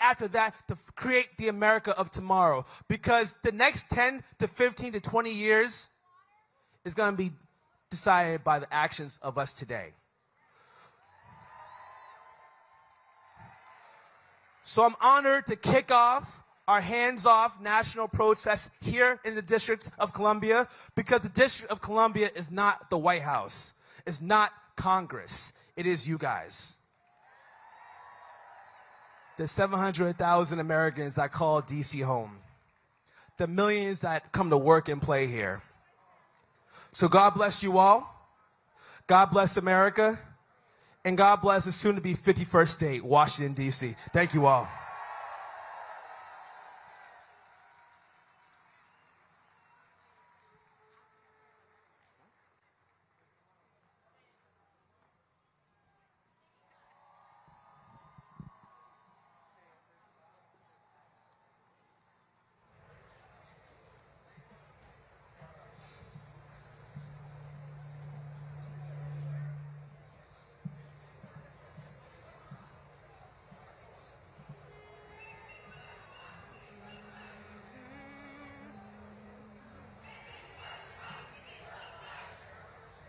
after that to create the America of tomorrow. Because the next 10 to 15 to 20 years is going to be decided by the actions of us today. So I'm honored to kick off our hands-off national protest here in the District of Columbia, because the District of Columbia is not the White House. It's not Congress. It is you guys. The 700,000 Americans that call DC home. The millions that come to work and play here. So God bless you all. God bless America. And God bless the soon-to-be 51st state, Washington, D.C. Thank you all.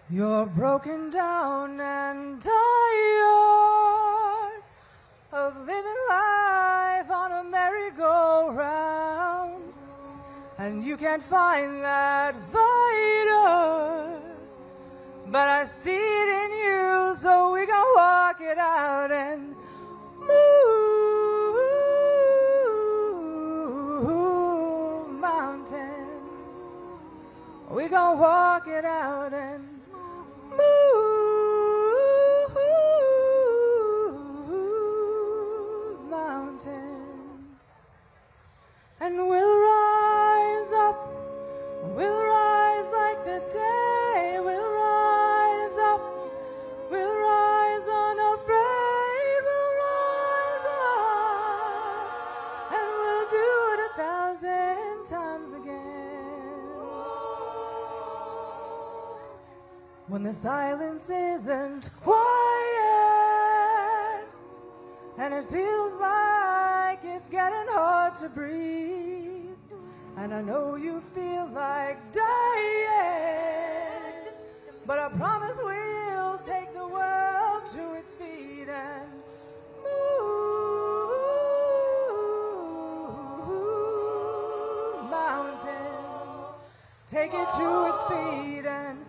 You're broken down and tired of living life on a merry-go-round, and you can't find that fighter, but I see it in you, so we gon' walk it out and move mountains. We gon' walk it out and move mountains, and we'll rise up, we'll rise like the day, we'll rise up, we'll rise unafraid, we'll rise up, and we'll do it 1,000 times again. When the silence isn't quiet and it feels like it's getting hard to breathe, and I know you feel like dying, but I promise we'll take the world to its feet and move mountains, take it to its feet and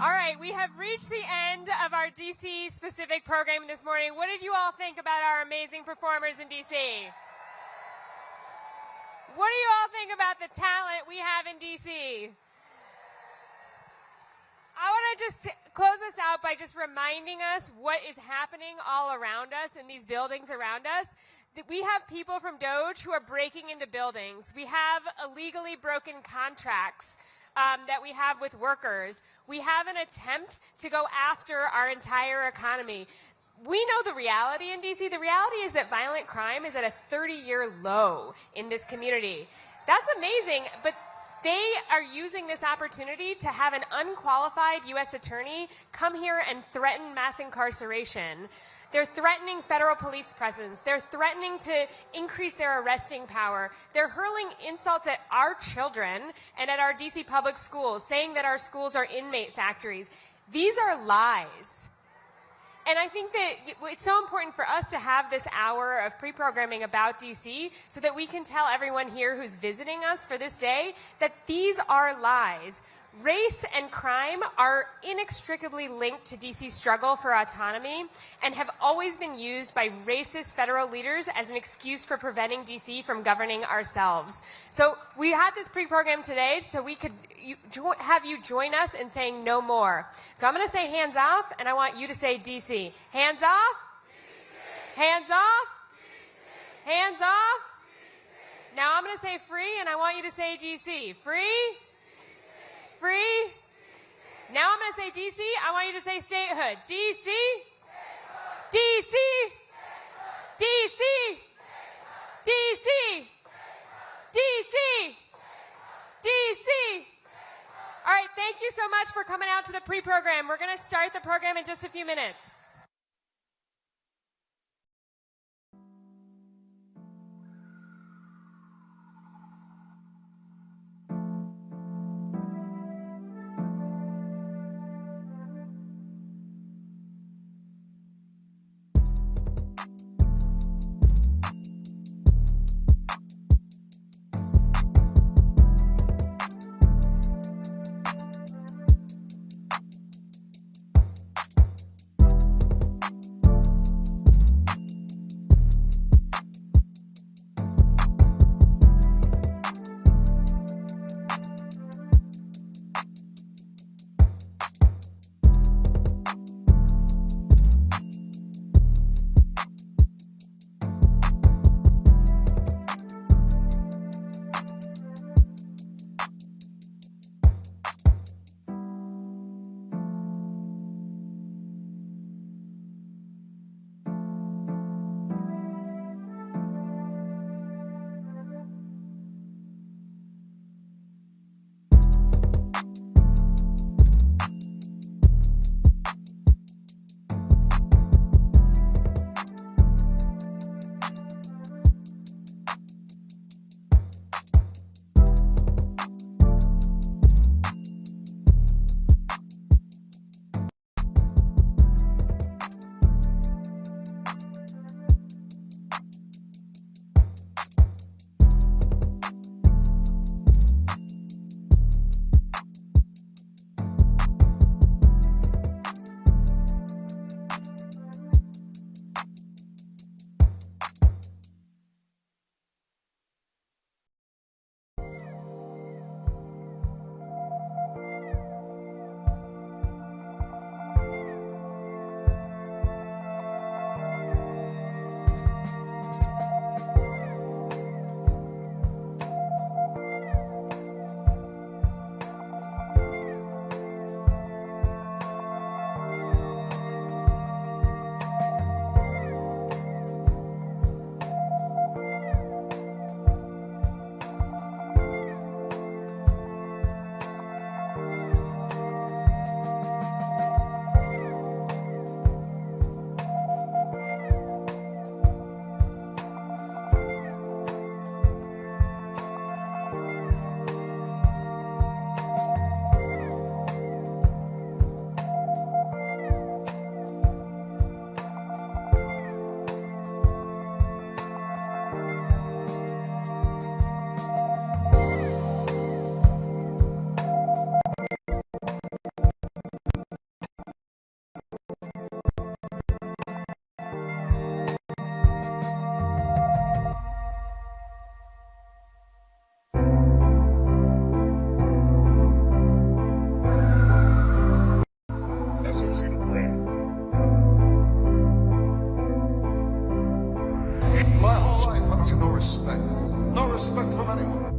All right, we have reached the end of our DC specific program this morning. What did you all think about our amazing performers in DC? What do you all think about the talent we have in DC? I want to just close us out by just reminding us what is happening all around us in these buildings around us. That we have people from DOGE who are breaking into buildings. We have illegally broken contracts that we have with workers. We have an attempt to go after our entire economy. We know the reality in DC. The reality is that violent crime is at a 30-year low in this community. That's amazing, but they are using this opportunity to have an unqualified U.S. attorney come here and threaten mass incarceration. They're threatening federal police presence. They're threatening to increase their arresting power. They're hurling insults at our children and at our DC public schools, saying that our schools are inmate factories. These are lies. And I think that it's so important for us to have this hour of pre-programming about DC so that we can tell everyone here who's visiting us for this day that these are lies. Race and crime are inextricably linked to DC's struggle for autonomy and have always been used by racist federal leaders as an excuse for preventing DC from governing ourselves. So we had this pre-program today so we could have you join us in saying no more. So I'm going to say hands off, and I want you to say DC. Hands off? DC. Hands off? DC. Hands off? DC. Now I'm going to say free, and I want you to say DC. Free? Free? Now I'm going to say DC. I want you to say statehood. DC? DC? DC? DC? DC? DC? All right, thank you so much for coming out to the pre-program. We're going to start the program in just a few minutes. everybody.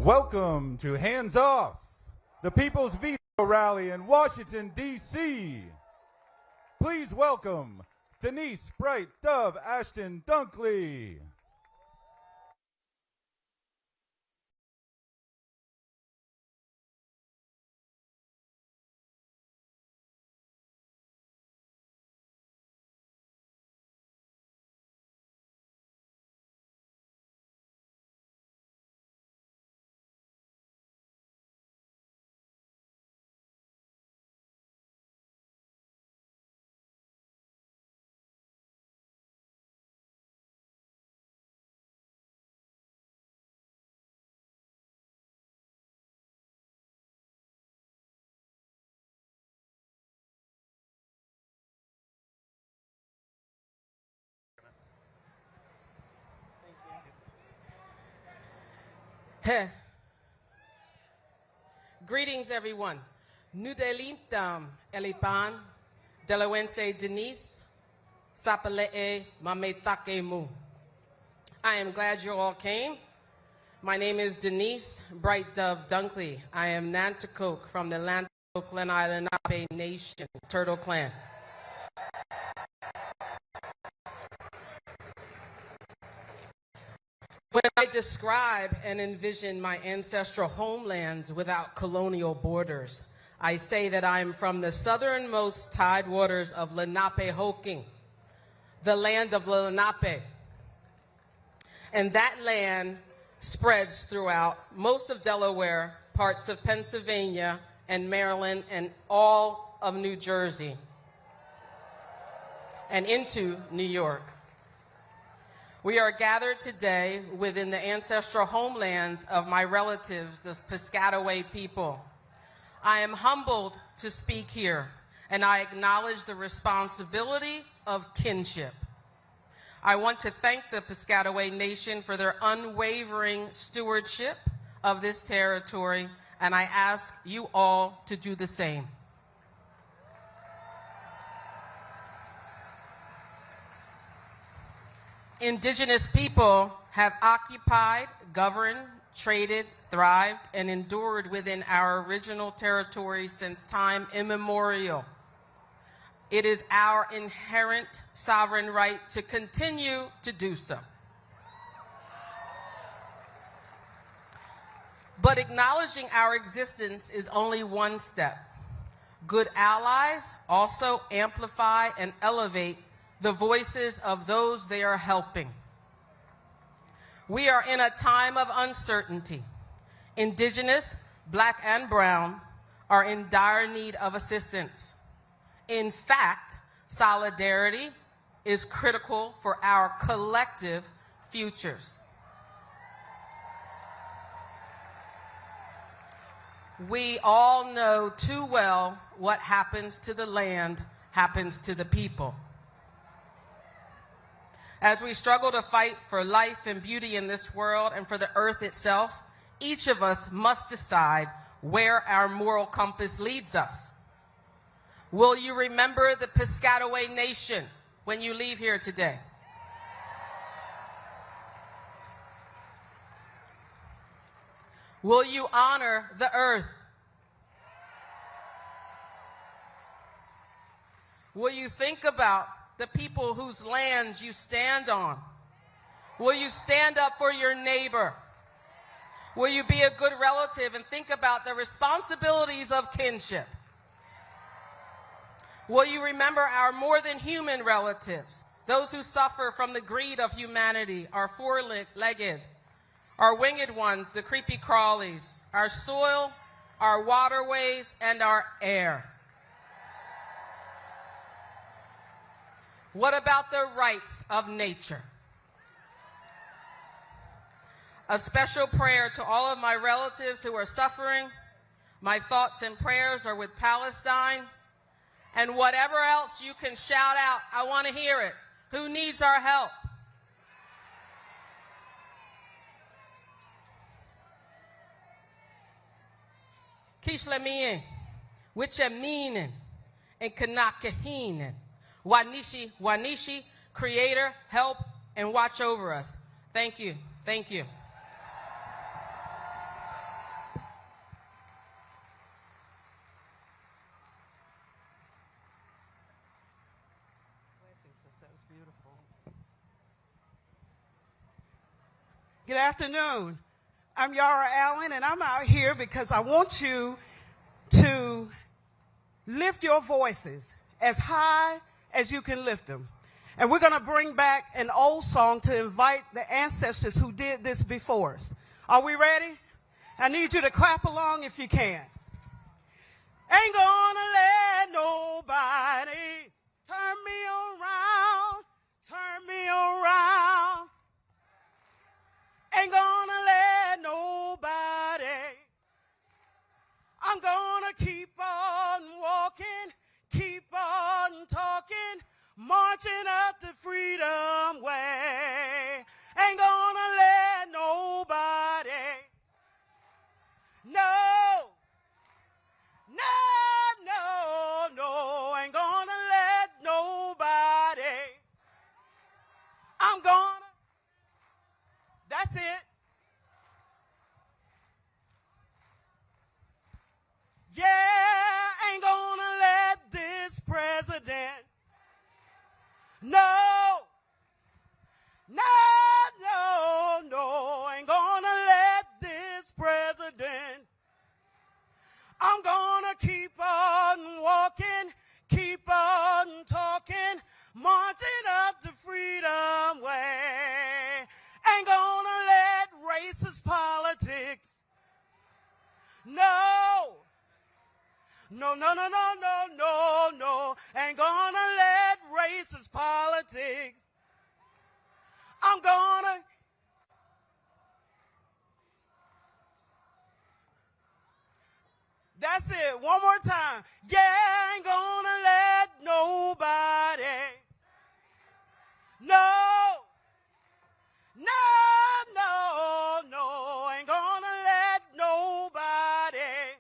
Welcome to Hands Off, the People's Veto Rally in Washington, D.C. Please welcome Denise Bright Dove Ashton Dunkley. Greetings, everyone. Nudelintam Elipan, Delawense Denise, Sapalee Mametake Mu. I am glad you all came. My name is Denise Bright Dove Dunkley. I am Nanticoke from the Lanticoke Lenape Nation, Turtle Clan. When I describe and envision my ancestral homelands without colonial borders, I say that I am from the southernmost tidewaters of Lenapehoking, the land of Lenape. And that land spreads throughout most of Delaware, parts of Pennsylvania and Maryland, and all of New Jersey, and into New York. We are gathered today within the ancestral homelands of my relatives, the Piscataway people. I am humbled to speak here, and I acknowledge the responsibility of kinship. I want to thank the Piscataway Nation for their unwavering stewardship of this territory, and I ask you all to do the same. Indigenous people have occupied, governed, traded, thrived, and endured within our original territory since time immemorial. It is our inherent sovereign right to continue to do so. But acknowledging our existence is only one step. Good allies also amplify and elevate the voices of those they are helping. We are in a time of uncertainty. Indigenous, Black and brown, are in dire need of assistance. In fact, solidarity is critical for our collective futures. We all know too well what happens to the land happens to the people. As we struggle to fight for life and beauty in this world and for the earth itself, each of us must decide where our moral compass leads us. Will you remember the Piscataway Nation when you leave here today? Will you honor the earth? Will you think about the people whose lands you stand on? Will you stand up for your neighbor? Will you be a good relative and think about the responsibilities of kinship? Will you remember our more than human relatives, those who suffer from the greed of humanity, our four-legged, our winged ones, the creepy crawlies, our soil, our waterways, and our air? What about the rights of nature? A special prayer to all of my relatives who are suffering. My thoughts and prayers are with Palestine. And whatever else you can shout out, I want to hear it. Who needs our help? Kishlemiin, Wicheminin, and Kanakahinin. Wanishi, Wanishi, Creator, help and watch over us. Thank you. Thank you. Beautiful. Good afternoon. I'm Yara Allen, and I'm out here because I want you to lift your voices as high as you can lift them. And we're going to bring back an old song to invite the ancestors who did this before us. Are we ready? I need you to clap along if you can. Ain't gonna let nobody turn me around, turn me around. Ain't gonna let nobody. I'm gonna keep on walking, keep on talking, marching up the freedom way. Ain't gonna let nobody. No, no, no, no, ain't gonna let nobody. I'm gonna, that's it. Yeah, ain't gonna let this president. No, no, no, no, ain't gonna let this president. I'm gonna keep on walking, keep on talking, marching up the freedom way. Ain't gonna let racist politics. No. No, no, no, no, no, no, no. Ain't gonna let racist politics. I'm gonna. That's it. One more time. Yeah, ain't gonna let nobody. No. No, no, no. Ain't gonna let nobody.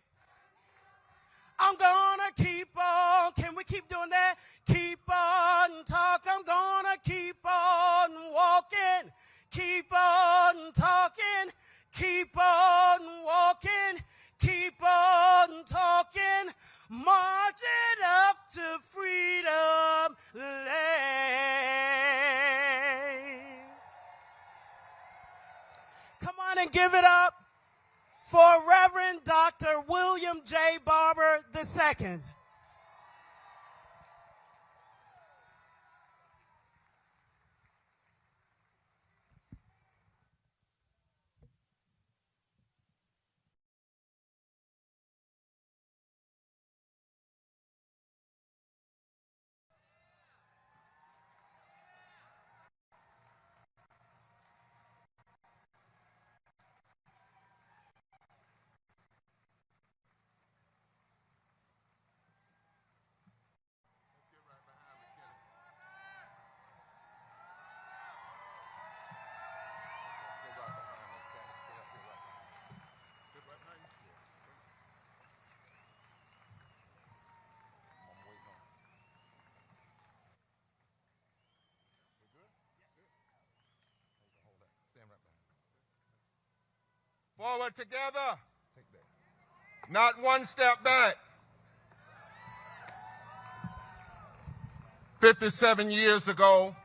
I'm gonna keep on. Can we keep doing that? Keep on talking. I'm gonna keep on walking. Keep on talking. Keep on walking. Keep on talking. Marching up to freedom lane. Come on and give it up for Reverend Dr. William J. Barber II. Forward together, not one step back. 57 years ago,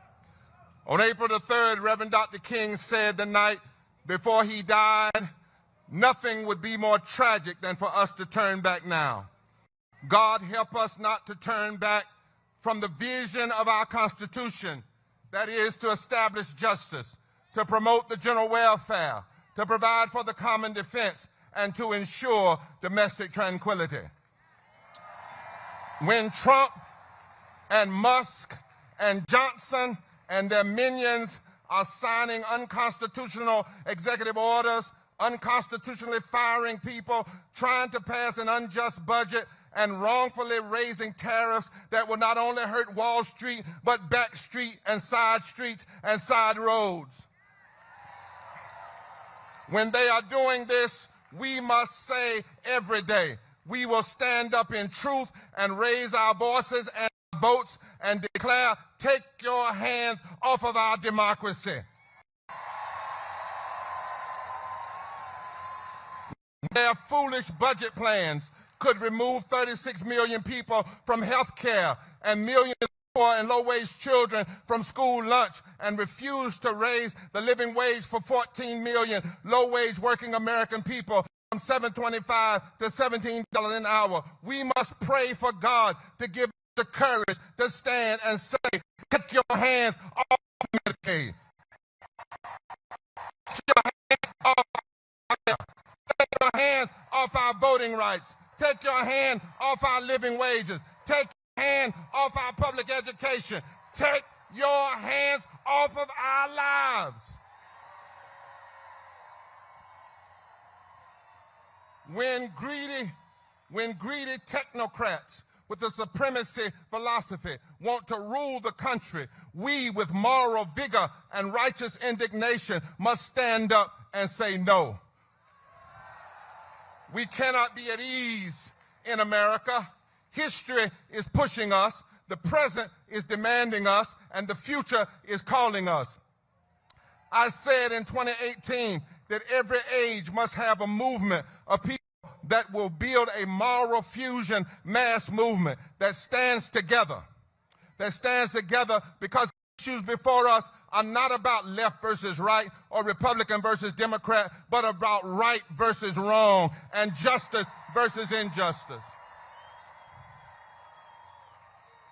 on April the 3rd, Reverend Dr. King said the night before he died, nothing would be more tragic than for us to turn back now. God help us not to turn back from the vision of our Constitution, that is to establish justice, to promote the general welfare, to provide for the common defense, and to ensure domestic tranquility. When Trump and Musk and Johnson and their minions are signing unconstitutional executive orders, unconstitutionally firing people, trying to pass an unjust budget, and wrongfully raising tariffs that will not only hurt Wall Street, but back street and side streets and side roads. When they are doing this, we must say every day, we will stand up in truth and raise our voices and votes and declare, take your hands off of our democracy. Their foolish budget plans could remove 36 million people from health care and millions of poor and low-wage children from school lunch and refuse to raise the living wage for 14 million low-wage working American people from $7.25 to $17 an hour. We must pray for God to give us the courage to stand and say, take your hands off Medicaid. Take your hands off our care. Take your hands off our voting rights. Take your hand off our living wages. Take your hand off our public education. Take your hands off of our lives. When greedy technocrats with a supremacy philosophy want to rule the country, we with moral vigor and righteous indignation must stand up and say no. We cannot be at ease in America. History is pushing us, the present is demanding us, and the future is calling us. I said in 2018 that every age must have a movement of people that will build a moral fusion mass movement that stands together because issues before us are not about left versus right or Republican versus Democrat, but about right versus wrong and justice versus injustice.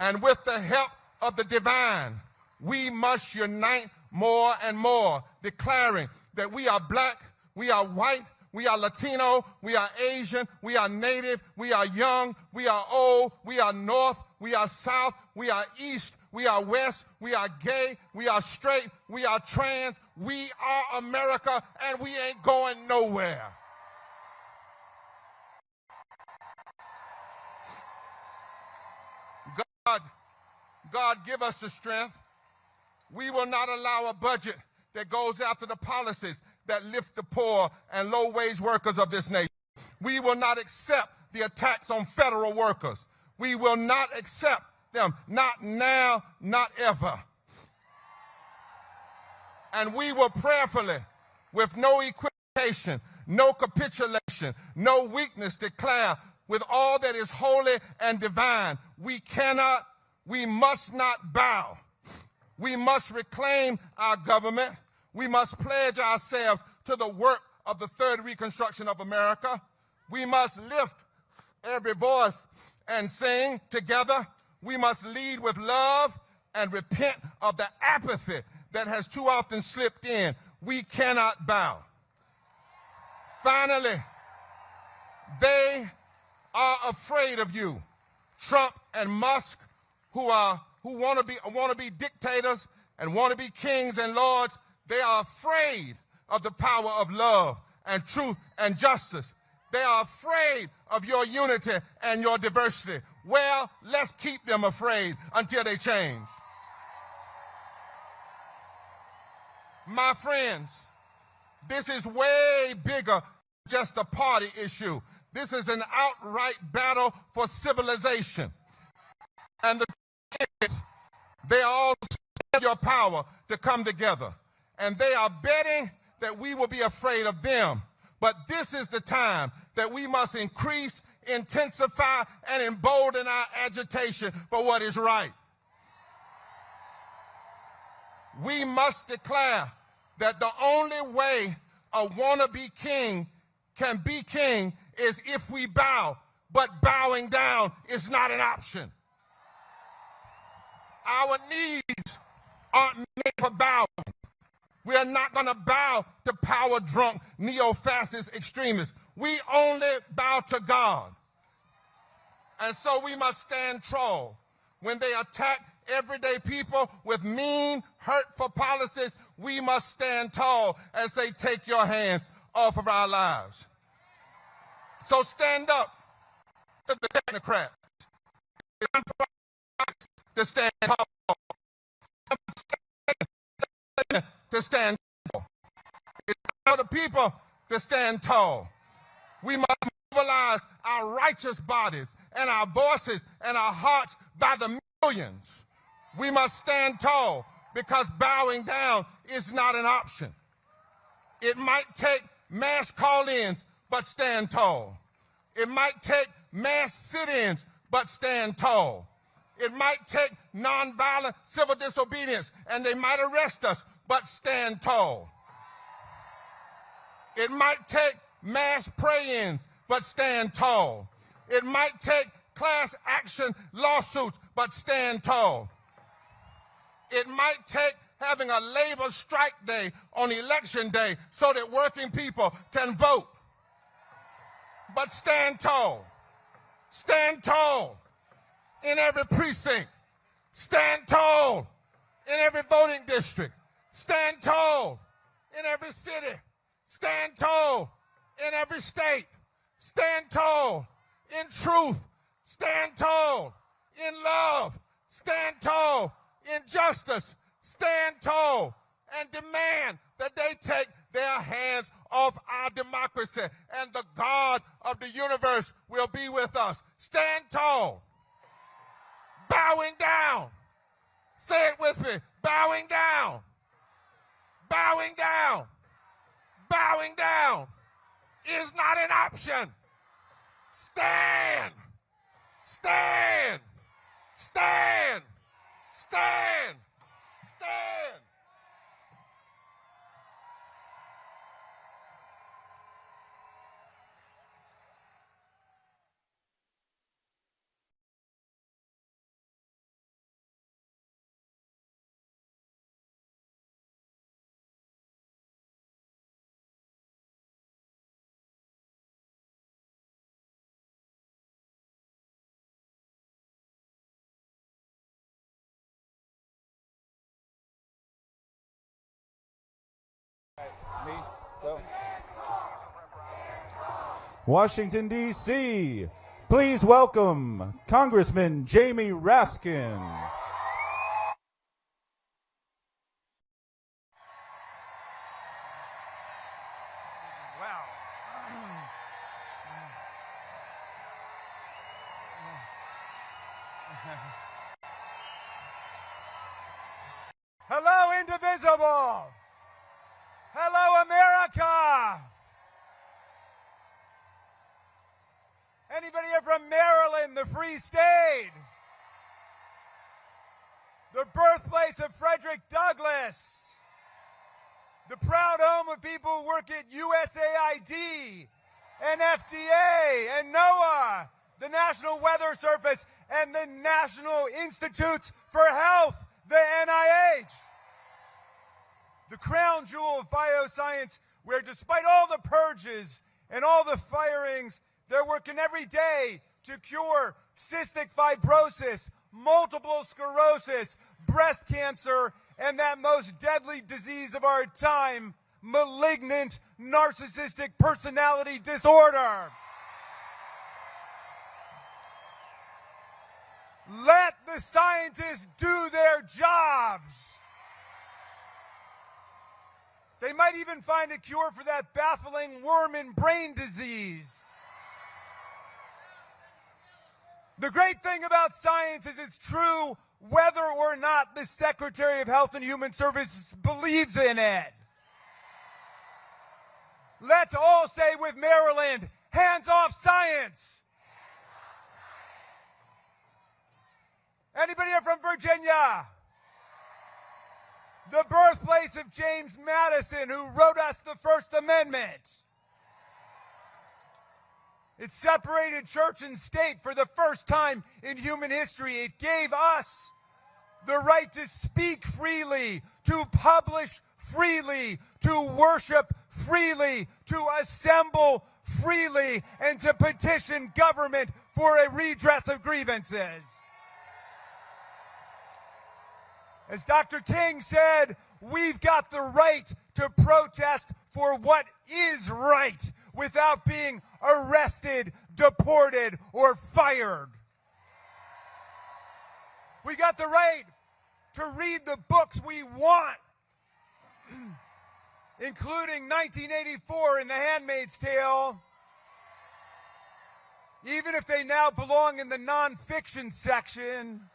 And with the help of the divine, we must unite more and more, declaring that we are black, we are white, we are Latino, we are Asian, we are Native, we are young, we are old, we are North, we are South, we are East, we are West, we are gay, we are straight, we are trans, we are America, and we ain't going nowhere. God give us the strength. We will not allow a budget that goes after the policies that lift the poor and low-wage workers of this nation. We will not accept the attacks on federal workers. We will not accept them, not now, not ever. And we will prayerfully, with no equivocation, no capitulation, no weakness, declare with all that is holy and divine, we must not bow. We must reclaim our government. We must pledge ourselves to the work of the third reconstruction of America. We must lift every voice and sing together. We must lead with love and repent of the apathy that has too often slipped in. We cannot bow. Finally, they are afraid of you. Trump and Musk, who want to be dictators and want to be kings and lords, they are afraid of the power of love and truth and justice. They are afraid of your unity and your diversity. Well, let's keep them afraid until they change. My friends, this is way bigger than just a party issue. This is an outright battle for civilization. And the kids, they all have your power to come together. And they are betting that we will be afraid of them. But this is the time that we must increase, intensify, and embolden our agitation for what is right. We must declare that the only way a wannabe king can be king is if we bow, but bowing down is not an option. Our needs aren't made for bowing. We are not going to bow to power-drunk, neo-fascist extremists. We only bow to God. And so we must stand tall. When they attack everyday people with mean, hurtful policies, we must stand tall and say, take your hands off of our lives. So stand up to the technocrats. To stand tall. To stand tall. It's for the people to stand tall. We must mobilize our righteous bodies and our voices and our hearts by the millions. We must stand tall because bowing down is not an option. It might take mass call-ins, but stand tall. It might take mass sit-ins, but stand tall. It might take nonviolent civil disobedience, and they might arrest us, but stand tall. It might take mass pray-ins, but stand tall. It might take class action lawsuits, but stand tall. It might take having a labor strike day on election day so that working people can vote. But stand tall. Stand tall in every precinct. Stand tall in every voting district. Stand tall in every city. Stand tall in every state. Stand tall in truth. Stand tall in love. Stand tall in justice. Stand tall and demand that they take their hands off our democracy, and the God of the universe will be with us. Stand tall. Bowing down. Say it with me. Bowing down. Bowing down. Bowing down is not an option. Stand. Stand. Stand. Stand. Stand. Washington, D.C., please welcome Congressman Jamie Raskin. Hello, indivisible. Hello, America. Anybody here from Maryland, the Free State? The birthplace of Frederick Douglass. the proud home of people who work at USAID and FDA and NOAA, the National Weather Service, and the National Institutes for Health, the NIH. The crown jewel of bioscience, where despite all the purges and all the firings, they're working every day to cure cystic fibrosis, multiple sclerosis, breast cancer, and that most deadly disease of our time, malignant narcissistic personality disorder. Let the scientists do their jobs. They might even find a cure for that baffling worm in brain disease. The great thing about science is it's true whether or not the Secretary of Health and Human Services believes in it. Let's all say with Maryland, hands off science. Anybody here from Virginia? The birthplace of James Madison, who wrote us the First Amendment. It separated church and state for the first time in human history. It gave us the right to speak freely, to publish freely, to worship freely, to assemble freely, and to petition government for a redress of grievances. As Dr. King said, we've got the right to protest for what is right without being arrested, deported, or fired. We got the right to read the books we want, including 1984 and The Handmaid's Tale, even if they now belong in the nonfiction section.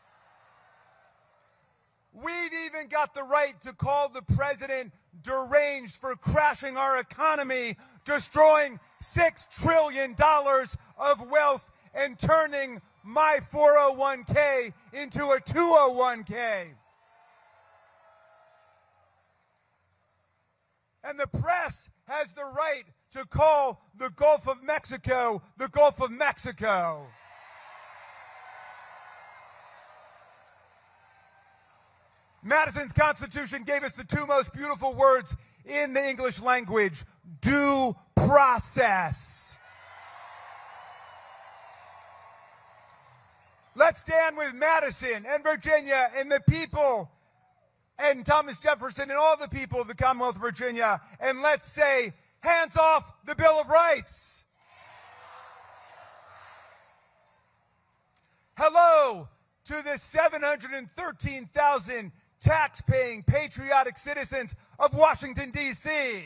We've even got the right to call the president deranged for crashing our economy, destroying $6 trillion of wealth, and turning my 401k into a 201k. And the press has the right to call the Gulf of Mexico the Gulf of Mexico. Madison's Constitution gave us the two most beautiful words in the English language: due process. Let's stand with Madison and Virginia and the people and Thomas Jefferson and all the people of the Commonwealth of Virginia, and let's say, hands off the Bill of Rights. Hello to the 713,000 tax-paying, patriotic citizens of Washington, D.C.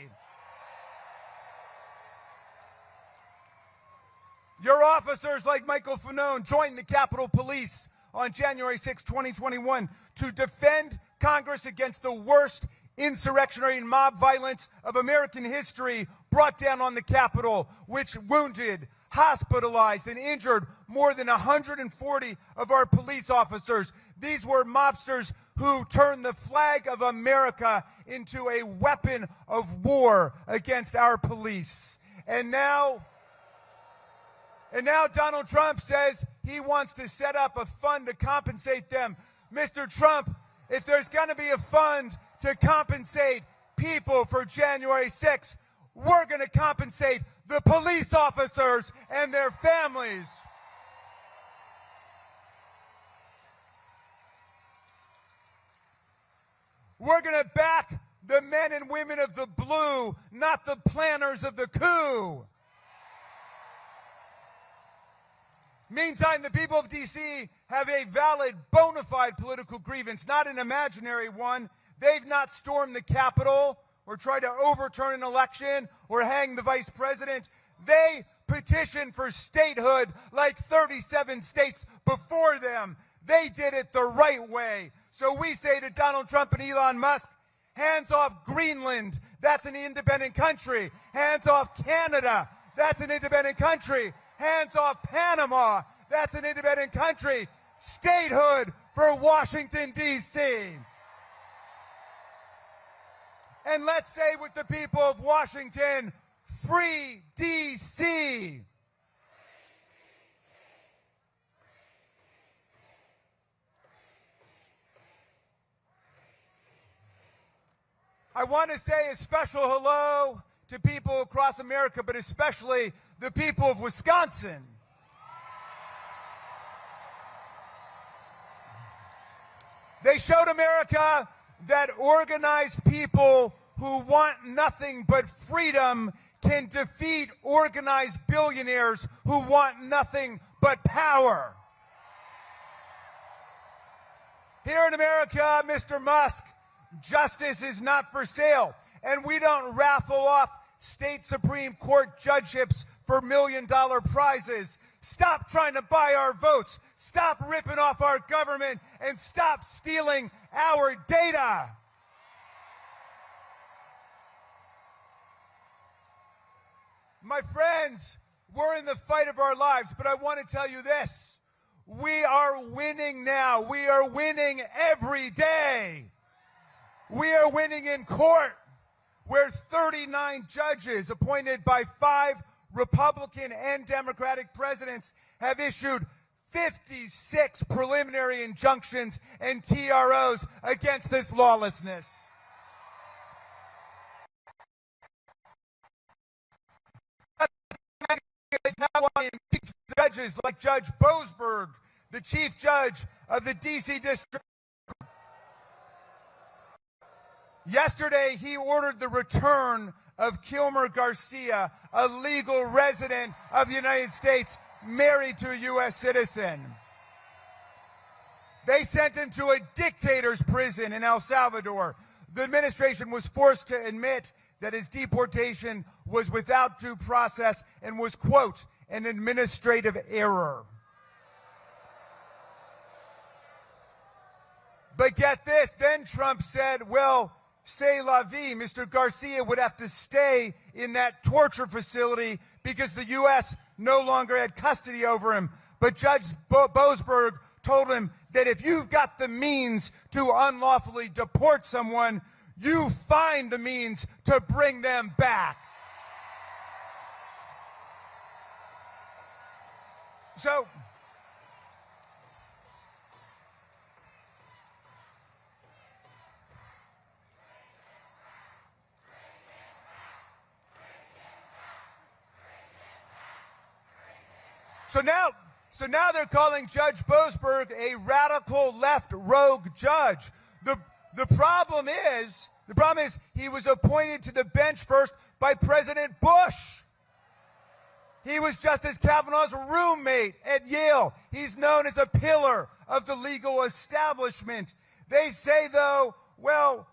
Your officers, like Michael Fanone, joined the Capitol Police on January 6, 2021 to defend Congress against the worst insurrectionary and mob violence of American history brought down on the Capitol, which wounded, hospitalized, and injured more than 140 of our police officers. These were mobsters who turned the flag of America into a weapon of war against our police. And now Donald Trump says he wants to set up a fund to compensate them. Mr. Trump, if there's going to be a fund to compensate people for January 6th, we're going to compensate the police officers and their families. We're going to back the men and women of the blue, not the planners of the coup. Meantime, the people of D.C. have a valid, bona fide political grievance, not an imaginary one. They've not stormed the Capitol or tried to overturn an election or hang the vice president. They petitioned for statehood like 37 states before them. They did it the right way. So we say to Donald Trump and Elon Musk, hands off Greenland, that's an independent country. Hands off Canada, that's an independent country. Hands off Panama, that's an independent country. Statehood for Washington, D.C. And let's say with the people of Washington, free D.C. I want to say a special hello to people across America, but especially the people of Wisconsin. They showed America that organized people who want nothing but freedom can defeat organized billionaires who want nothing but power. Here in America, Mr. Musk, justice is not for sale, and we don't raffle off state Supreme Court judgeships for million-dollar prizes. Stop trying to buy our votes. Stop ripping off our government, and stop stealing our data. My friends, we're in the fight of our lives, but I want to tell you this. We are winning now. We are winning every day. We are winning in court, where 39 judges appointed by 5 Republican and Democratic presidents have issued 56 preliminary injunctions and TROs against this lawlessness. Now want to impeach judges like Judge Boasberg, the chief judge of the D.C. District. Yesterday, he ordered the return of Kilmer Garcia, a legal resident of the United States, married to a U.S. citizen. They sent him to a dictator's prison in El Salvador. The administration was forced to admit that his deportation was without due process and was, quote, an administrative error. But get this, then Trump said, well, c'est la vie. Mr. Garcia would have to stay in that torture facility because the U.S. no longer had custody over him. But Judge Boasberg told him that if you've got the means to unlawfully deport someone, you find the means to bring them back. So now they're calling Judge Boasberg a radical left rogue judge. The problem is he was appointed to the bench first by President Bush. He was Justice Kavanaugh's roommate at Yale. He's known as a pillar of the legal establishment. They say, though, well,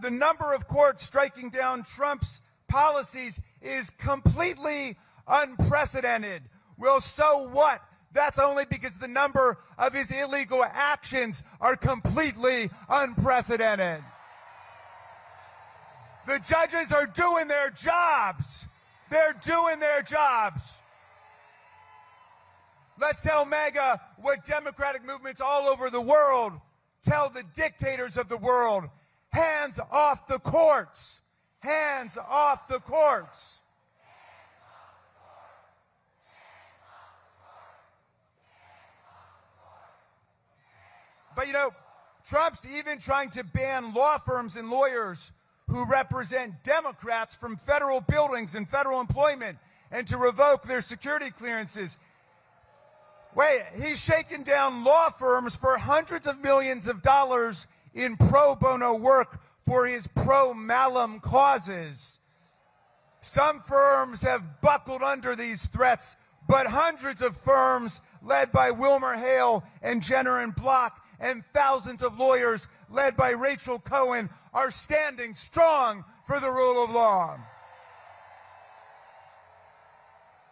the number of courts striking down Trump's policies is completely unprecedented. Well, so what? That's only because the number of his illegal actions are completely unprecedented. The judges are doing their jobs. They're doing their jobs. Let's tell MAGA what democratic movements all over the world tell the dictators of the world. Hands off the courts. Hands off the courts. But you know, Trump's even trying to ban law firms and lawyers who represent Democrats from federal buildings and federal employment and to revoke their security clearances. Wait, he's shaking down law firms for hundreds of millions of dollars in pro bono work for his pro-Malum causes. Some firms have buckled under these threats, but hundreds of firms led by Wilmer Hale and Jenner and Block and thousands of lawyers led by Rachel Cohen are standing strong for the rule of law.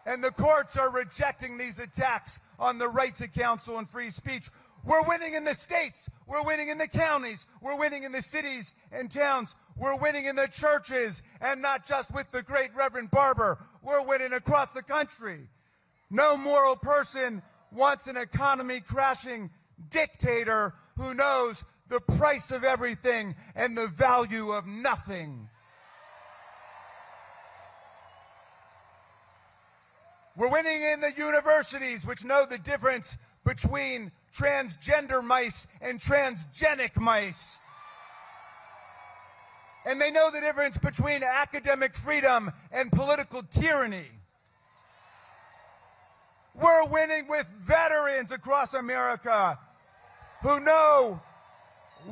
And the courts are rejecting these attacks on the right to counsel and free speech. We're winning in the states. We're winning in the counties. We're winning in the cities and towns. We're winning in the churches, and not just with the great Reverend Barber. We're winning across the country. No moral person wants an economy crashing dictator who knows the price of everything and the value of nothing. We're winning in the universities, which know the difference between transgender mice and transgenic mice. And they know the difference between academic freedom and political tyranny. We're winning with veterans across America who know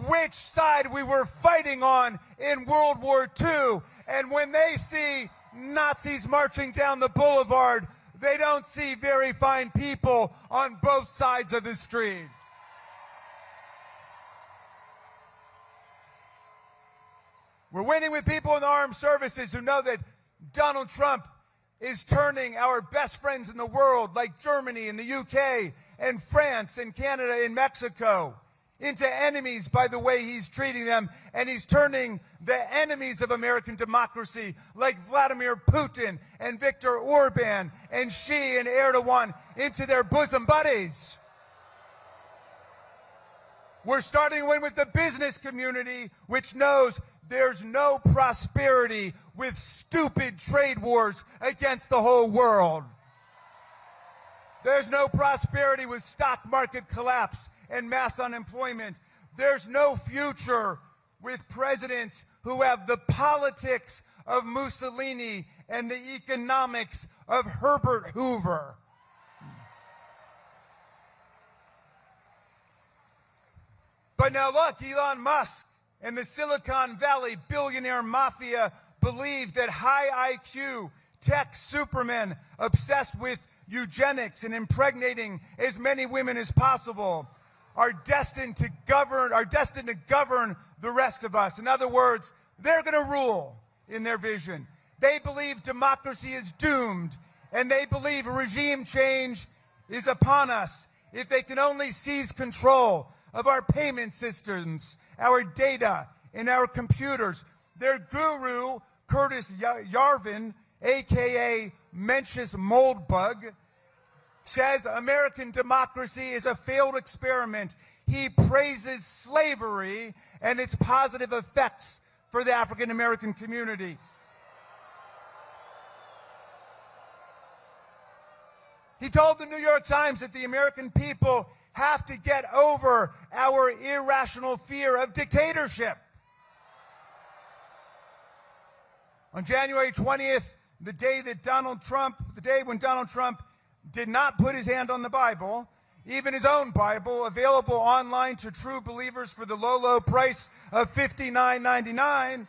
which side we were fighting on in World War II. And when they see Nazis marching down the boulevard, they don't see very fine people on both sides of the street. We're winning with people in the armed services who know that Donald Trump is turning our best friends in the world, like Germany and the UK and France and Canada and Mexico, into enemies by the way he's treating them. And he's turning the enemies of American democracy, like Vladimir Putin and Viktor Orban and Xi and Erdogan, into their bosom buddies. We're starting to win with the business community, which knows there's no prosperity with stupid trade wars against the whole world. There's no prosperity with stock market collapse and mass unemployment. There's no future with presidents who have the politics of Mussolini and the economics of Herbert Hoover. But now look, Elon Musk and the Silicon Valley billionaire mafia believe that high IQ tech supermen obsessed with eugenics and impregnating as many women as possible are destined to govern the rest of us. In other words, they're going to rule in their vision. They believe democracy is doomed, and they believe regime change is upon us if they can only seize control of our payment systems, our data, and our computers. Their guru, Curtis Yarvin, a.k.a. Mencius Moldbug, says American democracy is a failed experiment. He praises slavery and its positive effects for the African American community. He told the New York Times that the American people have to get over our irrational fear of dictatorship. On January 20th, the day when Donald Trump did not put his hand on the Bible, even his own Bible, available online to true believers for the low, low price of $59.99.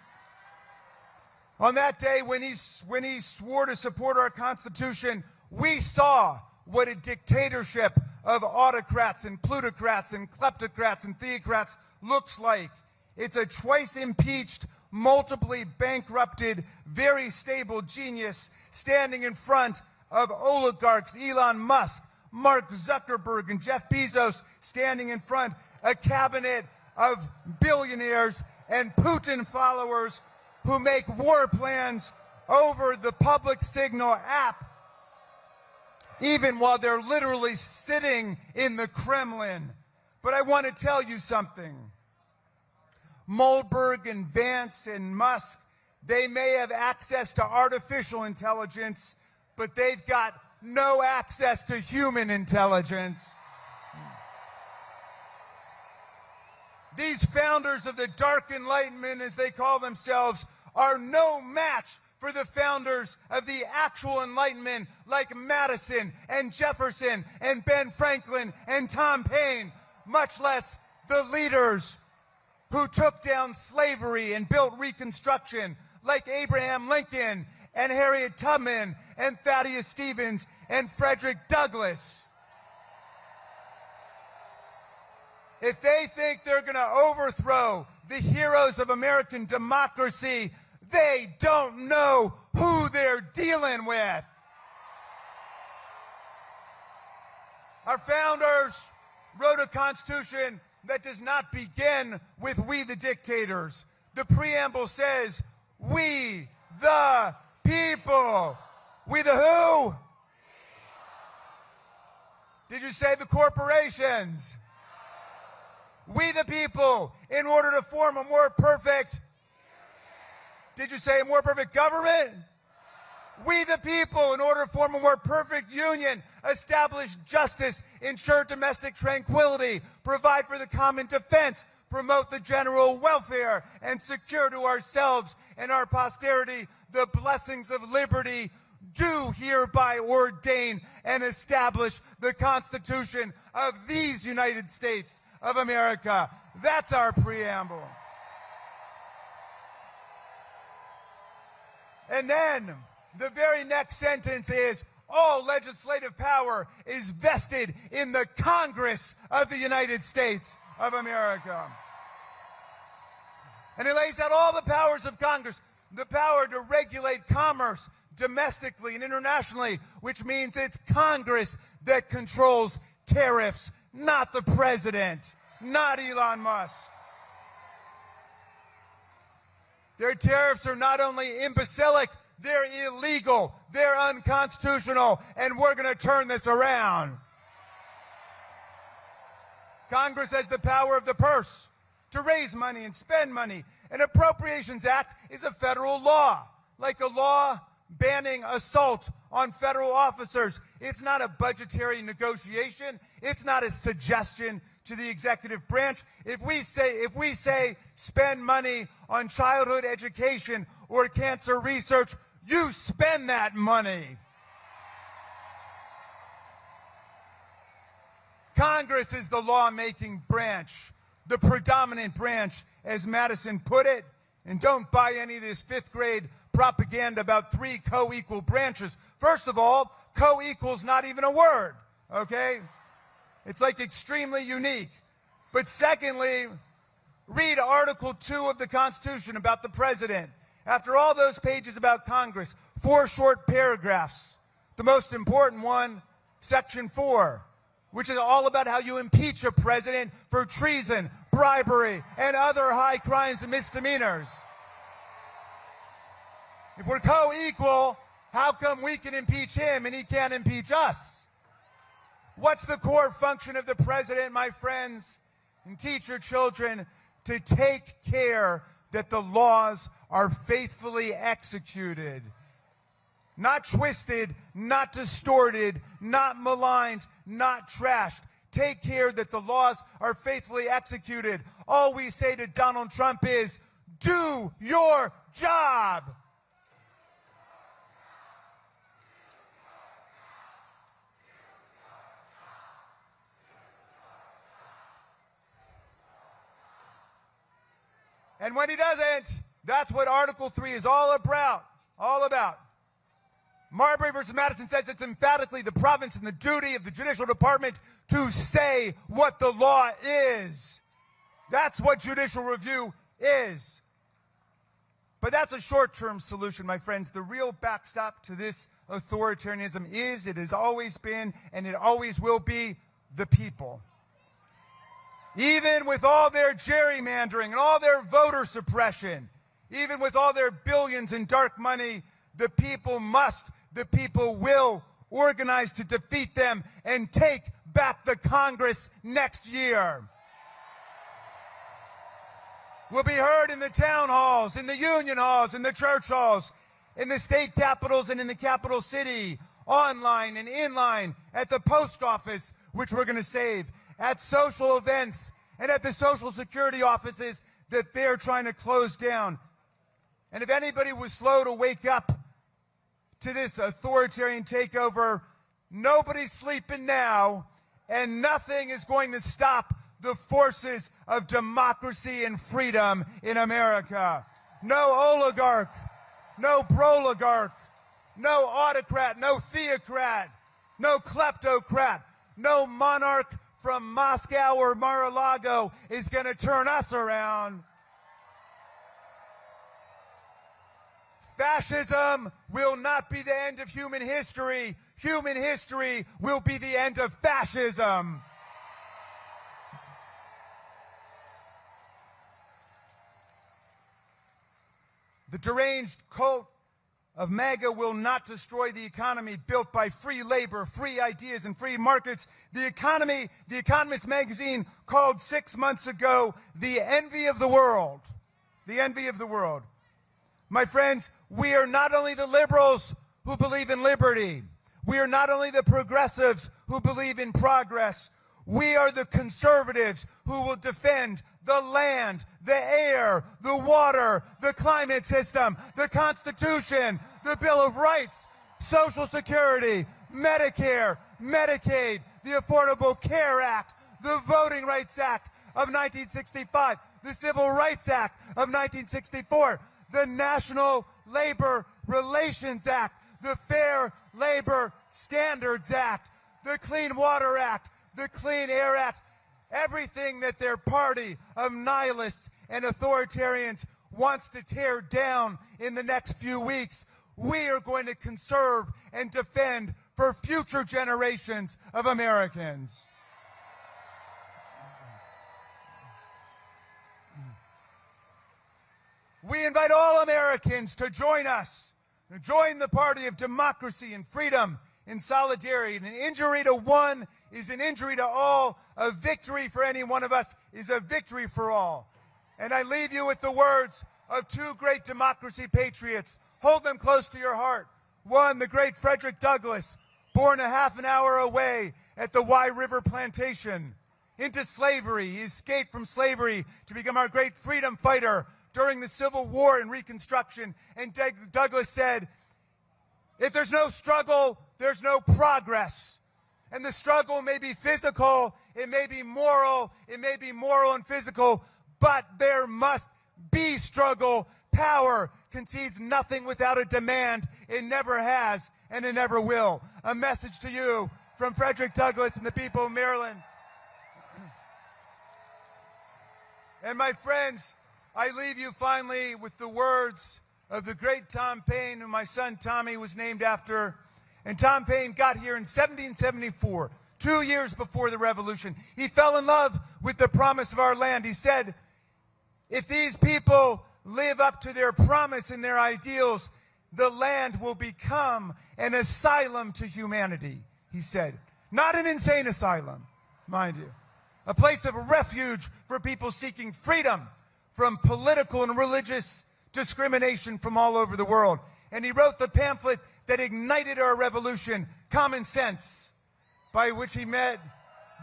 On that day, when he swore to support our Constitution, we saw what a dictatorship of autocrats and plutocrats and kleptocrats and theocrats looks like. It's a twice impeached, multiply bankrupted, very stable genius standing in front of oligarchs, Elon Musk, Mark Zuckerberg, and Jeff Bezos, standing in front a cabinet of billionaires and Putin followers who make war plans over the public signal app, even while they're literally sitting in the Kremlin. But I want to tell you something. Moldberg and Vance and Musk, they may have access to artificial intelligence, but they've got no access to human intelligence. These founders of the Dark Enlightenment, as they call themselves, are no match for the founders of the actual Enlightenment, like Madison and Jefferson and Ben Franklin and Tom Paine, much less the leaders who took down slavery and built Reconstruction, like Abraham Lincoln and Harriet Tubman and Thaddeus Stevens and Frederick Douglass. If they think they're going to overthrow the heroes of American democracy, they don't know who they're dealing with. Our founders wrote a constitution that does not begin with "we the dictators." The preamble says, "We the people." We the who? Did you say the corporations? We the people, in order to form a more perfect, did you say a more perfect government? We the people, in order to form a more perfect union, establish justice, ensure domestic tranquility, provide for the common defense, promote the general welfare, and secure to ourselves and our posterity the blessings of liberty, do hereby ordain and establish the Constitution of these United States of America. That's our preamble. And then the very next sentence is, all legislative power is vested in the Congress of the United States of America. And it lays out all the powers of Congress, the power to regulate commerce domestically and internationally, which means it's Congress that controls tariffs, not the president, not Elon Musk. Their tariffs are not only imbecilic, they're illegal, they're unconstitutional, and we're going to turn this around. Congress has the power of the purse to raise money and spend money. An Appropriations Act is a federal law, like a law banning assault on federal officers. It's not a budgetary negotiation. It's not a suggestion to the executive branch. If we say spend money on childhood education or cancer research, you spend that money. Congress is the lawmaking branch, the predominant branch, as Madison put it. And don't buy any of this fifth grade propaganda about three co-equal branches. First of all, co-equal's not even a word, okay? It's like extremely unique. But secondly, read Article 2 of the Constitution about the president. After all those pages about Congress, 4 short paragraphs. The most important one, Section 4, which is all about how you impeach a president for treason, bribery, and other high crimes and misdemeanors. If we're co-equal, how come we can impeach him and he can't impeach us? What's the core function of the president, my friends? And teach your children to take care that the laws are faithfully executed. Not twisted, not distorted, not maligned, not trashed. Take care that the laws are faithfully executed. All we say to Donald Trump is, do your job. And when he doesn't, that's what Article 3 is all about. All about. Marbury versus Madison says it's emphatically the province and the duty of the Judicial Department to say what the law is. That's what judicial review is. But that's a short-term solution, my friends. The real backstop to this authoritarianism is, it has always been, and it always will be, the people. Even with all their gerrymandering and all their voter suppression, even with all their billions in dark money, the people will organize to defeat them and take back the Congress next year. We'll be heard in the town halls, in the union halls, in the church halls, in the state capitals and in the capital city, online and inline, at the post office, which we're going to save, at social events, and at the Social Security offices that they're trying to close down. And if anybody was slow to wake up to this authoritarian takeover, nobody's sleeping now, and nothing is going to stop the forces of democracy and freedom in America. No oligarch, no proligarch, no autocrat, no theocrat, no kleptocrat, no monarch from Moscow or Mar-a-Lago is going to turn us around. Fascism will not be the end of human history. Human history will be the end of fascism. The deranged cult of MAGA will not destroy the economy built by free labor, free ideas, and free markets. The Economist magazine called 6 months ago the envy of the world. The envy of the world. My friends, we are not only the liberals who believe in liberty. We are not only the progressives who believe in progress. We are the conservatives who will defend the land, the air, the water, the climate system, the Constitution, the Bill of Rights, Social Security, Medicare, Medicaid, the Affordable Care Act, the Voting Rights Act of 1965, the Civil Rights Act of 1964, the National Labor Relations Act, the Fair Labor Standards Act, the Clean Water Act, the Clean Air Act, everything that their party of nihilists and authoritarians wants to tear down in the next few weeks, we are going to conserve and defend for future generations of Americans. We invite all Americans to join us, to join the party of democracy and freedom and solidarity. An injury to one is an injury to all. A victory for any one of us is a victory for all. And I leave you with the words of two great democracy patriots. Hold them close to your heart. One, the great Frederick Douglass, born a half an hour away at the Wye River Plantation into slavery. He escaped from slavery to become our great freedom fighter during the Civil War and Reconstruction. And Douglass said, if there's no struggle, there's no progress. And the struggle may be physical, it may be moral and physical, but there must be struggle. Power concedes nothing without a demand. It never has, and it never will. A message to you from Frederick Douglass and the people of Maryland. And my friends, I leave you finally with the words of the great Tom Paine, who my son Tommy was named after. And Tom Paine got here in 1774, 2 years before the Revolution. He fell in love with the promise of our land. He said, if these people live up to their promise and their ideals, the land will become an asylum to humanity, he said. Not an insane asylum, mind you. A place of refuge for people seeking freedom from political and religious discrimination from all over the world. And he wrote the pamphlet that ignited our revolution, Common Sense, by which he meant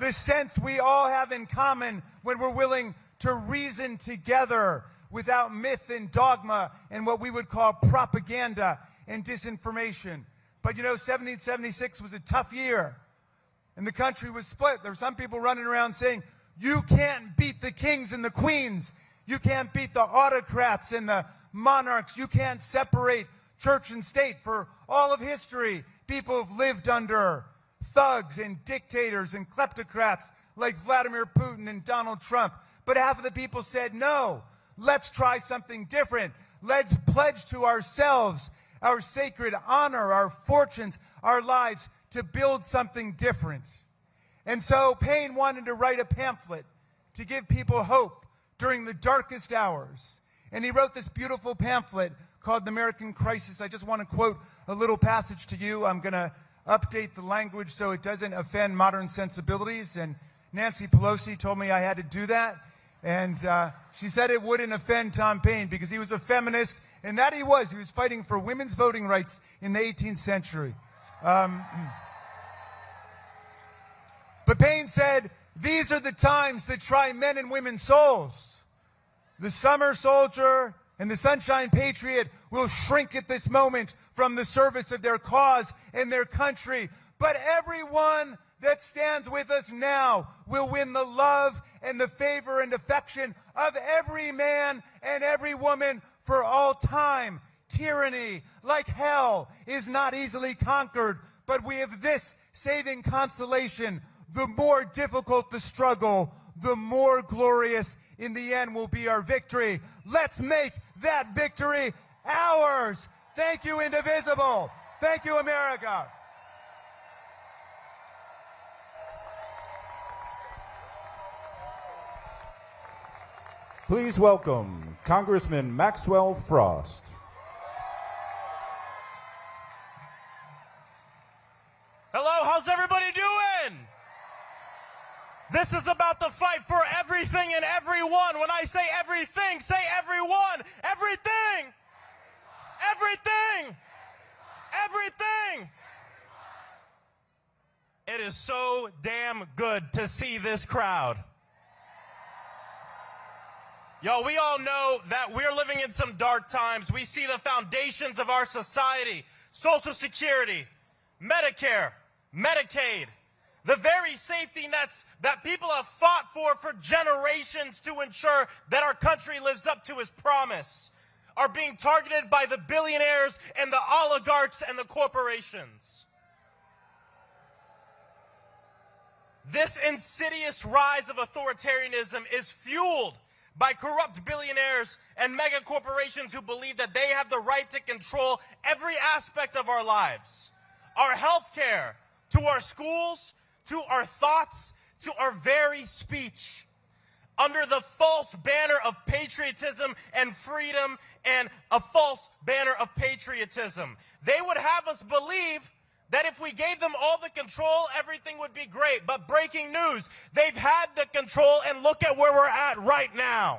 the sense we all have in common when we're willing to reason together without myth and dogma and what we would call propaganda and disinformation. But you know, 1776 was a tough year, and the country was split. There were some people running around saying, you can't beat the kings and the queens. You can't beat the autocrats and the monarchs. You can't separate church and state. For all of history, people have lived under thugs and dictators and kleptocrats like Vladimir Putin and Donald Trump. But half of the people said, no, let's try something different. Let's pledge to ourselves our sacred honor, our fortunes, our lives, to build something different. And so Paine wanted to write a pamphlet to give people hope during the darkest hours. And he wrote this beautiful pamphlet called The American Crisis. I just want to quote a little passage to you. I'm going to update the language so it doesn't offend modern sensibilities. And Nancy Pelosi told me I had to do that. And she said it wouldn't offend Tom Paine because he was a feminist, and that he was. He was fighting for women's voting rights in the 18th century. But Paine said, these are the times that try men and women's souls. The summer soldier and the sunshine patriot will shrink at this moment from the service of their cause and their country. But everyone that stands with us now will win the love and the favor and affection of every man and every woman for all time. Tyranny, like hell, is not easily conquered, but we have this saving consolation. The more difficult the struggle, the more glorious in the end will be our victory. Let's make that victory ours. Thank you, Indivisible. Thank you, America. Please welcome Congressman Maxwell Frost. This is about the fight for everything and everyone. When I say everything, say everyone. Everything. Everything. Everything. It is so damn good to see this crowd. Yo, we all know that we're living in some dark times. We see the foundations of our society, Social Security, Medicare, Medicaid, the very safety nets that people have fought for generations to ensure that our country lives up to its promise, are being targeted by the billionaires and the oligarchs and the corporations. This insidious rise of authoritarianism is fueled by corrupt billionaires and mega corporations who believe that they have the right to control every aspect of our lives. Our health care, to our schools, to our thoughts, to our very speech. Under the false banner of patriotism and freedom and a false banner of patriotism. They would have us believe that if we gave them all the control, everything would be great. But breaking news, they've had the control and look at where we're at right now.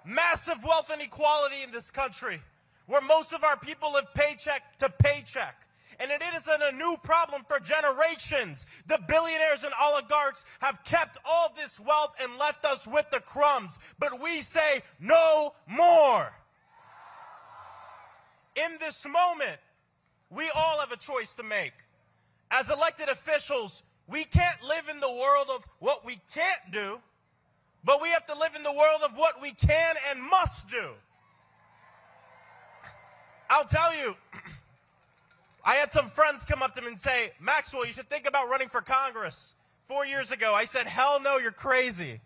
Massive wealth inequality in this country, where most of our people live paycheck to paycheck. And it isn't a new problem for generations. The billionaires and oligarchs have kept all this wealth and left us with the crumbs. But we say no more. In this moment, we all have a choice to make. As elected officials, we can't live in the world of what we can't do, but we have to live in the world of what we can and must do. I'll tell you, I had some friends come up to me and say, Maxwell, you should think about running for Congress. 4 years ago, I said, hell no, you're crazy.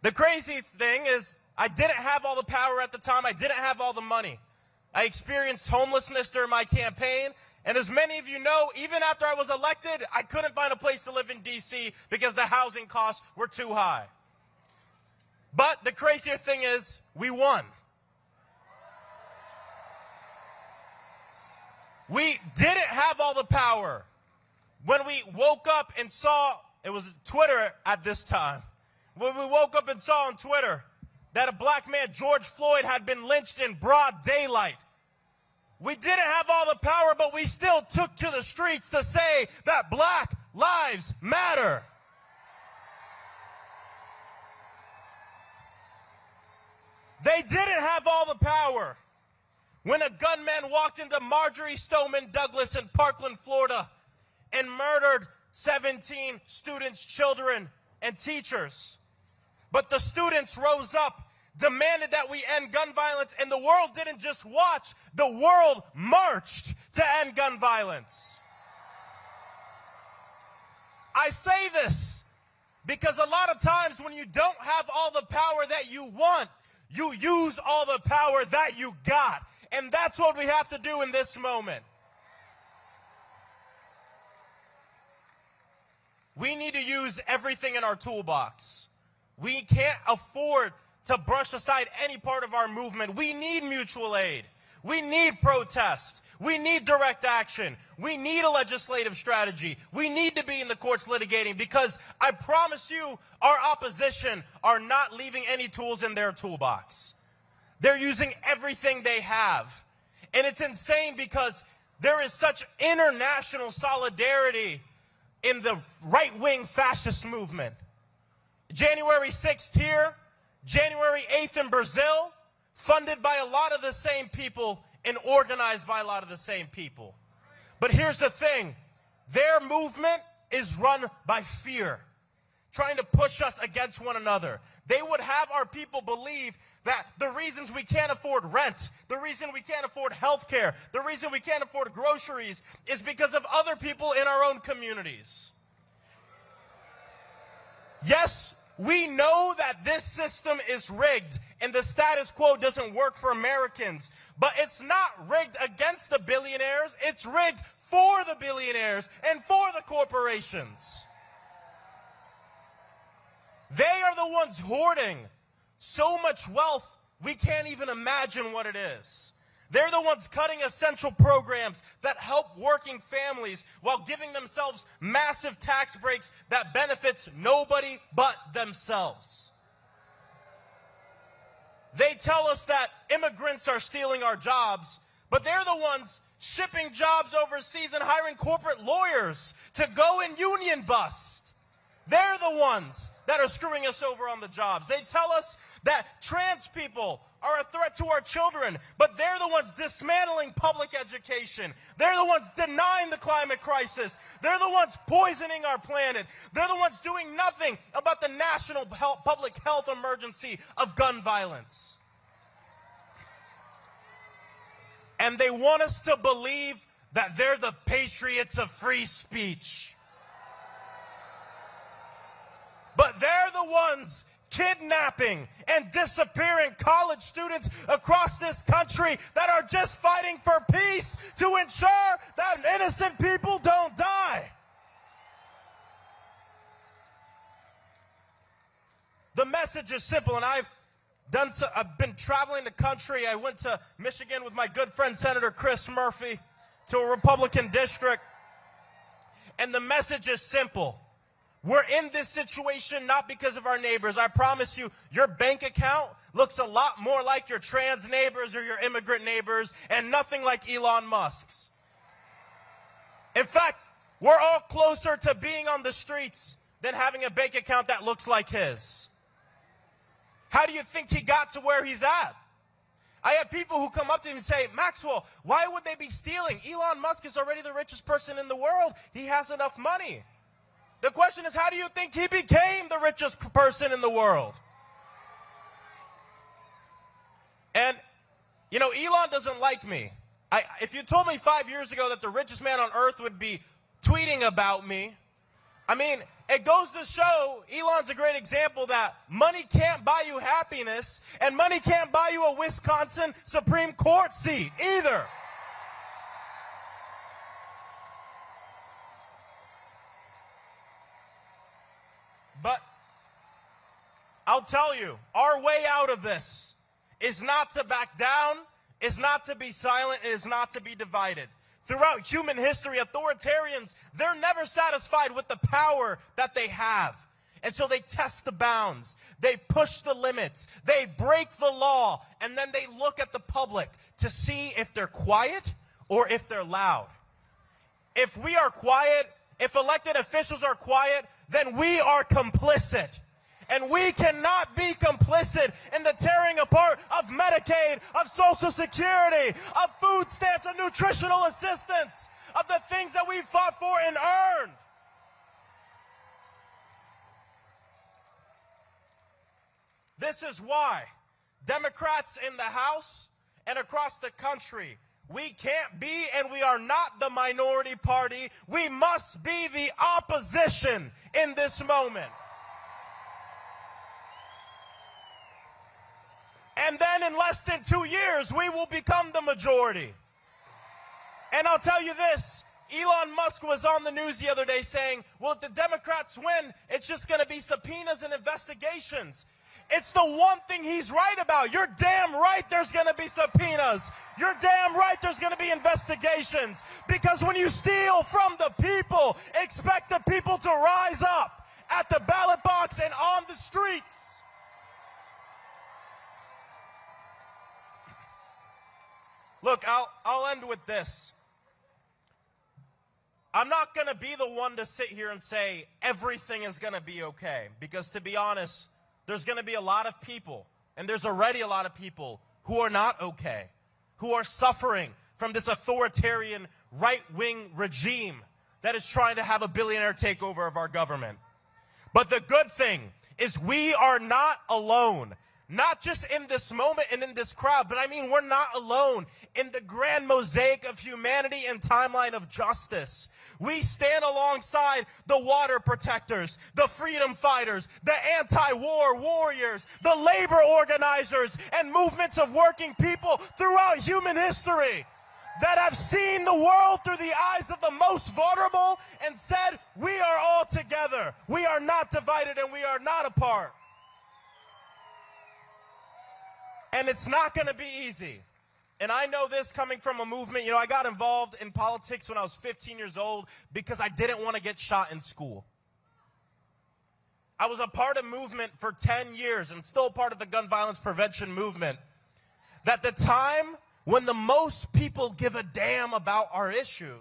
The crazy thing is, I didn't have all the power at the time. I didn't have all the money. I experienced homelessness during my campaign. And as many of you know, even after I was elected, I couldn't find a place to live in D.C. because the housing costs were too high. But the crazier thing is, we won. We didn't have all the power. When we woke up and saw, it was Twitter at this time, when we woke up and saw on Twitter that a black man, George Floyd, had been lynched in broad daylight. We didn't have all the power, but we still took to the streets to say that Black Lives Matter. They didn't have all the power. When a gunman walked into Marjorie Stoneman Douglas in Parkland, Florida, and murdered 17 students, children, and teachers. But the students rose up, demanded that we end gun violence, and the world didn't just watch, the world marched to end gun violence. I say this because a lot of times when you don't have all the power that you want, you use all the power that you got. And that's what we have to do in this moment. We need to use everything in our toolbox. We can't afford to brush aside any part of our movement. We need mutual aid. We need protest. We need direct action. We need a legislative strategy. We need to be in the courts litigating because I promise you, our opposition are not leaving any tools in their toolbox. They're using everything they have. And it's insane because there is such international solidarity in the right-wing fascist movement. January 6th here, January 8th in Brazil, funded by a lot of the same people and organized by a lot of the same people. But here's the thing, their movement is run by fear, trying to push us against one another. They would have our people believe that the reasons we can't afford rent, the reason we can't afford health care, the reason we can't afford groceries is because of other people in our own communities. Yes, we know that this system is rigged and the status quo doesn't work for Americans, but it's not rigged against the billionaires, it's rigged for the billionaires and for the corporations. They are the ones hoarding so much wealth, we can't even imagine what it is. They're the ones cutting essential programs that help working families while giving themselves massive tax breaks that benefits nobody but themselves. They tell us that immigrants are stealing our jobs, but they're the ones shipping jobs overseas and hiring corporate lawyers to go and union bust. They're the ones that are screwing us over on the jobs. They tell us that trans people are a threat to our children, but they're the ones dismantling public education. They're the ones denying the climate crisis. They're the ones poisoning our planet. They're the ones doing nothing about the national public health emergency of gun violence. And they want us to believe that they're the patriots of free speech. But they're the ones kidnapping and disappearing college students across this country that are just fighting for peace to ensure that innocent people don't die. The message is simple, and I've been traveling the country. I went to Michigan with my good friend Senator Chris Murphy to a Republican district, and the message is simple. We're in this situation not because of our neighbors. I promise you, your bank account looks a lot more like your trans neighbors or your immigrant neighbors and nothing like Elon Musk's. In fact, we're all closer to being on the streets than having a bank account that looks like his. How do you think he got to where he's at? I have people who come up to him and say, Maxwell, why would they be stealing? Elon Musk is already the richest person in the world. He has enough money. The question is, how do you think he became the richest person in the world? And, you know, Elon doesn't like me. If you told me 5 years ago that the richest man on earth would be tweeting about me, I mean, it goes to show Elon's a great example that money can't buy you happiness, and money can't buy you a Wisconsin Supreme Court seat either. But I'll tell you, our way out of this is not to back down, is not to be silent, it is not to be divided. Throughout human history, authoritarians, they're never satisfied with the power that they have. And so they test the bounds, they push the limits, they break the law, and then they look at the public to see if they're quiet or if they're loud. If we are quiet, if elected officials are quiet, then we are complicit. And we cannot be complicit in the tearing apart of Medicaid, of Social Security, of food stamps, of nutritional assistance, of the things that we fought for and earned. This is why Democrats in the House and across the country, we can't be and we are not the minority party. We must be the opposition in this moment. And then in less than 2 years, we will become the majority. And I'll tell you this, Elon Musk was on the news the other day saying, well, if the Democrats win, it's just going to be subpoenas and investigations. It's the one thing he's right about. You're damn right there's going to be subpoenas. You're damn right there's going to be investigations. Because when you steal from the people, expect the people to rise up at the ballot box and on the streets. Look, I'll end with this. I'm not going to be the one to sit here and say everything is going to be okay. Because to be honest, there's going to be a lot of people, and there's already a lot of people who are not okay, who are suffering from this authoritarian right-wing regime that is trying to have a billionaire takeover of our government. But the good thing is we are not alone. Not just in this moment and in this crowd, but I mean we're not alone in the grand mosaic of humanity and timeline of justice. We stand alongside the water protectors, the freedom fighters, the anti-war warriors, the labor organizers, and movements of working people throughout human history that have seen the world through the eyes of the most vulnerable and said, we are all together. We are not divided and we are not apart. And it's not going to be easy. And I know this coming from a movement. You know, I got involved in politics when I was 15 years old because I didn't want to get shot in school. I was a part of movement for 10 years and still part of the gun violence prevention movement. That the time when the most people give a damn about our issue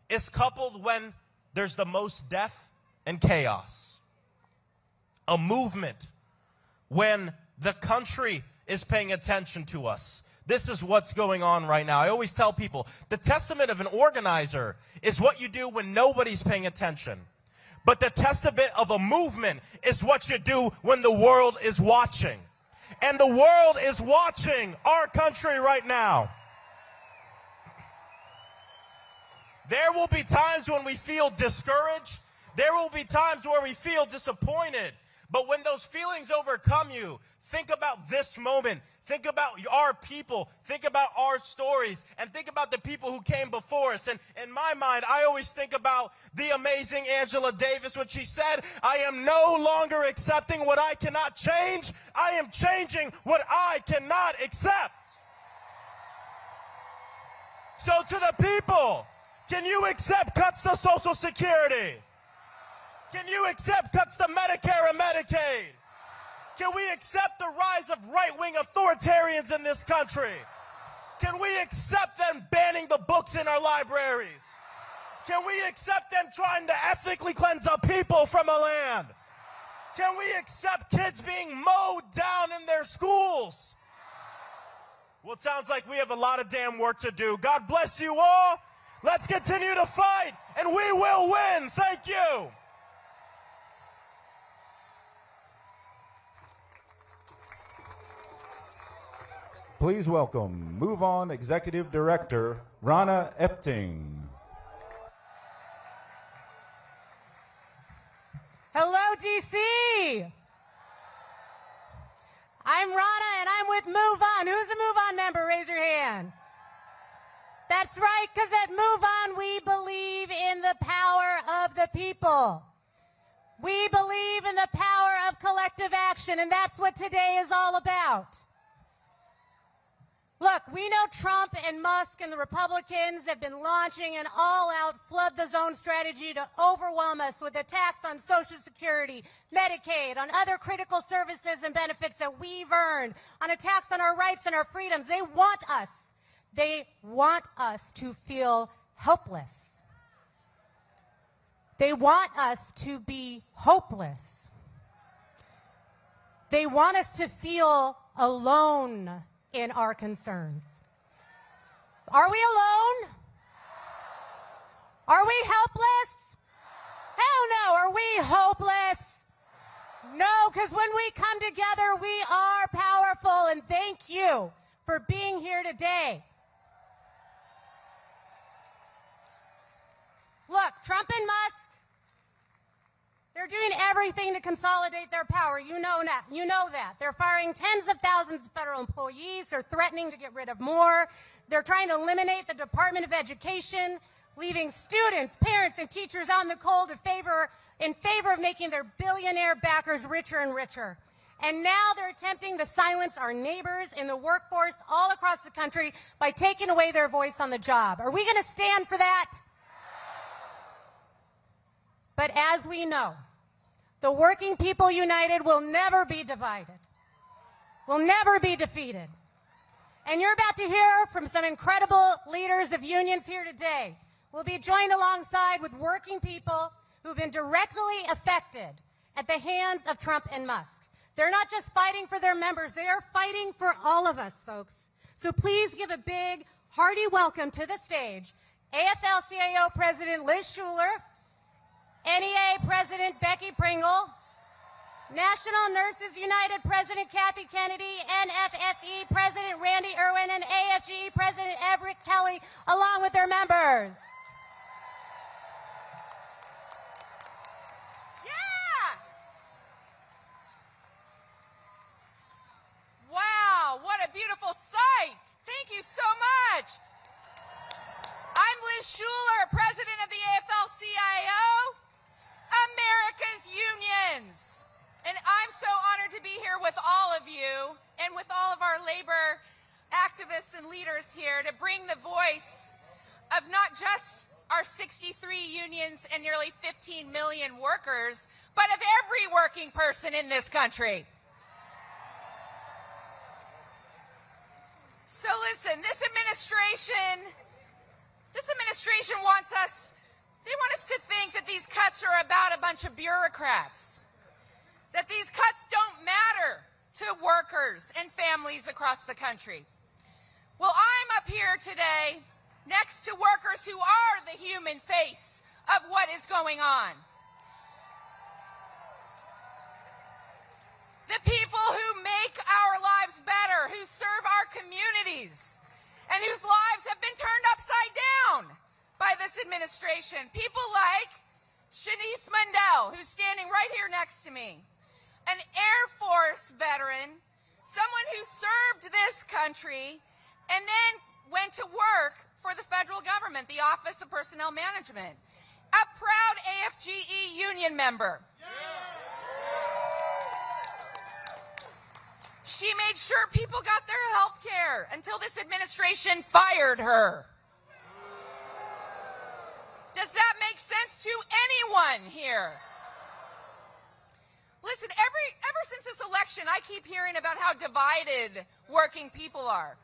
is coupled when there's the most death and chaos. A movement when the country is paying attention to us. This is what's going on right now. I always tell people, the testament of an organizer is what you do when nobody's paying attention. But the testament of a movement is what you do when the world is watching. And the world is watching our country right now. There will be times when we feel discouraged. There will be times where we feel disappointed. But when those feelings overcome you, think about this moment. Think about our people. Think about our stories. And think about the people who came before us. And in my mind, I always think about the amazing Angela Davis when she said, I am no longer accepting what I cannot change. I am changing what I cannot accept. So to the people, can you accept cuts to Social Security? Can you accept cuts to Medicare and Medicaid? Can we accept the rise of right-wing authoritarians in this country? Can we accept them banning the books in our libraries? Can we accept them trying to ethnically cleanse our people from a land? Can we accept kids being mowed down in their schools? Well, it sounds like we have a lot of damn work to do. God bless you all. Let's continue to fight, and we will win. Thank you. Please welcome Move On Executive Director, Rana Epting. Hello, DC. I'm Rana, and I'm with Move On. Who's a Move On member? Raise your hand. That's right, because at Move On, we believe in the power of the people. We believe in the power of collective action, and that's what today is all about. Look, we know Trump and Musk and the Republicans have been launching an all-out flood-the-zone strategy to overwhelm us with attacks on Social Security, Medicaid, on other critical services and benefits that we've earned, on attacks on our rights and our freedoms. They want us to feel helpless. They want us to be hopeless. They want us to feel alone in our concerns. Are we alone? Are we helpless? Hell no. Are we hopeless? No, because when we come together, we are powerful, and thank you for being here today. Look, Trump and Musk, they're doing everything to consolidate their power. You know that. They're firing tens of thousands of federal employees. They're threatening to get rid of more. They're trying to eliminate the Department of Education, leaving students, parents, and teachers out in the cold in favor of making their billionaire backers richer and richer. And now they're attempting to silence our neighbors in the workforce all across the country by taking away their voice on the job. Are we going to stand for that? But as we know, the working people united will never be divided, will never be defeated. And you're about to hear from some incredible leaders of unions here today. We'll be joined alongside with working people who've been directly affected at the hands of Trump and Musk. They're not just fighting for their members, they are fighting for all of us, folks. So please give a big, hearty welcome to the stage, AFL-CIO President Liz Shuler, NEA President Becky Pringle, National Nurses United President Kathy Kennedy, NFFE President Randy Irwin, and AFGE President Everett Kelly, along with their members. Yeah! Wow, what a beautiful sight. Thank you so much. I'm Liz Shuler, President of the AFL-CIO, America's unions. And I'm so honored to be here with all of you and with all of our labor activists and leaders here to bring the voice of not just our 63 unions and nearly 15 million workers, but of every working person in this country. So listen, this administration wants us, they want us to think that these cuts are about a bunch of bureaucrats, that these cuts don't matter to workers and families across the country. Well, I'm up here today next to workers who are the human face of what is going on. The people who make our lives better, who serve our communities, and whose lives have been turned upside down by this administration. People like Shanice Mundell, who's standing right here next to me, an Air Force veteran, someone who served this country and then went to work for the federal government, the Office of Personnel Management, a proud AFGE union member. She made sure people got their health care until this administration fired her. Does that make sense to anyone here? Listen, ever since this election, I keep hearing about how divided working people are.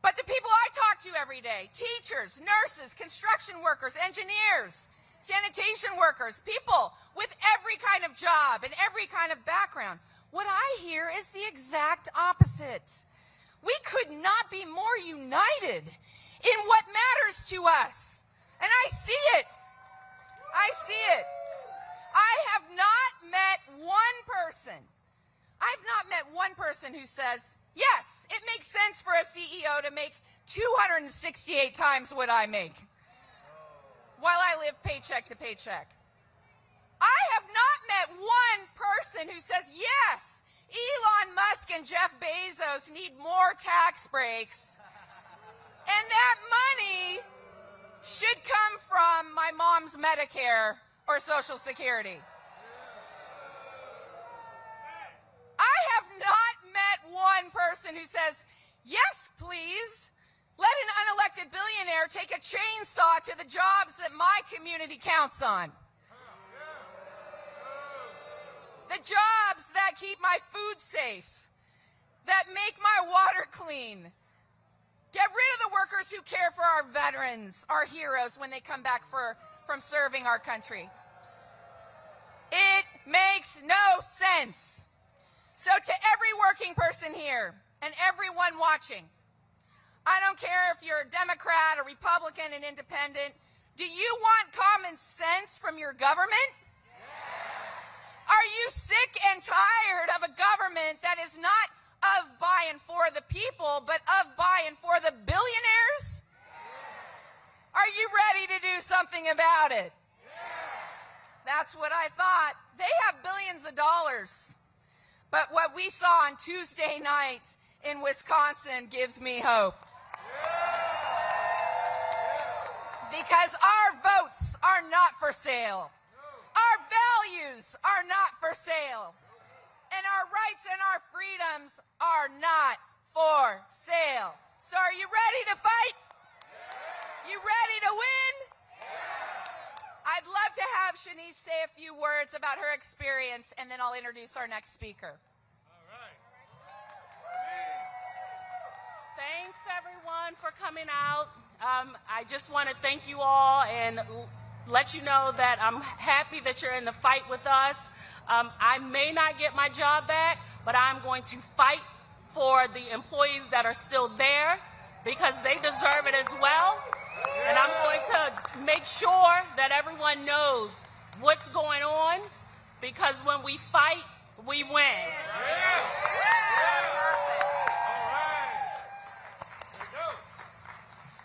But the people I talk to every day, teachers, nurses, construction workers, engineers, sanitation workers, people with every kind of job and every kind of background, what I hear is the exact opposite. We could not be more united in what matters to us. And I see it. I see it. I have not met one person. I've not met one person who says, yes, it makes sense for a CEO to make 268 times what I make while I live paycheck to paycheck. I have not met one person who says, yes, Elon Musk and Jeff Bezos need more tax breaks, and that money should come from my mom's Medicare or Social Security. I have not met one person who says, yes, please, let an unelected billionaire take a chainsaw to the jobs that my community counts on. The jobs that keep my food safe, that make my water clean. Get rid of the workers who care for our veterans, our heroes, when they come back from serving our country. It makes no sense. So to every working person here and everyone watching, I don't care if you're a Democrat, a Republican, an independent, do you want common sense from your government? Are you sick and tired of a government that is not of, by, and for the people, but of, by, and for the billionaires? Are you ready to do something about it? That's what I thought. They have billions of dollars. But what we saw on Tuesday night in Wisconsin gives me hope. Because our votes are not for sale. Our values are not for sale. And our rights and our freedoms are not for sale. So are you ready to fight? You ready to win? I'd love to have Shanice say a few words about her experience, and then I'll introduce our next speaker. Thanks, everyone, for coming out. I just want to thank you all and let you know that I'm happy that you're in the fight with us. I may not get my job back, but I'm going to fight for the employees that are still there because they deserve it as well. And I'm going to make sure that everyone knows what's going on because when we fight, we win.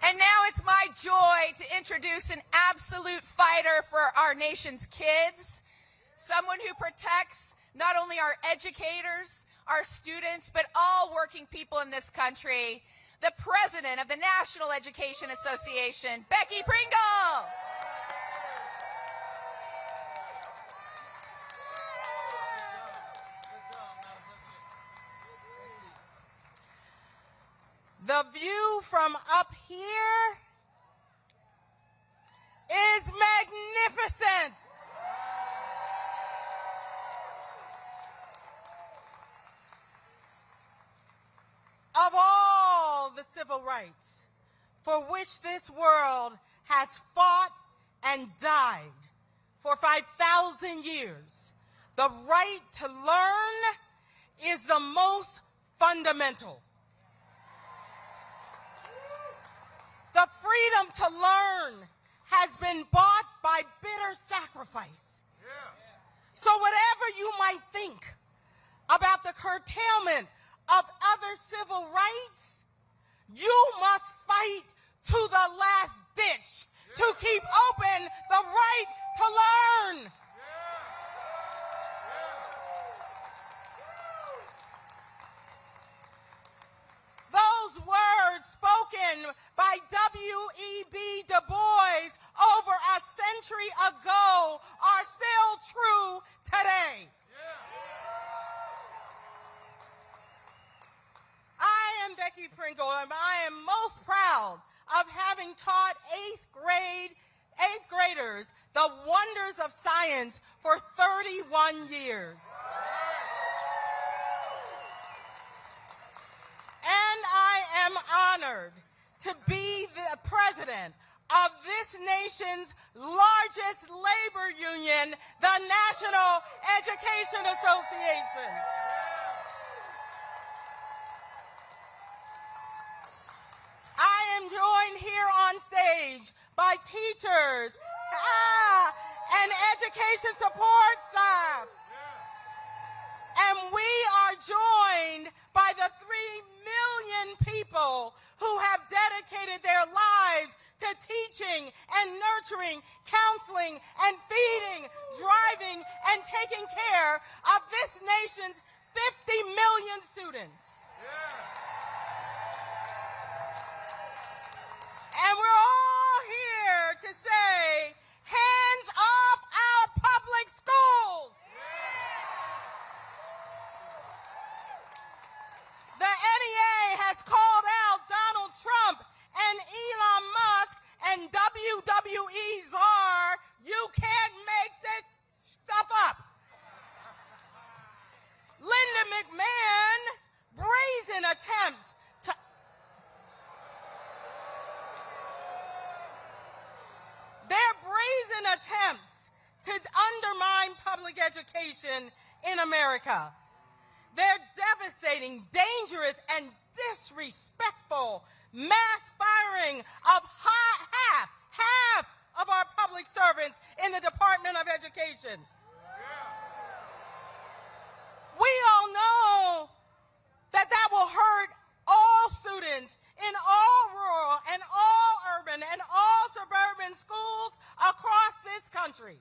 And now it's my joy to introduce an absolute fighter for our nation's kids, someone who protects not only our educators, our students, but all working people in this country, the president of the National Education Association, Becky Pringle. The view from up here is magnificent. Of all the civil rights for which this world has fought and died for 5,000 years, the right to learn is the most fundamental. The freedom to learn has been bought by bitter sacrifice. So whatever you might think about the curtailment of other civil rights, you must fight to the last ditch to keep open the right to learn. Those words spoken by W.E.B. Du Bois over a century ago are still true today. I am Becky Pringle, and I am most proud of having taught eighth graders the wonders of science for 31 years. And I am honored to be the president of this nation's largest labor union, the National Education Association. I am joined here on stage by teachers and education support staff. And we are joined by the 3 million people who have dedicated their lives to teaching and nurturing, counseling and feeding, driving and taking care of this nation's 50 million students. And we're all here to say, hands off our public schools. The NEA has called out Donald Trump and Elon Musk and WWE czar. You can't make this stuff up. Linda McMahon's brazen attempts to undermine public education in America. Their devastating, dangerous, and disrespectful mass firing of half of our public servants in the Department of Education. We all know that that will hurt all students in all rural and all urban and all suburban schools across this country.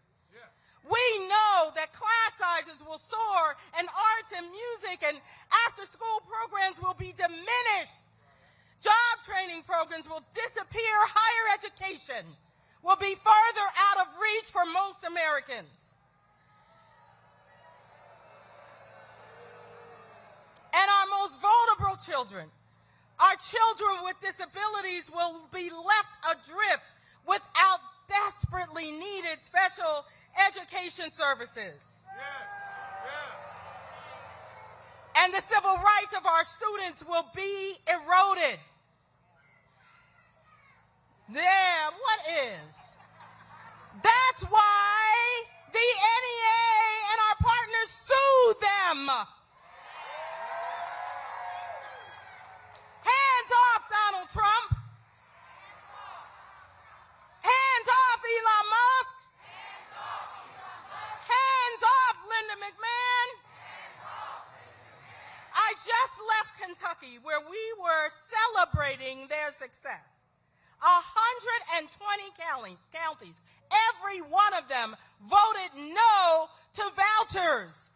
We know that class sizes will soar and arts and music and after-school programs will be diminished. Job training programs will disappear. Higher education will be further out of reach for most Americans. And our most vulnerable children, our children with disabilities, will be left adrift without desperately needed special education services. And the civil rights of our students will be eroded. Yeah, what is? That's why the NEA and our partners sue them. Hands off Donald Trump. Hands off Elon Musk. Hands off Linda McMahon. I just left Kentucky where we were celebrating their success. 120 counties, every one of them voted no to vouchers.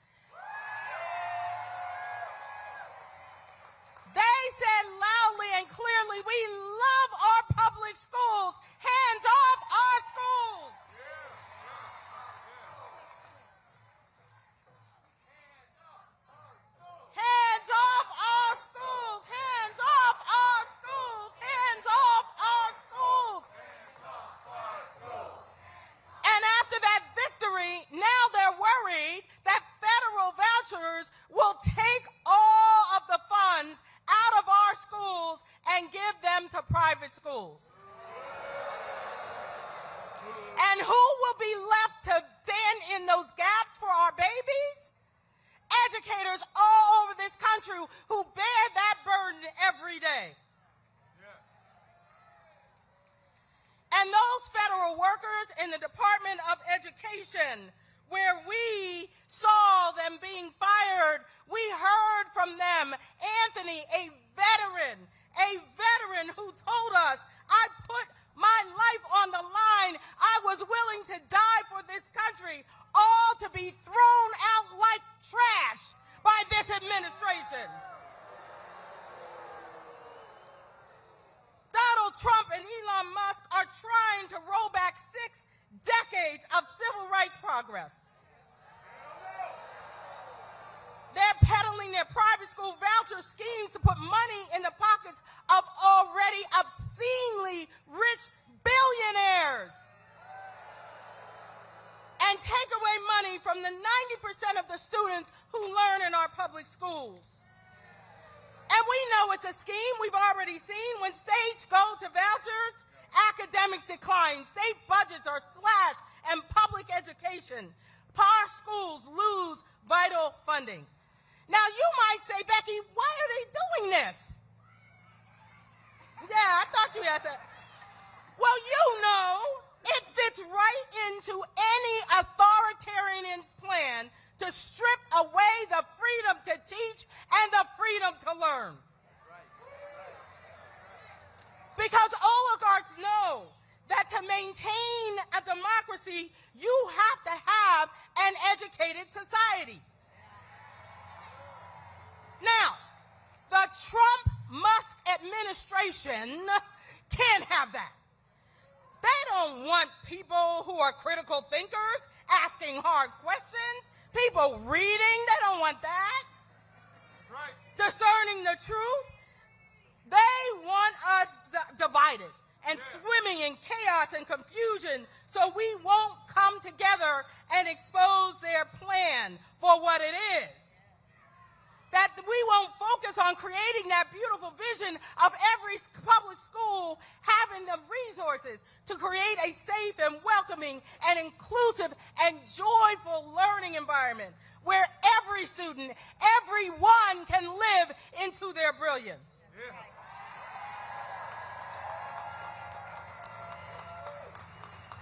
They said loudly and clearly, we love our public schools. Hands off our schools. Hands off our schools. Hands off our schools. those gaps for our babies? Educators all over this country who bear that burden every day. And those federal workers in the Department of Education, where we saw them being fired, we heard from them. Anthony, a veteran who told us, I put my life on the line. I was willing to die for this country, all to be thrown out like trash by this administration. Donald Trump and Elon Musk are trying to roll back 6 decades of civil rights progress. They're peddling their private school voucher schemes to put money in the pockets of already obscenely rich billionaires and take away money from the 90% of the students who learn in our public schools. And we know it's a scheme. We've already seen when states go to vouchers, academics decline, state budgets are slashed, and public education, poor schools lose vital funding. Now you might say, Becky, why are they doing this? Yeah, I thought you had to. Well, you know, it fits right into any authoritarian's plan to strip away the freedom to teach and the freedom to learn. Because oligarchs know that to maintain a democracy, you have to have an educated society. Now, the Trump-Musk administration can't have that. They don't want people who are critical thinkers asking hard questions, people reading. They don't want that. Right. Discerning the truth. They want us divided and swimming in chaos and confusion so we won't come together and expose their plan for what it is. That we won't focus on creating that beautiful vision of every public school having the resources to create a safe and welcoming and inclusive and joyful learning environment where every student, everyone can live into their brilliance. Yeah.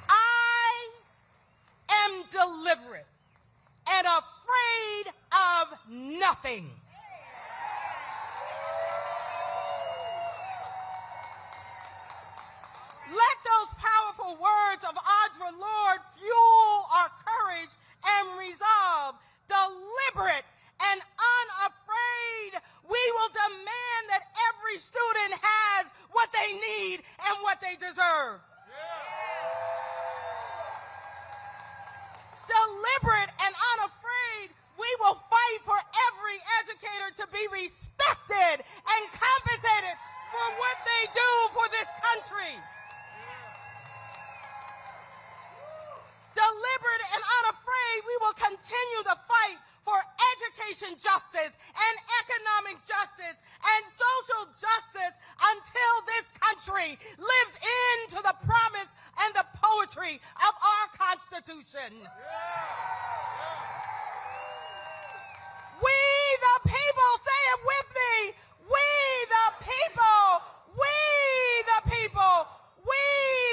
I am deliberate and afraid of nothing. Let those powerful words of Audre Lorde fuel our courage and resolve. Deliberate and unafraid, we will demand that every student has what they need and what they deserve. Deliberate and unafraid, we will fight for every educator to be respected and compensated for what they do for this country. Deliberate and unafraid, we will continue the fight for education justice and economic justice and social justice until this country lives into the promise and the poetry of our Constitution. We the people, say it with me, we the people, we the people, we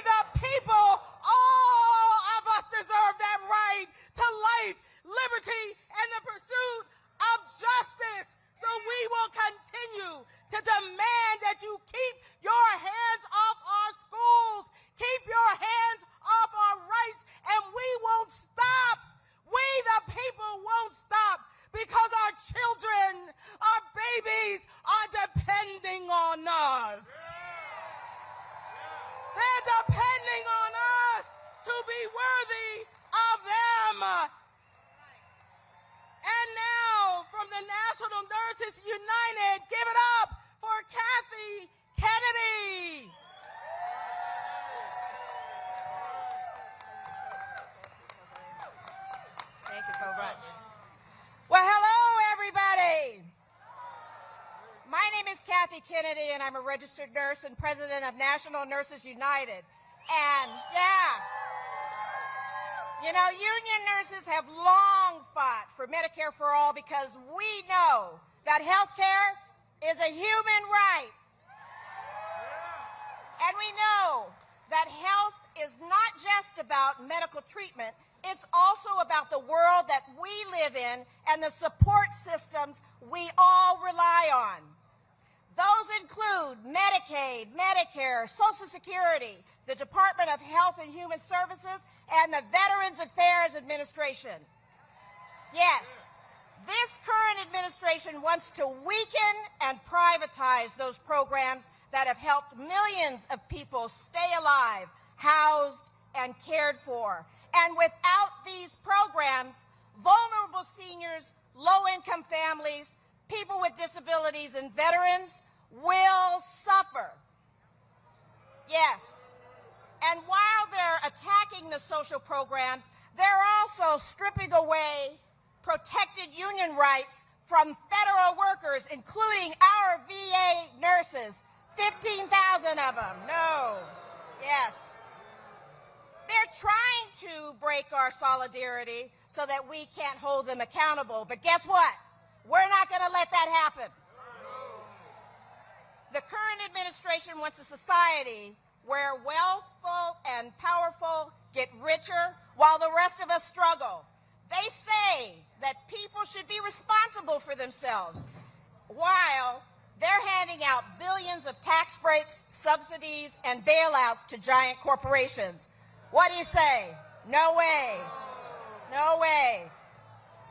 the people, all of us deserve that right to life, liberty, and the pursuit of justice. So we will continue to demand that you keep your hands off our schools, keep your hands off our rights, and we won't stop. We the people won't stop because our children, our babies are depending on us. They're depending on us to be worthy of them. And now, from the National Nurses United, give it up for Kathy Kennedy. Thank you so much. Well, hello, everybody. My name is Kathy Kennedy, and I'm a registered nurse and president of National Nurses United. And, You know, union nurses have long fought for Medicare for all because we know that health care is a human right. And we know that health is not just about medical treatment, it's also about the world that we live in and the support systems we all rely on. Those include Medicaid, Medicare, Social Security, the Department of Health and Human Services, and the Veterans Affairs Administration. Yes, this current administration wants to weaken and privatize those programs that have helped millions of people stay alive, housed, and cared for. And without these programs, vulnerable seniors, low-income families, people with disabilities, and veterans will suffer. Yes. And while they're attacking the social programs, they're also stripping away protected union rights from federal workers, including our VA nurses, 15,000 of them. No. Yes. They're trying to break our solidarity so that we can't hold them accountable. But guess what? We're not going to let that happen. The current administration wants a society where wealthful and powerful get richer while the rest of us struggle. They say that people should be responsible for themselves while they're handing out billions of tax breaks, subsidies, and bailouts to giant corporations. What do you say? No way. No way.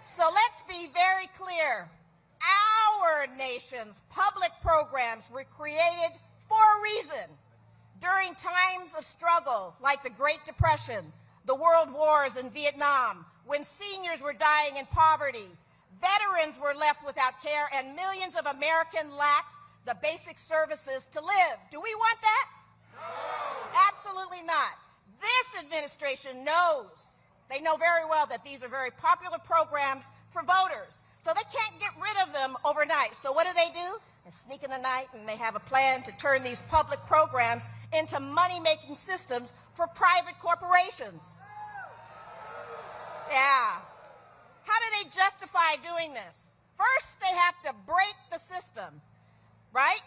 So let's be very clear. Our nation's public programs were created for a reason. During times of struggle like the Great Depression, the World Wars in Vietnam, when seniors were dying in poverty, veterans were left without care, and millions of Americans lacked the basic services to live. Do we want that? No. Absolutely not. This administration knows, they know very well that these are very popular programs for voters, so they can't get rid of them overnight. So what do? They sneak in the night and they have a plan to turn these public programs into money-making systems for private corporations. Yeah. How do they justify doing this? First, they have to break the system, right?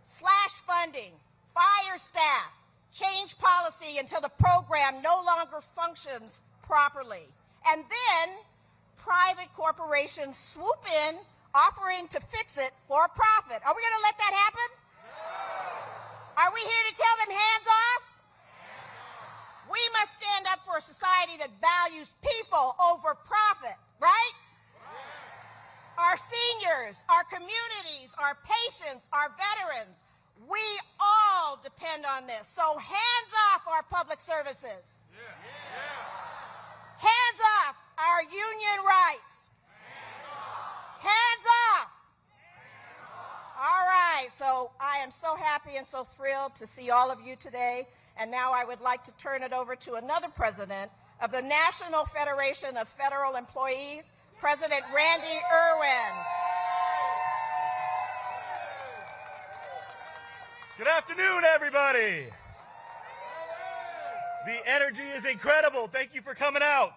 Slash funding, fire staff, change policy until the program no longer functions properly. And then private corporations swoop in, offering to fix it for a profit. Are we going to let that happen? No. Are we here to tell them hands off? We must stand up for a society that values people over profit, right? Our seniors, our communities, our patients, our veterans, we all depend on this. So hands off our public services. Hands off our union rights. Hands off. All right, so I am so happy and so thrilled to see all of you today. And now I would like to turn it over to another president of the National Federation of Federal Employees, President Randy Irwin. Good afternoon, everybody. The energy is incredible. Thank you for coming out.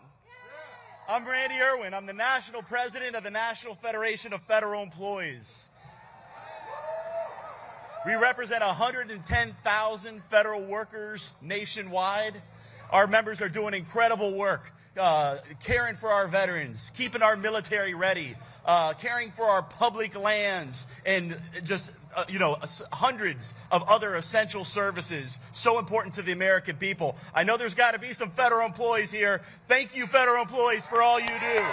I'm Randy Irwin. I'm the National President of the National Federation of Federal Employees. We represent 110,000 federal workers nationwide. Our members are doing incredible work, caring for our veterans, keeping our military ready, caring for our public lands, and just, hundreds of other essential services so important to the American people. I know there's got to be some federal employees here. Thank you, federal employees, for all you do.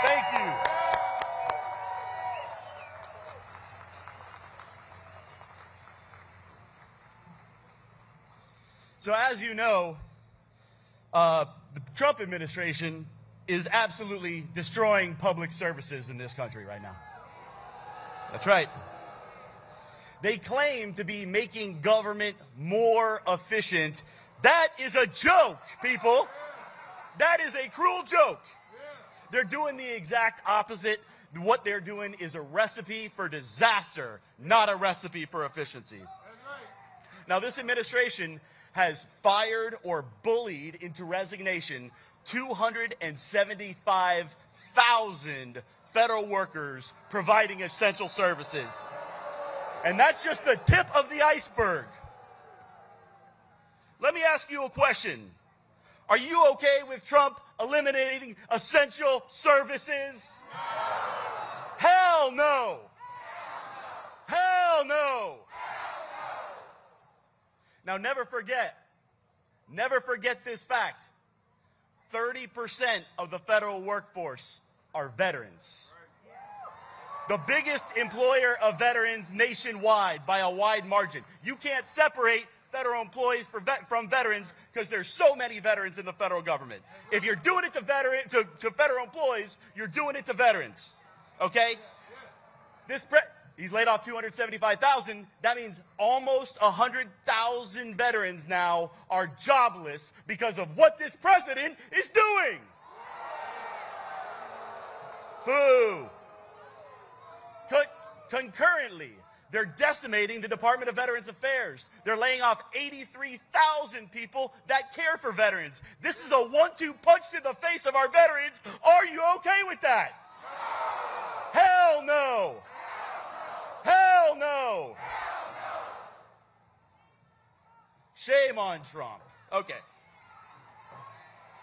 Thank you. So as you know, the Trump administration is absolutely destroying public services in this country right now. That's right. They claim to be making government more efficient. That is a joke, people. That is a cruel joke. They're doing the exact opposite. What they're doing is a recipe for disaster, not a recipe for efficiency. Now, this administration has fired or bullied into resignation 275,000 federal workers providing essential services. And that's just the tip of the iceberg. Let me ask you a question. Are you okay with Trump eliminating essential services? Hell no. Hell no. Now never forget this fact. 30% of the federal workforce are veterans. The biggest employer of veterans nationwide by a wide margin. You can't separate federal employees from veterans because there's so many veterans in the federal government. If you're doing it to federal employees, you're doing it to veterans. Okay? He's laid off 275,000. That means almost 100,000 veterans now are jobless because of what this president is doing. Boo. Concurrently, they're decimating the Department of Veterans Affairs. They're laying off 83,000 people that care for veterans. This is a 1-2 punch to the face of our veterans. Are you okay with that? Hell no. Hell no. Shame on Trump. Okay.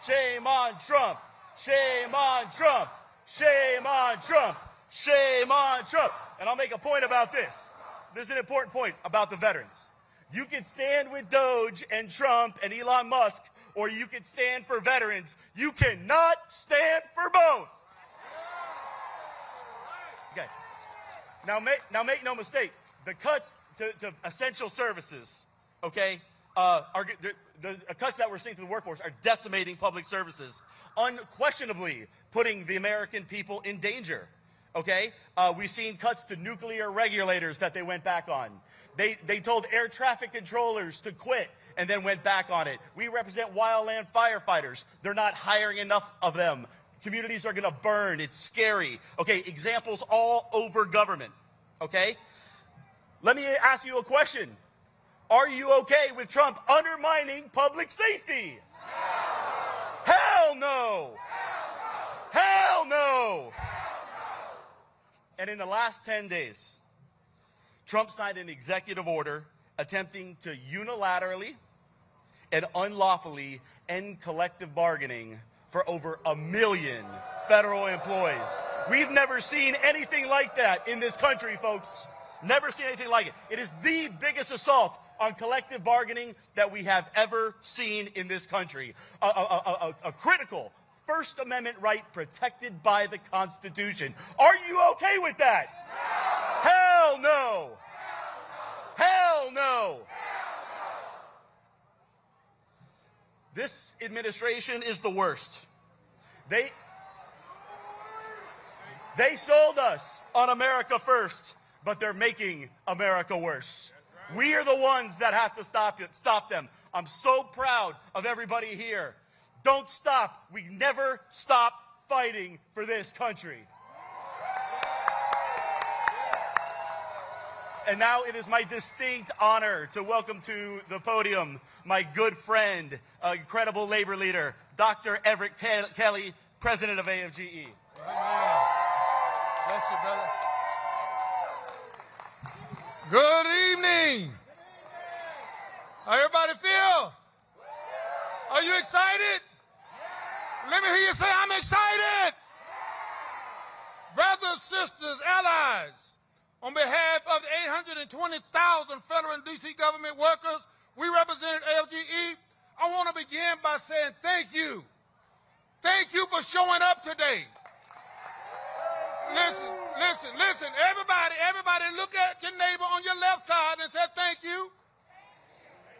Shame on Trump. Shame on Trump. Shame on Trump. Shame on Trump. And I'll make a point about this. This is an important point about the veterans. You can stand with DOGE and Trump and Elon Musk, or you can stand for veterans. You cannot stand for both. Okay. Now make no mistake. The cuts to essential services, okay, the cuts that we're seeing to the workforce are decimating public services, unquestionably putting the American people in danger. Okay, we've seen cuts to nuclear regulators that they went back on. They told air traffic controllers to quit and then went back on it. We represent wildland firefighters. They're not hiring enough of them. Communities are going to burn. It's scary. Okay, examples all over government. Okay, let me ask you a question. Are you okay with Trump undermining public safety? Hell no. Hell no. And in the last 10 days, Trump signed an executive order attempting to unilaterally and unlawfully end collective bargaining for over 1 million federal employees. We've never seen anything like that in this country, folks. Never seen anything like it. It is the biggest assault on collective bargaining that we have ever seen in this country. A critical First Amendment right protected by the Constitution. Are you okay with that? No. Hell no. Hell no. This administration is the worst. They sold us on America first, but they're making America worse. We are the ones that have to stop them. I'm so proud of everybody here. Don't stop. We never stop fighting for this country. And now it is my distinct honor to welcome to the podium my good friend, incredible labor leader, Dr. Everett Kelly, president of AFGE. Bless you, brother. Good evening. How everybody feel? Are you excited? Let me hear you say, I'm excited. Brothers, sisters, allies, on behalf of the 820,000 federal and D.C. government workers we represented AFGE, I want to begin by saying thank you. Thank you for showing up today. Listen, everybody look at your neighbor on your left side and say thank you.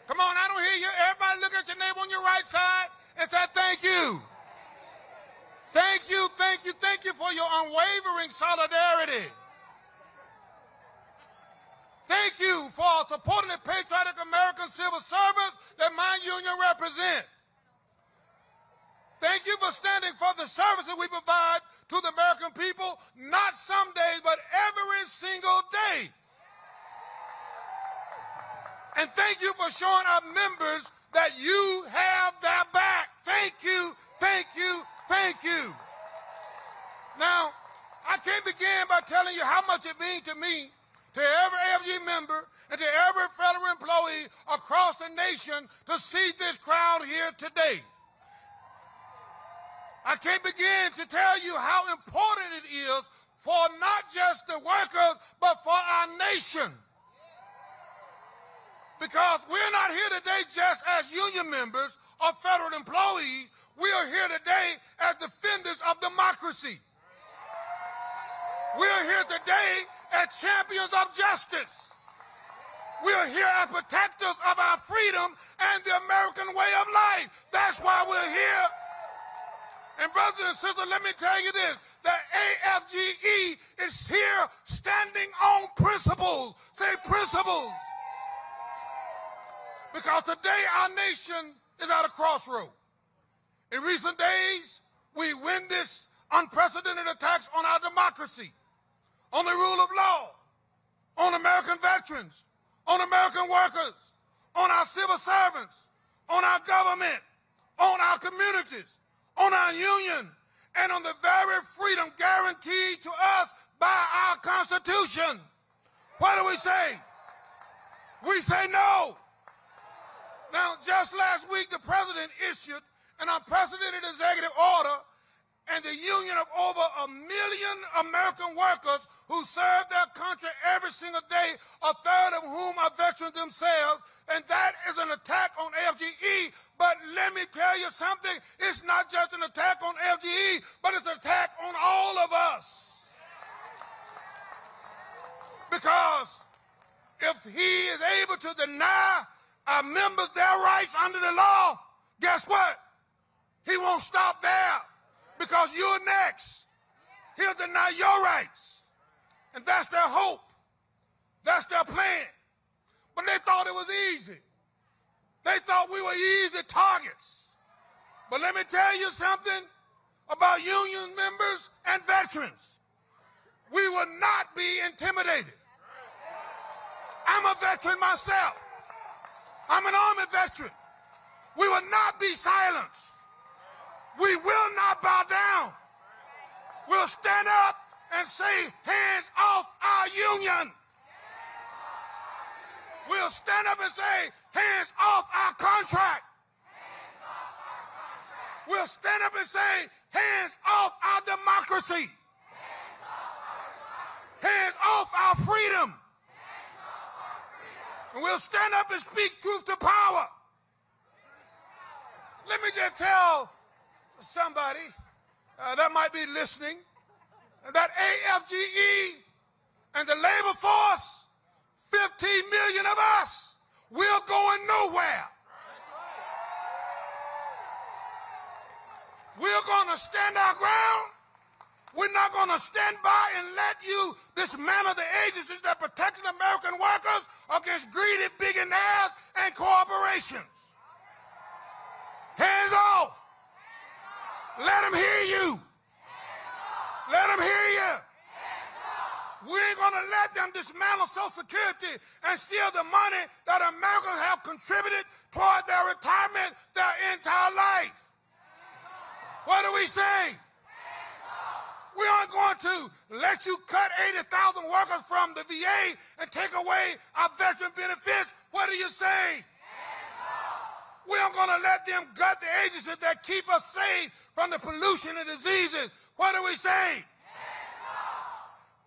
Come on, I don't hear you. Everybody look at your neighbor on your right side and say thank you. Thank you for your unwavering solidarity. Thank you for supporting the patriotic American civil servants that my union represent. Thank you for standing for the services we provide to the American people, not some days, but every single day. And thank you for showing our members that you have their back. Thank you, thank you, thank you. Now, I can't begin by telling you how much it means to me, to every AFGE member, and to every federal employee across the nation to see this crowd here today. I can't begin to tell you how important it is for not just the workers, but for our nation. Because we're not here today just as union members or federal employees. We are here today as defenders of democracy. We are here today as champions of justice. We are here as protectors of our freedom and the American way of life. That's why we're here. And brothers and sisters, let me tell you this, that AFGE is here standing on principles. Say principles. Because today our nation is at a crossroad. In recent days, we witnessed unprecedented attacks on our democracy, on the rule of law, on American veterans, on American workers, on our civil servants, on our government, on our communities, on our union, and on the very freedom guaranteed to us by our Constitution. What do we say? We say no. Now, just last week, the president issued an unprecedented executive order, and the union of over 1 million American workers who serve their country every single day, a third of whom are veterans themselves, and that is an attack on AFGE. But let me tell you something, it's not just an attack on AFGE, but it's an attack on all of us. Because if he is able to deny our members their rights under the law, guess what? He won't stop there. Because you're next. He'll deny your rights. And that's their hope. That's their plan. But they thought it was easy. They thought we were easy targets. But let me tell you something about union members and veterans. We will not be intimidated. I'm a veteran myself. I'm an Army veteran. We will not be silenced. We will not bow down. We'll stand up and say, hands off our union. We'll stand up and say, hands off our contract. We'll stand up and say, hands off our democracy. Hands off our freedom. And we'll stand up and speak truth to power. Let me just tell somebody that might be listening that AFGE and the labor force, 15 million of us, we're going nowhere. We're going to stand our ground. We're not going to stand by and let you dismantle the agencies that protect American workers against greedy billionaires and corporations. Hands off. Let them hear you. Let them hear you. We ain't going to let them dismantle Social Security and steal the money that Americans have contributed toward their retirement their entire life. What do we say? We aren't going to let you cut 80,000 workers from the VA and take away our veteran benefits. What do you say? We aren't going to let them gut the agencies that keep us safe from the pollution and diseases. What do we say?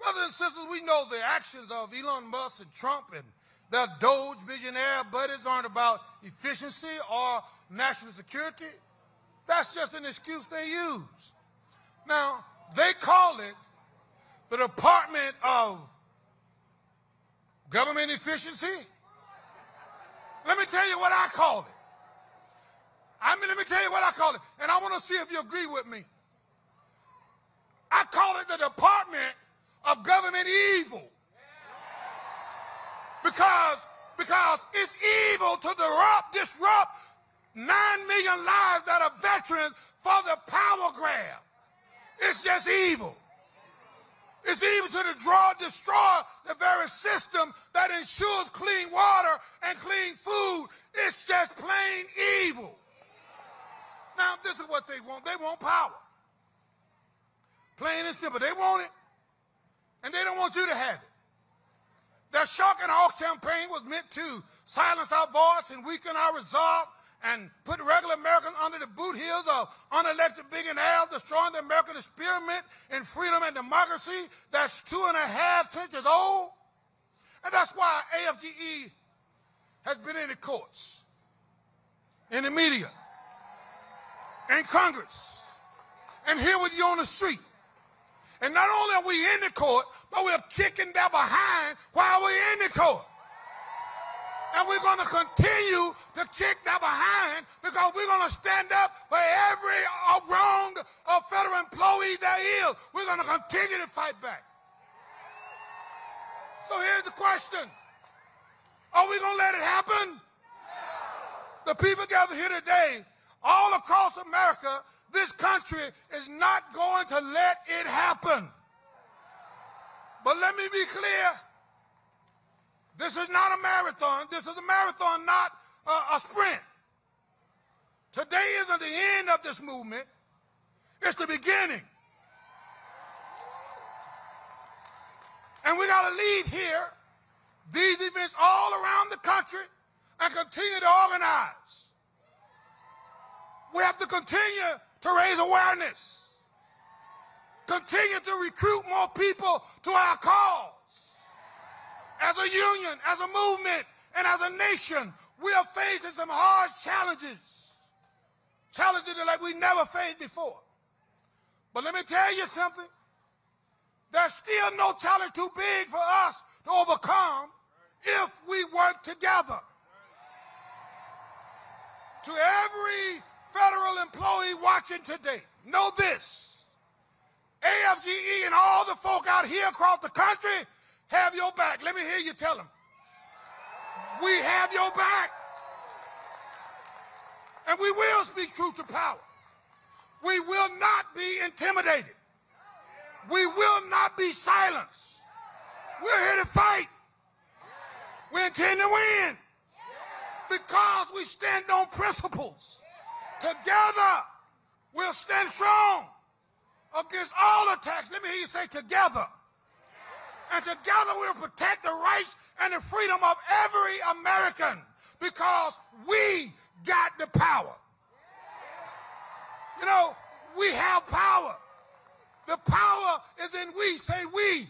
Brothers and sisters, we know the actions of Elon Musk and Trump and their DOGE billionaire buddies aren't about efficiency or national security. That's just an excuse they use. Now, they call it the Department of Government Efficiency. Let me tell you what I call it. Let me tell you what I call it, and I want to see if you agree with me. I call it the Department of Government Evil. Because it's evil to disrupt 9 million lives that are veterans for the power grab. It's just evil. It's even to destroy the very system that ensures clean water and clean food. It's just plain evil. Now, this is what they want. They want power. Plain and simple. They want it, and they don't want you to have it. Their shock and awe campaign was meant to silence our voice and weaken our resolve and put regular Americans under the boot heels of unelected billionaires, destroying the American experiment in freedom and democracy that's 2.5 centuries old. And that's why AFGE has been in the courts, in the media, in Congress, and here with you on the street. And not only are we in the court, but we're kicking their behind while we're in the court. And we're going to continue to kick that behind because we're going to stand up for every wronged federal employee there is. We're going to continue to fight back. So here's the question. Are we going to let it happen? The people gathered here today, all across America, this country is not going to let it happen. But let me be clear. This is not a marathon. This is a marathon, not a sprint. Today isn't the end of this movement. It's the beginning. And we got to leave here these events all around the country and continue to organize. We have to continue to raise awareness. Continue to recruit more people to our cause. As a union, as a movement, and as a nation, we are facing some hard challenges. Challenges like we never faced before. But let me tell you something. There's still no challenge too big for us to overcome if we work together. To every federal employee watching today, know this. AFGE and all the folk out here across the country have your back. Let me hear you tell them. We have your back. And we will speak truth to power. We will not be intimidated. We will not be silenced. We're here to fight. We intend to win. Because we stand on principles. Together, we'll stand strong against all attacks. Let me hear you say together. And together we'll protect the rights and the freedom of every American because we got the power. You know, we have power. The power is in we. Say we.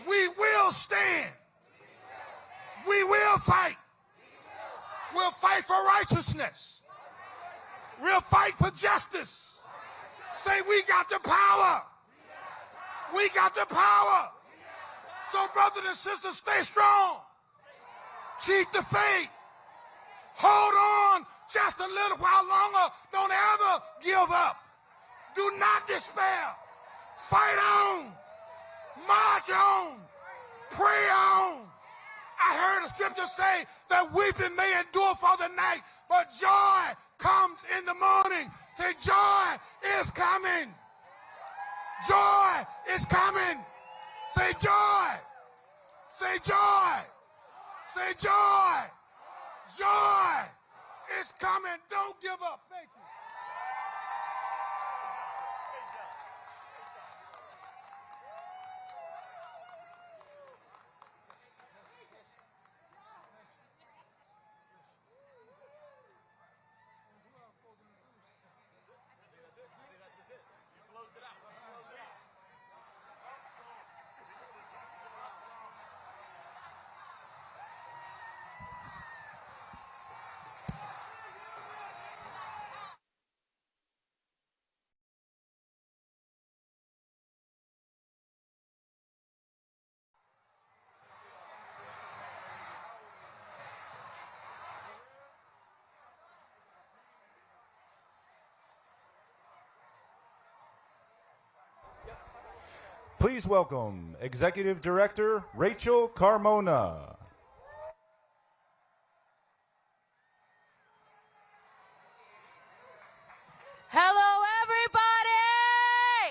We will stand. We will fight. We'll fight for righteousness. We'll fight for justice. Say we got the power. We got the power. So brothers and sisters, stay strong. Keep the faith. Hold on just a little while longer. Don't ever give up. Do not despair. Fight on. March on. Pray on. I heard the scripture say that weeping may endure for the night, but joy comes in the morning. Say joy is coming. Joy is coming. Say joy. Say joy. Say joy. Joy is coming. Don't give up. Thank you. Please welcome Executive Director Rachel Carmona. Hello, everybody!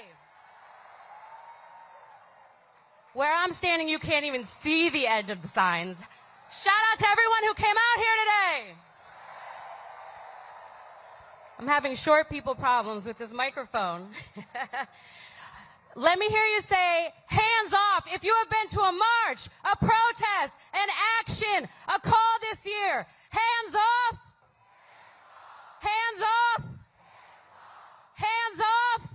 I'm standing, you can't even see the end of the signs. Shout out to everyone who came out here today. I'm having short people problems with this microphone. Let me hear you say, hands off. If you have been to a march, a protest, an action, a call this year, hands off. Hands off. Hands off.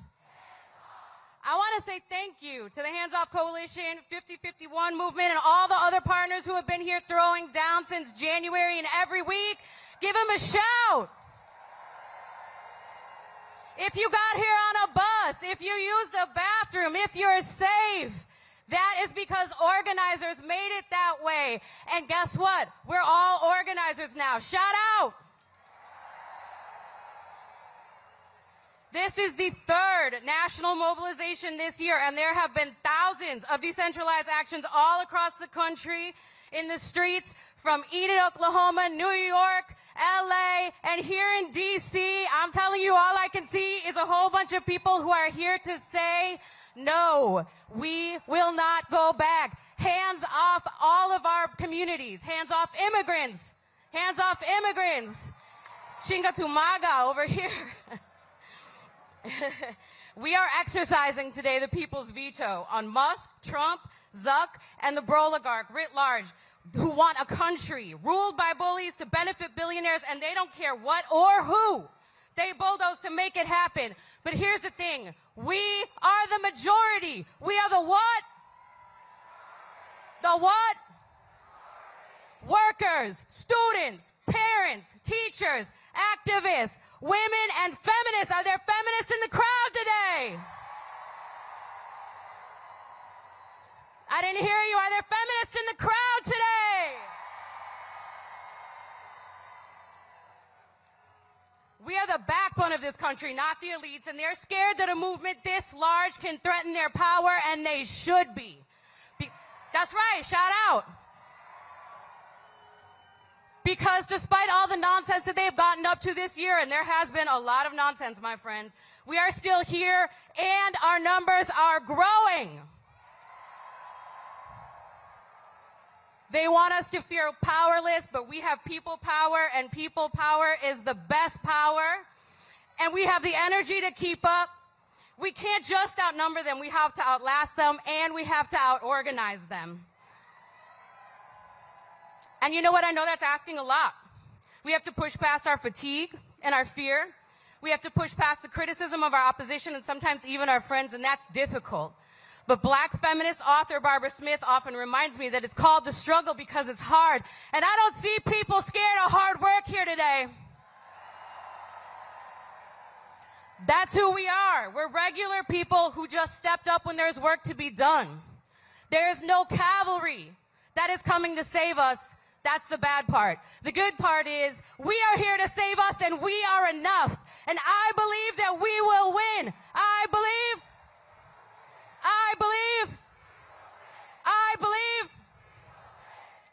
I want to say thank you to the Hands Off Coalition, 5051 movement, and all the other partners who have been here throwing down since January and every week. Give them a shout. If you got here on a bus, if you used a bathroom, if you're safe, that is because organizers made it that way. And guess what? We're all organizers now. Shout out. This is the third national mobilization this year, and there have been thousands of decentralized actions all across the country in the streets, from Enid, Oklahoma, New York, LA, and here in DC. I'm telling you, all I can see is a whole bunch of people who are here to say, no, we will not go back. Hands off all of our communities. Hands off immigrants. Hands off immigrants. Chinga tu maga over here. We are exercising today the people's veto on Musk, Trump, Zuck, and the Broligarch writ large, who want a country ruled by bullies to benefit billionaires, and they don't care what or who they bulldoze to make it happen. But here's the thing. We are the majority. We are the what? The what? Workers, students, parents, teachers, activists, women, and feminists. Are there feminists in the crowd today? I didn't hear you. Are there feminists in the crowd today? We are the backbone of this country, not the elites, and they're scared that a movement this large can threaten their power, and they should be. That's right. Shout out. Because despite all the nonsense that they've gotten up to this year, and there has been a lot of nonsense, my friends, we are still here, and our numbers are growing. They want us to feel powerless, but we have people power, and people power is the best power, and we have the energy to keep up. We can't just outnumber them. We have to outlast them, and we have to out-organize them. And you know what? I know that's asking a lot. We have to push past our fatigue and our fear. We have to push past the criticism of our opposition and sometimes even our friends, and that's difficult. But Black feminist author Barbara Smith often reminds me that it's called the struggle because it's hard. And I don't see people scared of hard work here today. That's who we are. We're regular people who just stepped up when there's work to be done. There's no cavalry that is coming to save us. That's the bad part. The good part is we are here to save us, and we are enough. And I believe that we will win. I believe.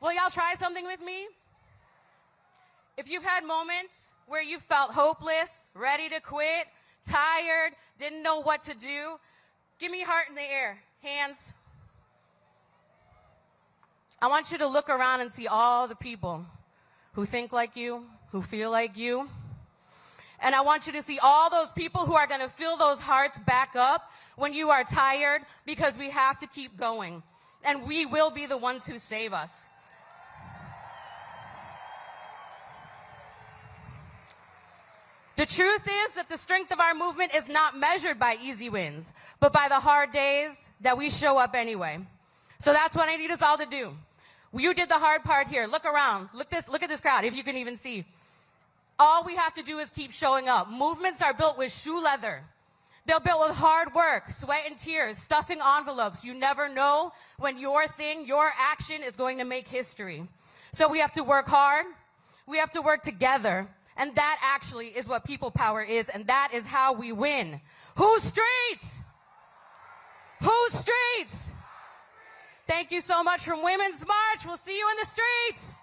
Will y'all try something with me? If you've had moments where you felt hopeless, ready to quit, tired, didn't know what to do, give me heart in the air. Hands. I want you to look around and see all the people who think like you, who feel like you. And I want you to see all those people who are going to fill those hearts back up when you are tired, because we have to keep going. And we will be the ones who save us. The truth is that the strength of our movement is not measured by easy wins, but by the hard days that we show up anyway. So that's what I need us all to do. You did the hard part here. Look around. Look at this crowd, if you can even see. All we have to do is keep showing up. Movements are built with shoe leather. They're built with hard work, sweat and tears, stuffing envelopes. You never know when your thing, your action is going to make history. So we have to work hard. We have to work together. And that actually is what people power is, and that is how we win. Whose streets? Whose streets? Thank you so much from Women's March. We'll see you in the streets.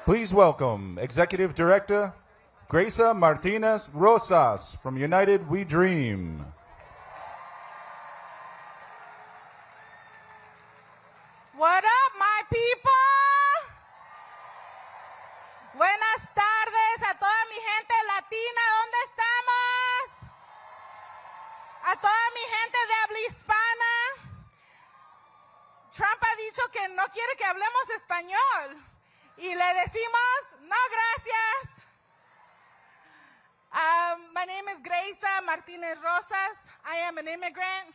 Please welcome Executive Director Gracia Martinez Rosas from United We Dream. What up, my people? Buenas tardes a toda mi gente latina. ¿Dónde estamos? A toda mi gente de habla hispana. Trump ha dicho que no quiere que hablemos español. Y le decimos, no, gracias. My name is Gracia Martinez Rosas. I am an immigrant.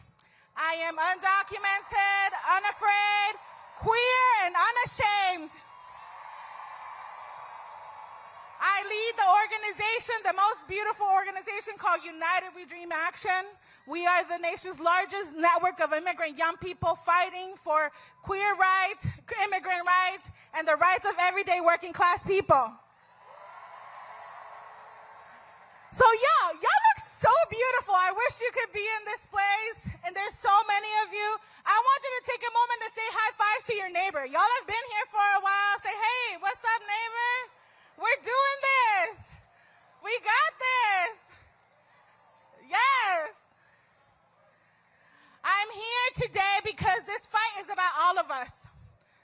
I am undocumented, unafraid, queer, and unashamed. I lead the organization, the most beautiful organization called United We Dream Action. We are the nation's largest network of immigrant young people fighting for queer rights, immigrant rights, and the rights of everyday working class people. So y'all look so beautiful. I wish you could be in this place, and there's so many of you. I want you to take a moment to say high fives to your neighbor. Y'all have been here for a while. Say, hey, what's up, neighbor? We're doing this. We got this. Yes. I'm here today because this fight is about all of us.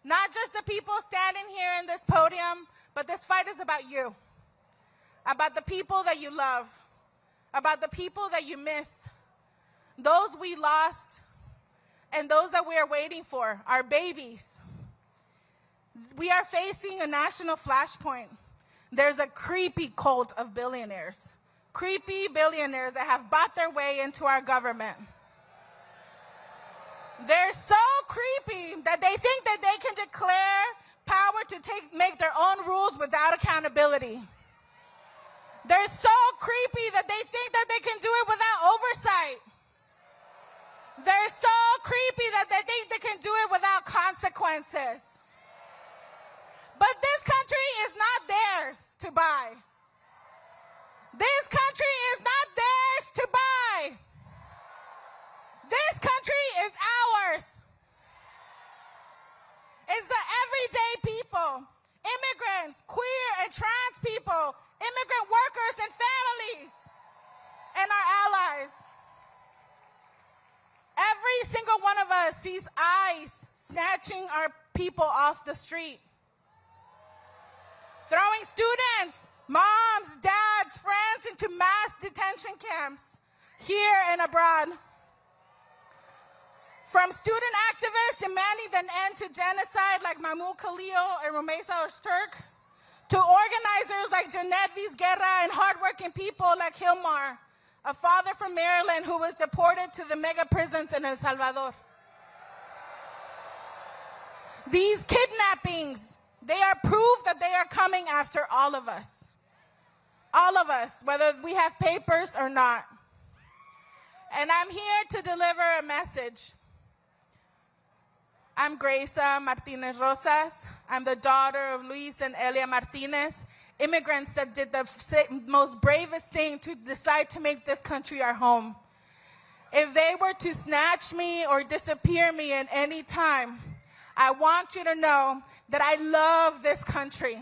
Not just the people standing here in this podium, but this fight is about you. About the people that you love. About the people that you miss. Those we lost and those that we are waiting for, our babies. We are facing a national flashpoint. There's a creepy cult of billionaires. Creepy billionaires that have bought their way into our government. They're so creepy that they think that they can declare power to make their own rules without accountability. They're so creepy that they think that they can do it without oversight. They're so creepy that they think they can do it without consequences. But this country is not theirs to buy. This country is not theirs to buy. This country is ours. It's the everyday people, immigrants, queer and trans people, immigrant workers and families, and our allies. Every single one of us sees ICE snatching our people off the street. Throwing students, moms, dads, friends into mass detention camps here and abroad. From student activists demanding an end to genocide like Mahmoud Khalil and Rumeysa Öztürk, to organizers like Janet Vizguerra and hardworking people like Hilmar, a father from Maryland who was deported to the mega prisons in El Salvador. These kidnappings, they are proof that they are coming after all of us. All of us, whether we have papers or not. And I'm here to deliver a message. I'm Gracia Martinez Rosas. I'm the daughter of Luis and Elia Martinez, immigrants that did the most bravest thing to decide to make this country our home. If they were to snatch me or disappear me at any time, I want you to know that I love this country.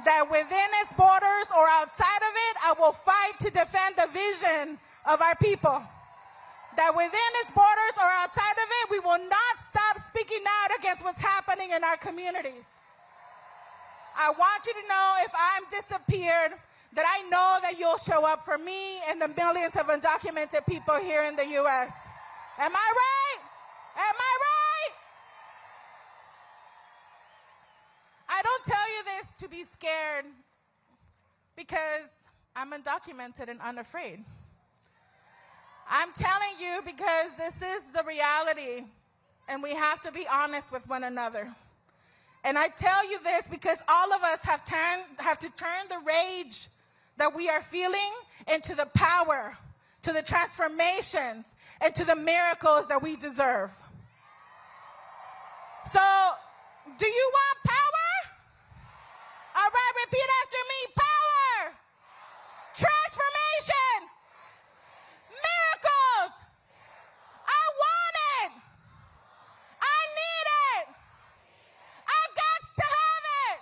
That within its borders or outside of it, I will fight to defend the vision of our people. That within its borders or outside of it, we will not stop speaking out against what's happening in our communities. I want you to know if I'm disappeared, that I know that you'll show up for me and the millions of undocumented people here in the U.S. Am I right? Am I right? I don't tell you this to be scared because I'm undocumented and unafraid. I'm telling you because this is the reality and we have to be honest with one another. And I tell you this because all of us have to turn the rage that we are feeling into the power, to the transformations, and to the miracles that we deserve. So, do you want power? All right, repeat after me. Power. Transformation. Miracles. I want it. I need it. I got to have it.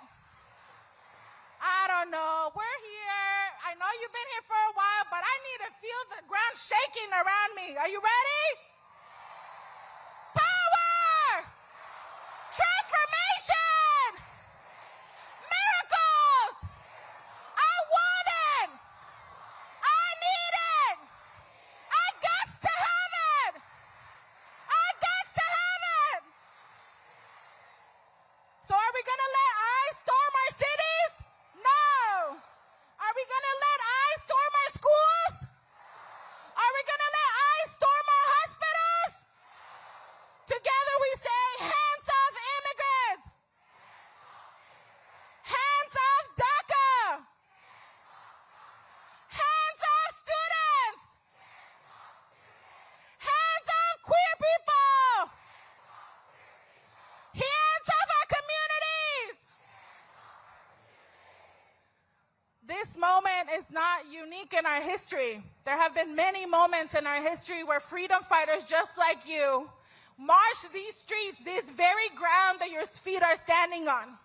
this moment is not unique in our history. There have been many moments in our history where freedom fighters just like you marched these streets, this very ground that your feet are standing on.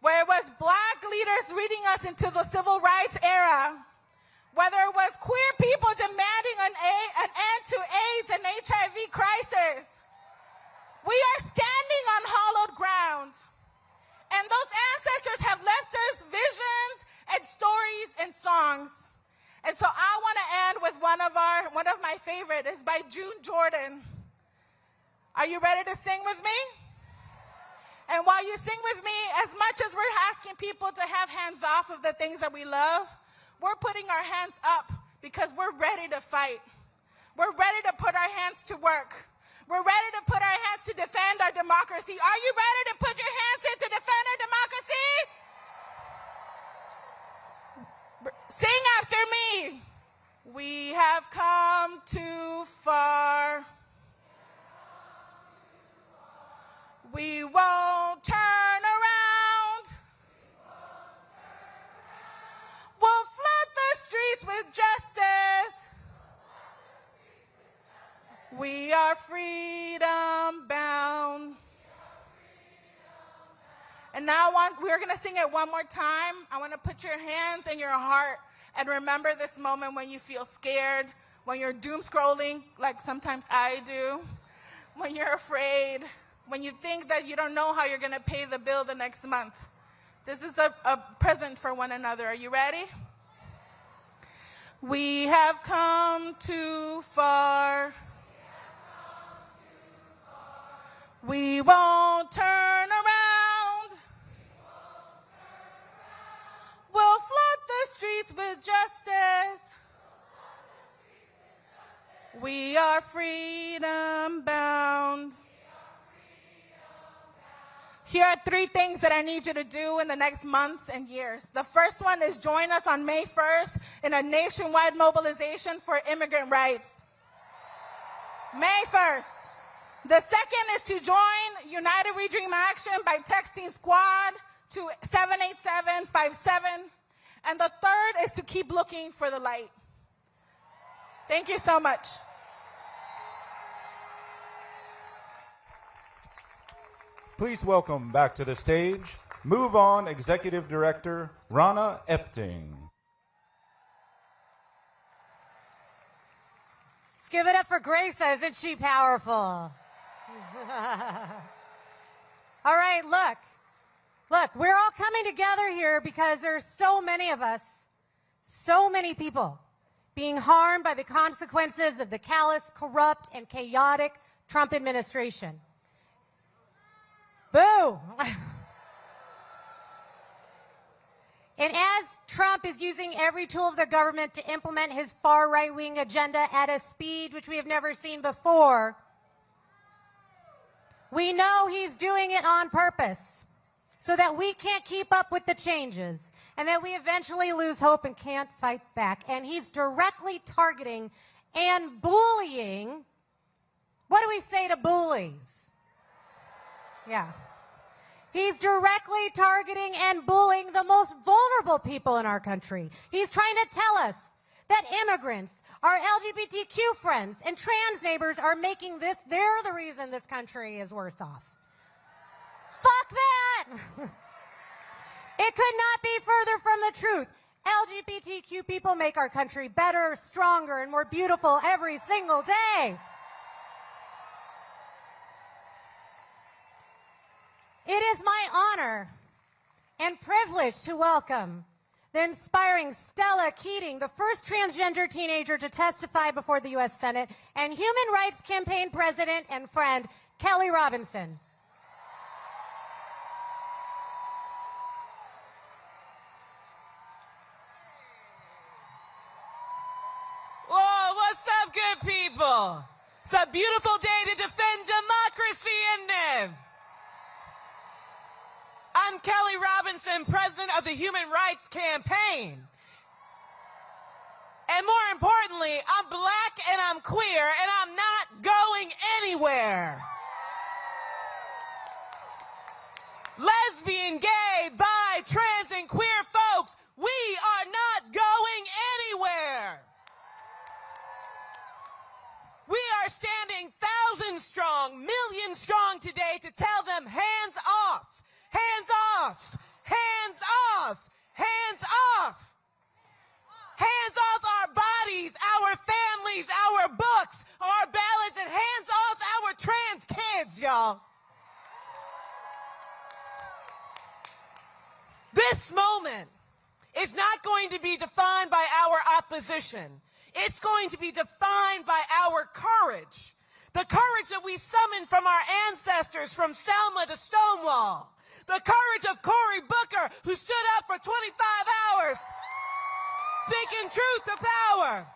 Where it was black leaders leading us into the civil rights era, whether it was queer people demanding an end to AIDS and HIV crisis. We are standing on hallowed ground. And those ancestors have left us visions and stories and songs. And so I want to end with one of my favorite. It's by June Jordan. Are you ready to sing with me? And while you sing with me, as much as we're asking people to have hands off of the things that we love, we're putting our hands up because we're ready to fight. We're ready to put our hands to work. We're ready to put our hands to defend our democracy. Are you ready to put your hands in to defend our democracy? Sing after me. We have come too far. We won't turn around. We'll flood the streets with justice. We are freedom bound. And now we're going to sing it one more time. I want to put your hands in your heart and remember this moment when you feel scared, when you're doom scrolling like sometimes I do, when you're afraid, when you think that you don't know how you're going to pay the bill the next month. This is a present for one another. Are you ready? We have come too far. We won't turn around. We'll flood the streets with justice. We are freedom bound. Here are 3 things that I need you to do in the next months and years. The first one is join us on May 1st in a nationwide mobilization for immigrant rights. May 1st. The second is to join United We Dream Action by texting SQUAD to 78757. And the third is to keep looking for the light. Thank you so much. Please welcome back to the stage, Move On Executive Director, Rana Epting. Let's give it up for Grace. Isn't she powerful? All right, look, we're all coming together here because there's so many of us, so many people being harmed by the consequences of the callous, corrupt, and chaotic Trump administration. Boo! And as Trump is using every tool of the government to implement his far right-wing agenda at a speed which we have never seen before, we know he's doing it on purpose so that we can't keep up with the changes and that we eventually lose hope and can't fight back. And he's directly targeting and bullying. What do we say to bullies? Yeah. He's directly targeting and bullying the most vulnerable people in our country. He's trying to tell us that immigrants, our LGBTQ friends, and trans neighbors are making this, they're the reason this country is worse off. Fuck that! It could not be further from the truth. LGBTQ people make our country better, stronger, and more beautiful every single day. It is my honor and privilege to welcome the inspiring Stella Keating, the first transgender teenager to testify before the U.S. Senate, and Human Rights Campaign president and friend, Kelly Robinson. Whoa, what's up, good people? It's a beautiful day to defend democracy, isn't it? I'm Kelly Robinson, president of the Human Rights Campaign. And more importantly, I'm black and I'm queer and I'm not going anywhere. Lesbian, gay, bi, trans, and queer folks, we millions strong today to tell them hands off, hands off, hands off, hands off. Hands off our bodies, our families, our books, our ballots, and hands off our trans kids, y'all. This moment is not going to be defined by our opposition. It's going to be defined by our courage. The courage that we summoned from our ancestors from Selma to Stonewall. The courage of Cory Booker, who stood up for 25 hours. Speaking truth to power.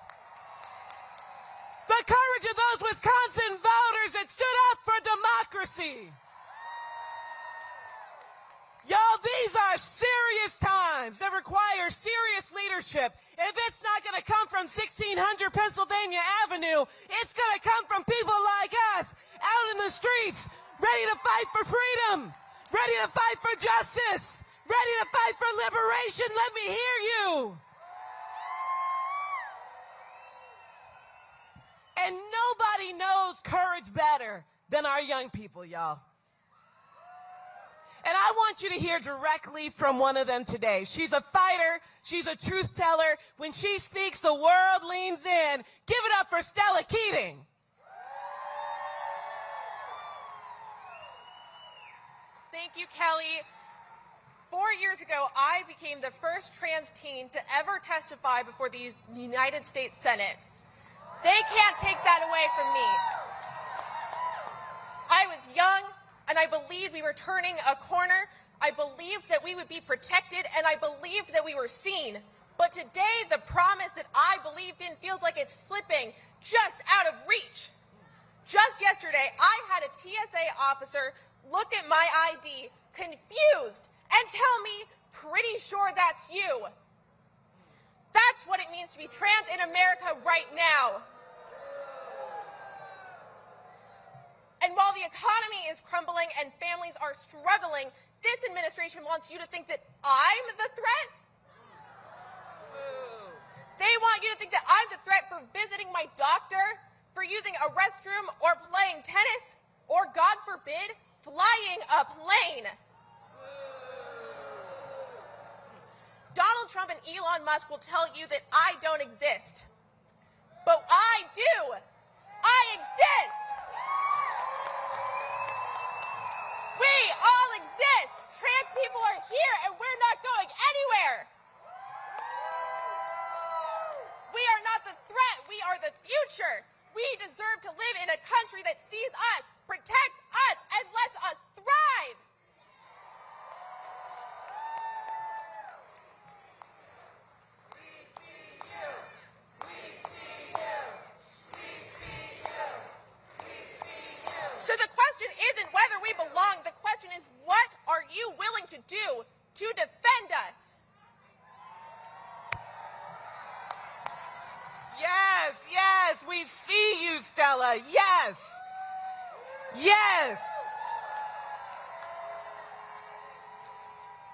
The courage of those Wisconsin voters that stood up for democracy. Y'all, these are serious times that require serious leadership. If it's not going to come from 1600 Pennsylvania Avenue, it's going to come from people like us out in the streets, ready to fight for freedom, ready to fight for justice, ready to fight for liberation. Let me hear you. And nobody knows courage better than our young people, y'all. And I want you to hear directly from one of them today. She's a fighter. She's a truth teller. When she speaks, the world leans in. Give it up for Stella Keating. Thank you, Kelly. 4 years ago, I became the first trans teen to ever testify before the United States Senate. They can't take that away from me. I was young, and I believed we were turning a corner. I believed that we would be protected, and I believed that we were seen. But today, the promise that I believed in feels like it's slipping just out of reach. Just yesterday, I had a TSA officer look at my ID, confused, and tell me, pretty sure that's you. That's what it means to be trans in America right now. And while the economy is crumbling and families are struggling, this administration wants you to think that I'm the threat. They want you to think that I'm the threat for visiting my doctor, for using a restroom, or playing tennis, or, God forbid, flying a plane. Donald Trump and Elon Musk will tell you that I don't exist. But I do. I exist. We all exist. Trans people are here, and we're not going anywhere. We are not the threat. We are the future. We deserve to live in a country that sees us, protects us, and lets us thrive. We see you. We see you. We see you. We see you. So the question isn't whether we belong. The question is, what are you willing to do to defend us? Yes, yes, we see you, Stella. Yes. Yes.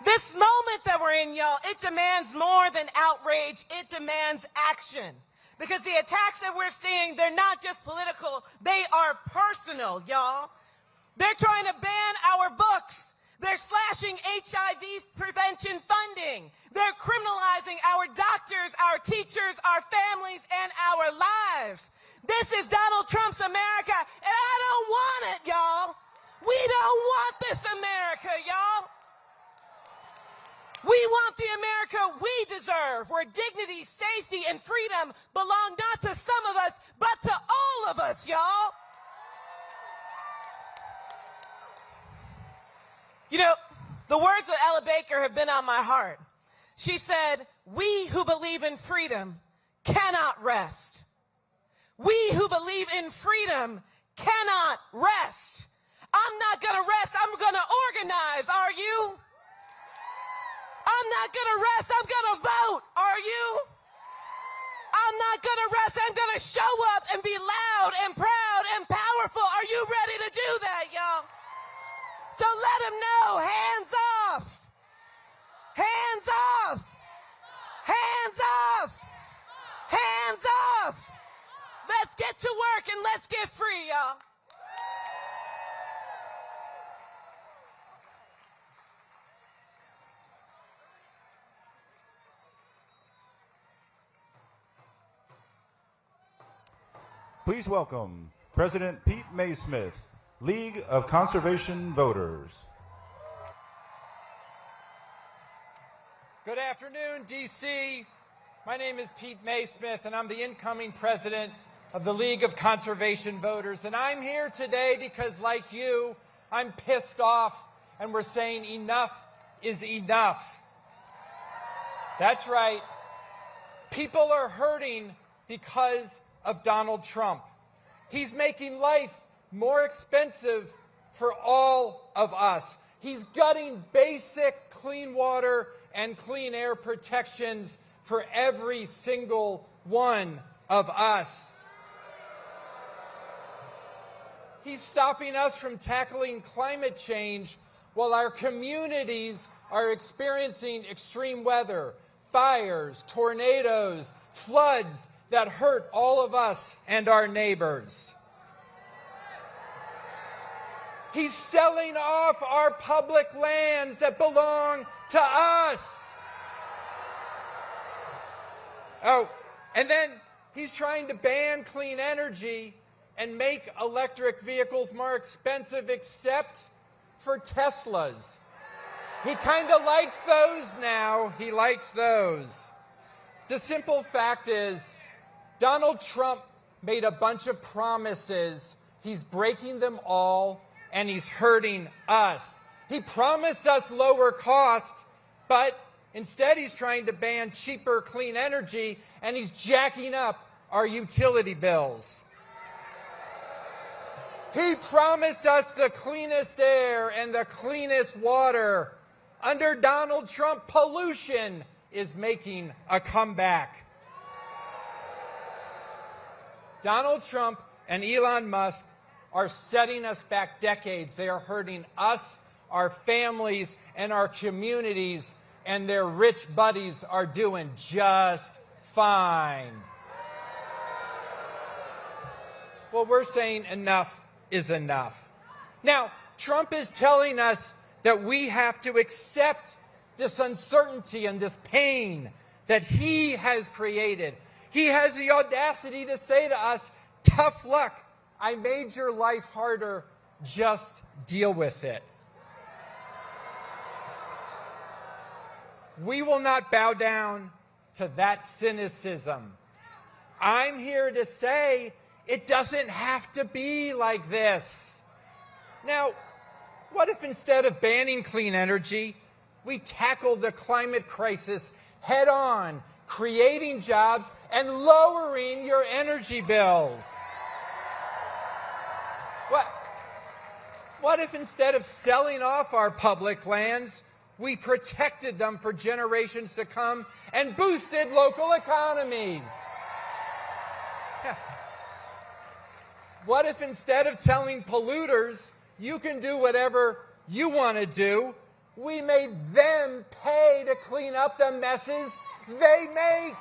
This moment that we're in, y'all, it demands more than outrage. It demands action. Because the attacks that we're seeing, they're not just political, they are personal, y'all. They're trying to ban our books. They're slashing HIV prevention funding. They're criminalizing our doctors, our teachers, our families, and our lives. This is Donald Trump's America, and I don't want it, y'all. We don't want this America, y'all. We want the America we deserve, where dignity, safety, and freedom belong not to some of us, but to all of us, y'all. You know, the words of Ella Baker have been on my heart. She said, "We who believe in freedom cannot rest. We who believe in freedom cannot rest." I'm not going to rest. I'm going to organize. Are you? I'm not going to rest. I'm going to vote. Are you? I'm not going to rest. I'm going to show up and be loud and proud and powerful. Are you ready to do that, y'all? So let them know, hands off, hands off, hands off, hands off. Let's get to work and let's get free, y'all. Please welcome President Pete Maysmith, League of Conservation Voters. Good afternoon, D.C. My name is Pete Maysmith, and I'm the incoming president of the League of Conservation Voters. And I'm here today because, like you, I'm pissed off, and we're saying enough is enough. That's right. People are hurting because of Donald Trump. He's making life more expensive for all of us. He's gutting basic clean water and clean air protections for every single one of us. He's stopping us from tackling climate change while our communities are experiencing extreme weather, fires, tornadoes, floods that hurt all of us and our neighbors. He's selling off our public lands that belong to us. Oh, and then he's trying to ban clean energy and make electric vehicles more expensive, except for Teslas. He kind of likes those now. He likes those. The simple fact is, Donald Trump made a bunch of promises. He's breaking them all, and he's hurting us. He promised us lower cost, but instead he's trying to ban cheaper clean energy, and he's jacking up our utility bills. He promised us the cleanest air and the cleanest water. Under Donald Trump, pollution is making a comeback. Donald Trump and Elon Musk are setting us back decades. They are hurting us, our families, and our communities, and their rich buddies are doing just fine. Well, we're saying enough is enough. Now, Trump is telling us that we have to accept this uncertainty and this pain that he has created. He has the audacity to say to us, tough luck. I made your life harder. Just deal with it. We will not bow down to that cynicism. I'm here to say it doesn't have to be like this. Now, what if instead of banning clean energy, we tackle the climate crisis head on, creating jobs and lowering your energy bills? What if instead of selling off our public lands, we protected them for generations to come and boosted local economies? Yeah. What if instead of telling polluters you can do whatever you want to do, we made them pay to clean up the messes they make?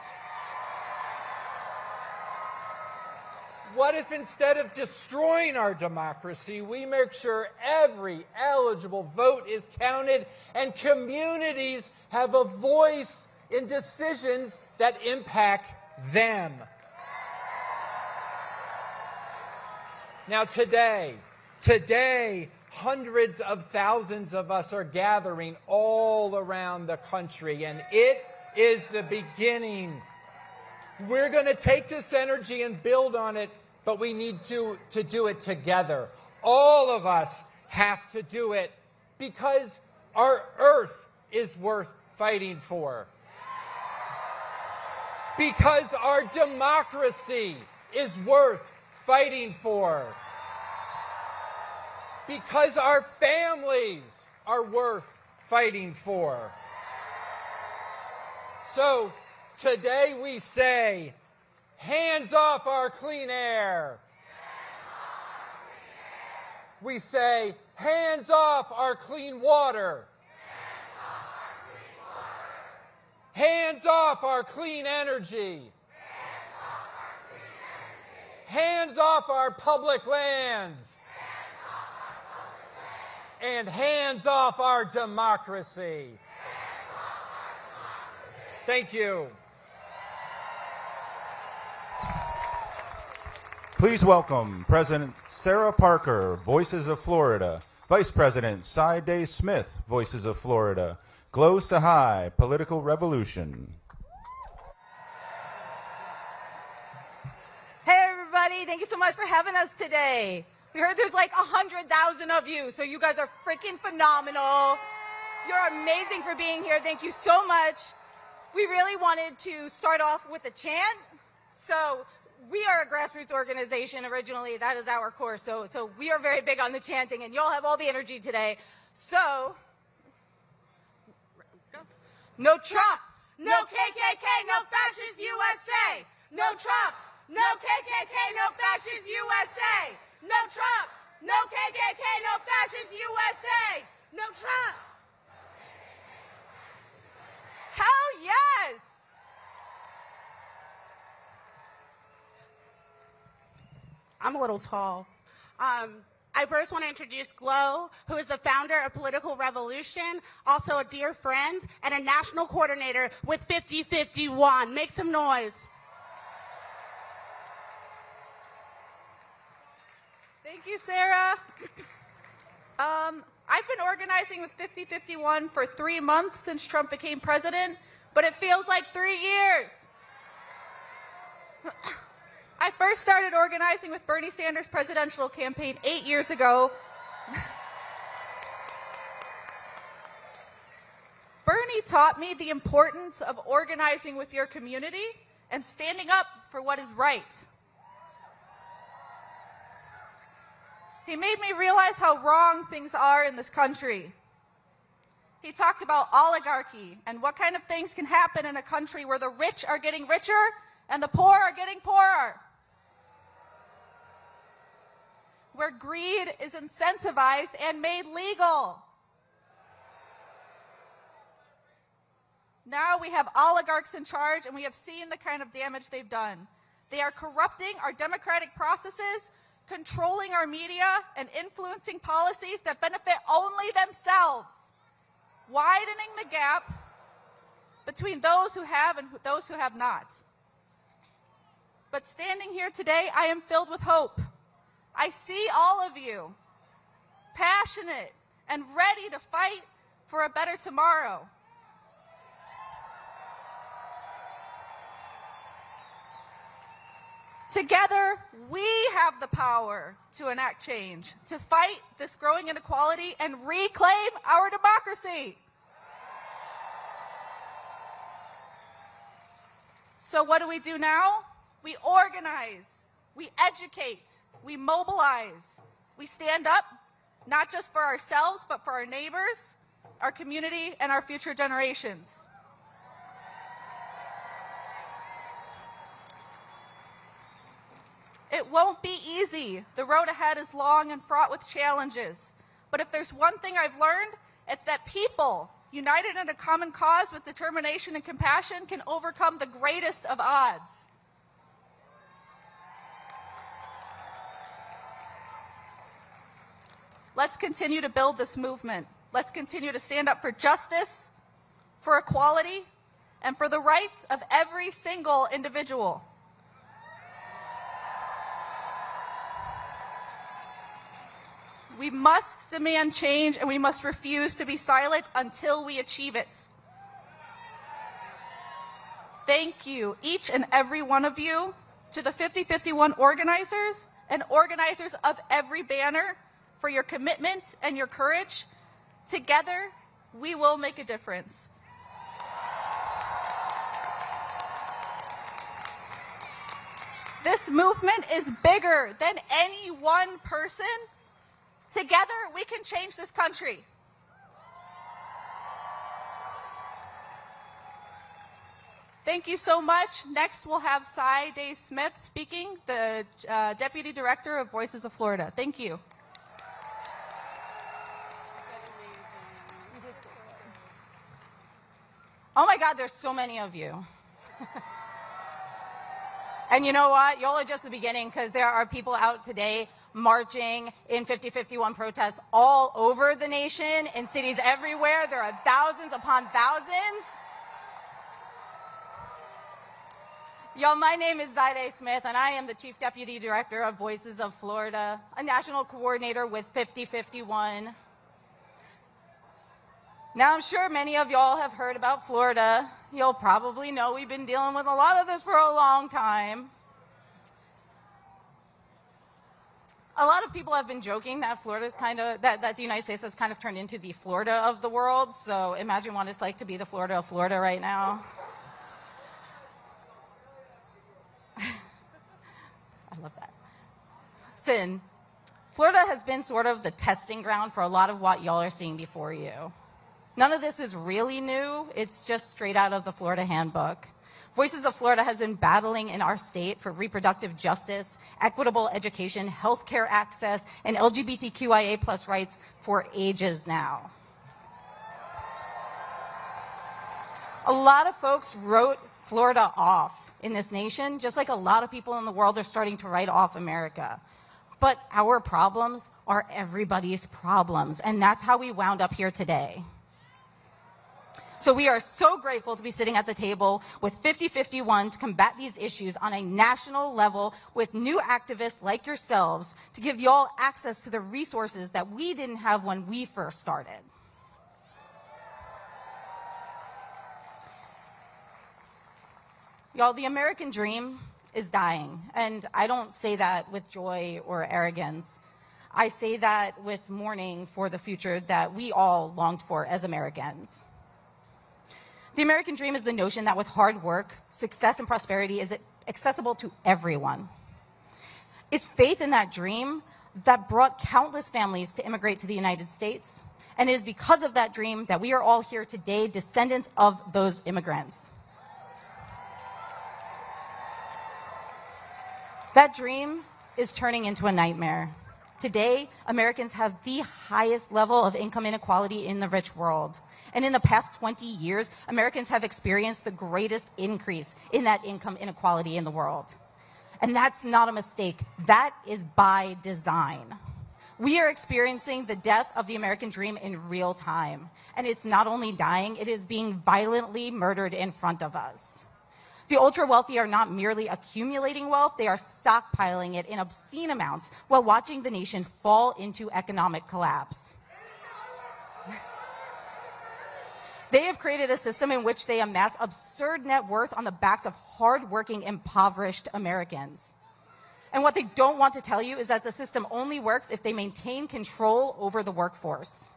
What if instead of destroying our democracy, we make sure every eligible vote is counted and communities have a voice in decisions that impact them? Now today, hundreds of thousands of us are gathering all around the country, and it is the beginning. We're going to take this energy and build on it, but we need to do it together. All of us have to do it because our earth is worth fighting for. Because our democracy is worth fighting for. Because our families are worth fighting for. So today we say, hands off our clean air. We say, hands off our clean water. Hands off our clean energy. Hands off our public lands. And hands off our democracy. Thank you. Please welcome President Sarah Parker, Voices of Florida, Vice President Cy Day Smith, Voices of Florida, Glow Sahai, Political Revolution. Hey everybody, thank you so much for having us today. We heard there's like 100,000 of you, so you guys are freaking phenomenal. You're amazing for being here. Thank you so much. We really wanted to start off with a chant. So we are a grassroots organization originally. That is our core. So we are very big on the chanting, and y'all have all the energy today. So, no Trump, no KKK, no fascist USA. No Trump, no KKK, no fascist USA. No Trump, no KKK, no fascist USA. No Trump. Hell yes. I'm a little tall. I first want to introduce Glow, who is the founder of Political Revolution, also a dear friend, and a national coordinator with 5051. Make some noise. Thank you, Sarah. I've been organizing with 5051 for 3 months since Trump became president, but it feels like 3 years. I first started organizing with Bernie Sanders' presidential campaign 8 years ago. Bernie taught me the importance of organizing with your community and standing up for what is right. He made me realize how wrong things are in this country. He talked about oligarchy and what kind of things can happen in a country where the rich are getting richer and the poor are getting poorer. Where greed is incentivized and made legal. Now we have oligarchs in charge, and we have seen the kind of damage they've done. They are corrupting our democratic processes, controlling our media, and influencing policies that benefit only themselves, widening the gap between those who have and those who have not. But standing here today, I am filled with hope. I see all of you, passionate and ready to fight for a better tomorrow. Together, we have the power to enact change, to fight this growing inequality and reclaim our democracy. So what do we do now? We organize, we educate, we mobilize, we stand up, not just for ourselves, but for our neighbors, our community, and our future generations. It won't be easy. The road ahead is long and fraught with challenges. But if there's one thing I've learned, it's that people, united in a common cause with determination and compassion, can overcome the greatest of odds. Let's continue to build this movement. Let's continue to stand up for justice, for equality, and for the rights of every single individual. We must demand change, and we must refuse to be silent until we achieve it. Thank you, each and every one of you, to the 5051 organizers and organizers of every banner, for your commitment and your courage. Together, we will make a difference. This movement is bigger than any one person. Together, we can change this country. Thank you so much. Next, we'll have Cy Day Smith speaking, the Deputy Director of Voices of Florida. Thank you. Oh my God, there's so many of you. And you know what? Y'all are just the beginning, because there are people out today marching in 5051 protests all over the nation, in cities everywhere. There are thousands upon thousands. Y'all, my name is Zaide Smith, and I am the Chief Deputy Director of Voices of Florida, a national coordinator with 5051. Now, I'm sure many of y'all have heard about Florida. You'll probably know we've been dealing with a lot of this for a long time. A lot of people have been joking that Florida's that the United States has kind of turned into the Florida of the world. So imagine what it's like to be the Florida of Florida right now. I love that. Listen, Florida has been sort of the testing ground for a lot of what y'all are seeing before you. None of this is really new. It's just straight out of the Florida Handbook. Voices of Florida has been battling in our state for reproductive justice, equitable education, healthcare access, and LGBTQIA+ rights for ages now. A lot of folks wrote Florida off in this nation, just like a lot of people in the world are starting to write off America. But our problems are everybody's problems, and that's how we wound up here today. So we are so grateful to be sitting at the table with 5051 to combat these issues on a national level with new activists like yourselves to give y'all access to the resources that we didn't have when we first started. Y'all, the American dream is dying, and I don't say that with joy or arrogance. I say that with mourning for the future that we all longed for as Americans. The American dream is the notion that with hard work, success and prosperity is accessible to everyone. It's faith in that dream that brought countless families to immigrate to the United States, and it is because of that dream that we are all here today, descendants of those immigrants. That dream is turning into a nightmare. Today, Americans have the highest level of income inequality in the rich world. And in the past 20 years, Americans have experienced the greatest increase in that income inequality in the world. And that's not a mistake. That is by design. We are experiencing the death of the American dream in real time. And it's not only dying, it is being violently murdered in front of us. The ultra-wealthy are not merely accumulating wealth, they are stockpiling it in obscene amounts while watching the nation fall into economic collapse. They have created a system in which they amass absurd net worth on the backs of hardworking, impoverished Americans. And what they don't want to tell you is that the system only works if they maintain control over the workforce.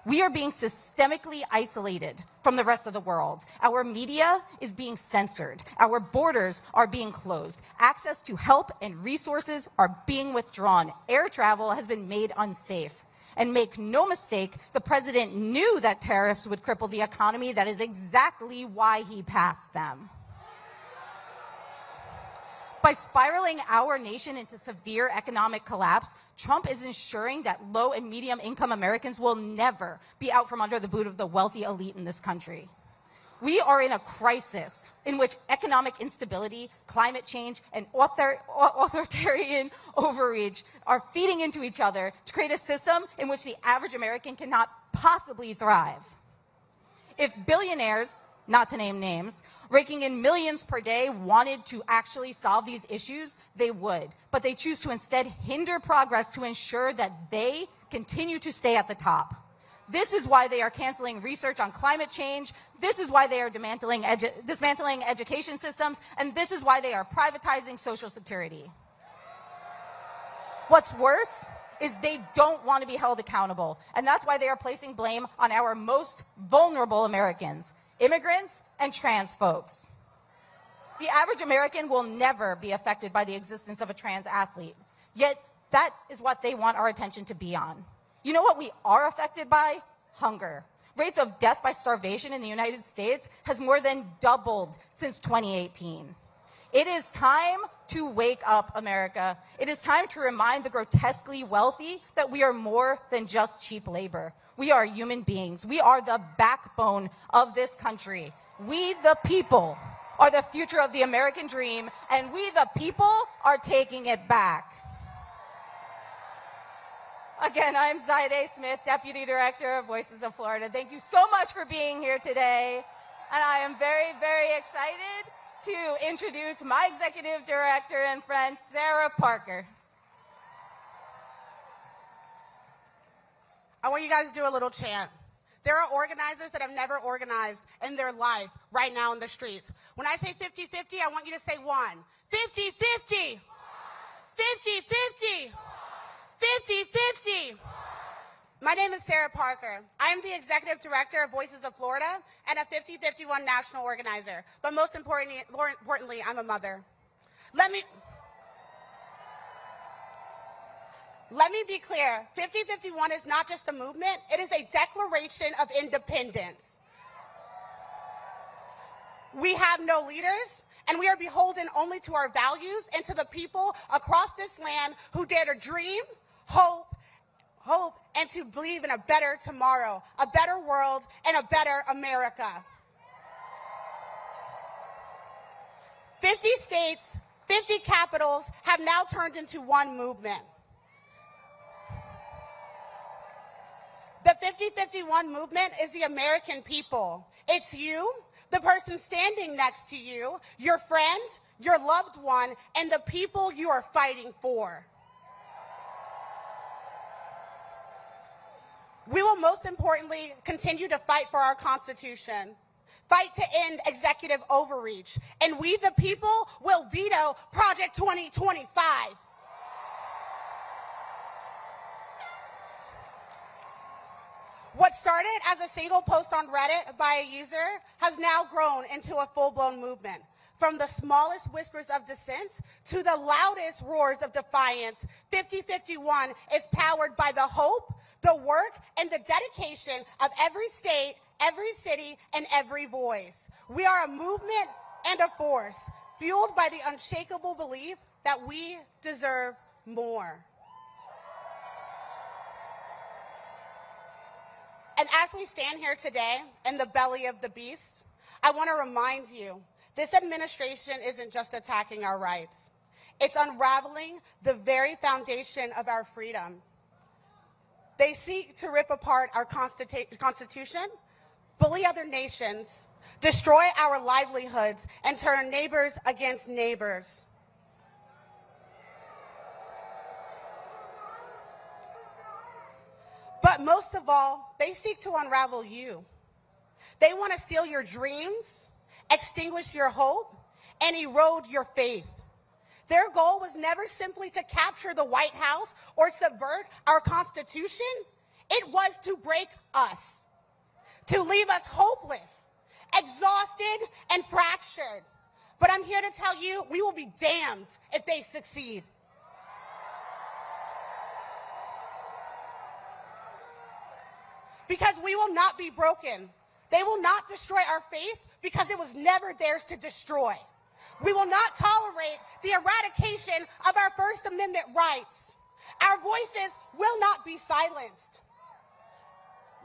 We are being systemically isolated from the rest of the world. Our media is being censored. Our borders are being closed. Access to help and resources are being withdrawn. Air travel has been made unsafe. And make no mistake, the president knew that tariffs would cripple the economy. That is exactly why he passed them. By spiraling our nation into severe economic collapse, Trump is ensuring that low and medium income Americans will never be out from under the boot of the wealthy elite in this country. We are in a crisis in which economic instability, climate change, and authoritarian overreach are feeding into each other to create a system in which the average American cannot possibly thrive. If billionaires, not to name names, raking in millions per day wanted to actually solve these issues, they would. But they choose to instead hinder progress to ensure that they continue to stay at the top. This is why they are canceling research on climate change. This is why they are dismantling education systems. And this is why they are privatizing Social Security. What's worse is they don't want to be held accountable. And that's why they are placing blame on our most vulnerable Americans, immigrants and trans folks. The average American will never be affected by the existence of a trans athlete. Yet that is what they want our attention to be on. You know what we are affected by? Hunger. Rates of death by starvation in the United States has more than doubled since 2018. It is time to wake up, America. It is time to remind the grotesquely wealthy that we are more than just cheap labor. We are human beings. We are the backbone of this country. We, the people, are the future of the American dream, and we, the people, are taking it back. Again, I'm Zaide Smith, Deputy Director of Voices of Florida. Thank you so much for being here today. And I am very, very excited to introduce my executive director and friend, Sarah Parker. I want you guys to do a little chant. There are organizers that have never organized in their life right now in the streets. When I say 50-50, I want you to say one. 50-50. 50-50. 50-50. My name is Sarah Parker. I am the executive director of Voices of Florida and a 50-51 national organizer. But more importantly, I'm a mother. Let me be clear. 50-51 is not just a movement. It is a declaration of independence. We have no leaders, and we are beholden only to our values and to the people across this land who dare to dream, hope, and to believe in a better tomorrow, a better world, and a better America. 50 states, 50 capitals have now turned into one movement. The 50-51 movement is the American people. It's you, the person standing next to you, your friend, your loved one, and the people you are fighting for. We will most importantly continue to fight for our Constitution, fight to end executive overreach, and we the people will veto Project 2025. What started as a single post on Reddit by a user has now grown into a full-blown movement. From the smallest whispers of dissent to the loudest roars of defiance, 50-51 is powered by the hope, the work, and the dedication of every state, every city, and every voice. We are a movement and a force, fueled by the unshakable belief that we deserve more. And as we stand here today in the belly of the beast, I want to remind you, this administration isn't just attacking our rights. It's unraveling the very foundation of our freedom. They seek to rip apart our Constitution, bully other nations, destroy our livelihoods, and turn neighbors against neighbors. But most of all, they seek to unravel you. They want to steal your dreams, extinguish your hope, and erode your faith. Their goal was never simply to capture the White House or subvert our Constitution. It was to break us, to leave us hopeless, exhausted, and fractured. But I'm here to tell you, we will be damned if they succeed. Because we will not be broken. They will not destroy our faith because it was never theirs to destroy. We will not tolerate the eradication of our First Amendment rights. Our voices will not be silenced.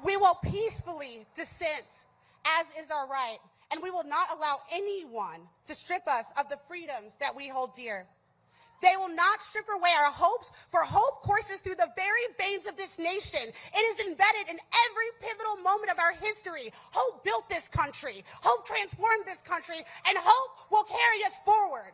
We will peacefully dissent, as is our right, and we will not allow anyone to strip us of the freedoms that we hold dear. They will not strip away our hopes, for hope courses through the very veins of this nation. It is embedded in every pivotal moment of our history. Hope built this country. Hope transformed this country, and hope will carry us forward.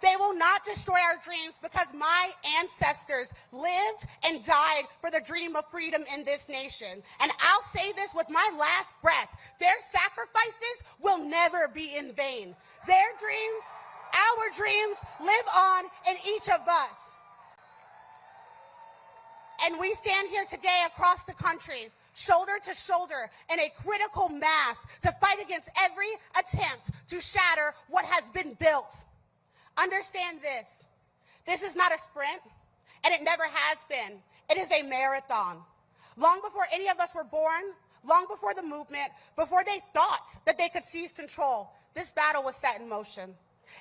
They will not destroy our dreams because my ancestors lived and died for the dream of freedom in this nation. And I'll say this with my last breath. Their sacrifices will never be in vain. Their dreams, our dreams, live on in each of us. And we stand here today across the country, shoulder to shoulder, in a critical mass to fight against every attempt to shatter what has been built. Understand this. This is not a sprint, and it never has been. It is a marathon. Long before any of us were born, long before the movement, before they thought that they could seize control, this battle was set in motion.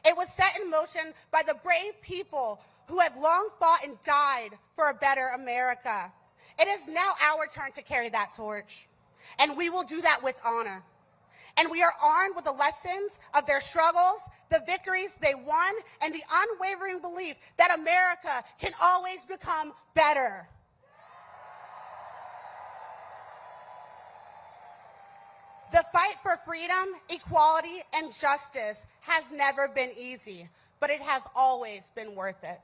It was set in motion by the brave people who have long fought and died for a better America. It is now our turn to carry that torch, and we will do that with honor. And we are armed with the lessons of their struggles, the victories they won, and the unwavering belief that America can always become better. The fight for freedom, equality, and justice has never been easy, but it has always been worth it.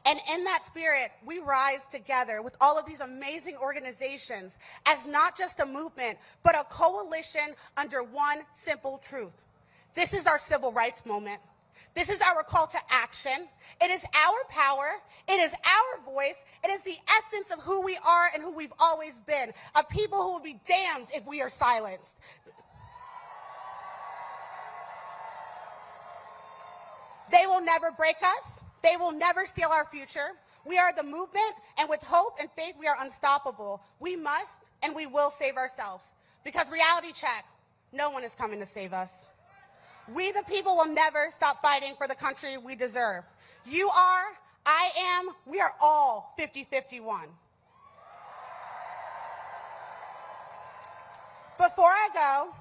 And in that spirit, we rise together with all of these amazing organizations as not just a movement, but a coalition under one simple truth. This is our civil rights moment. This is our call to action. It is our power. It is our voice. It is the essence of who we are and who we've always been, a people who will be damned if we are silenced. They will never break us. They will never steal our future. We are the movement, and with hope and faith, we are unstoppable. We must and we will save ourselves. Because reality check, no one is coming to save us. We the people will never stop fighting for the country we deserve. You are, I am, we are all 50-51. Before I go,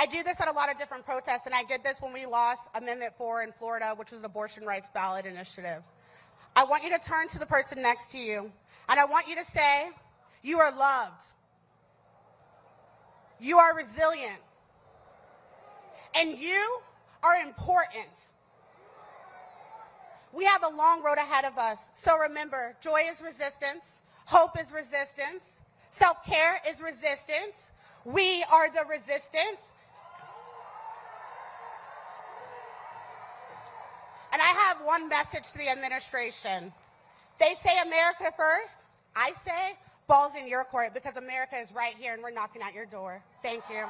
I do this at a lot of different protests, and I did this when we lost Amendment 4 in Florida, which was the abortion rights ballot initiative. I want you to turn to the person next to you, and I want you to say, you are loved. You are resilient. And you are important. We have a long road ahead of us, so remember, joy is resistance, hope is resistance, self-care is resistance, we are the resistance. And I have one message to the administration. They say America first. I say balls in your court, because America is right here and we're knocking at your door. Thank you.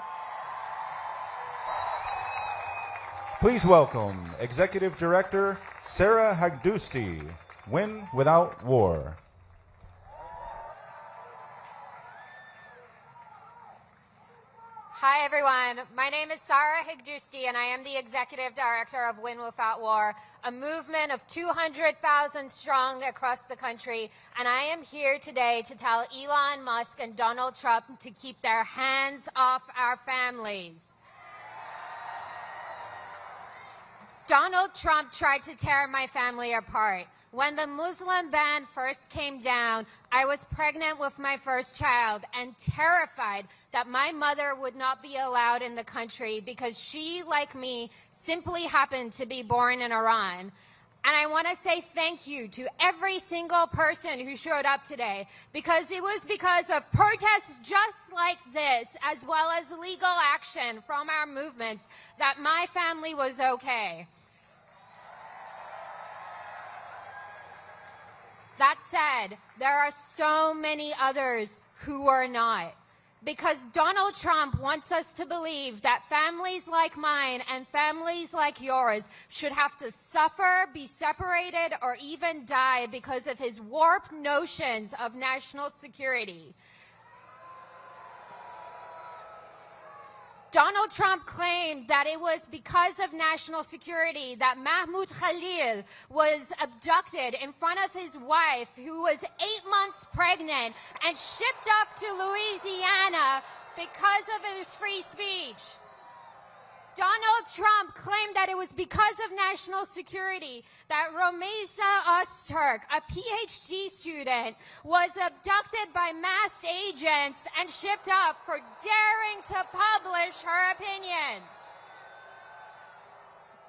Please welcome Executive Director Sarah Hagdusti, Win Without War. Hi, everyone. My name is Sarah Hagdusti, and I am the Executive Director of Win Without War, a movement of 200,000 strong across the country. And I am here today to tell Elon Musk and Donald Trump to keep their hands off our families. Donald Trump tried to tear my family apart. When the Muslim ban first came down, I was pregnant with my first child and terrified that my mother would not be allowed in the country because she, like me, simply happened to be born in Iran. And I want to say thank you to every single person who showed up today, because it was because of protests just like this, as well as legal action from our movements, that my family was okay. That said, there are so many others who are not. Because Donald Trump wants us to believe that families like mine and families like yours should have to suffer, be separated, or even die because of his warped notions of national security. Donald Trump claimed that it was because of national security that Mahmoud Khalil was abducted in front of his wife, who was 8 months pregnant, and shipped off to Louisiana because of his free speech. Donald Trump claimed that it was because of national security that Romeza Öztürk, a PhD student, was abducted by masked agents and shipped off for daring to publish her opinions.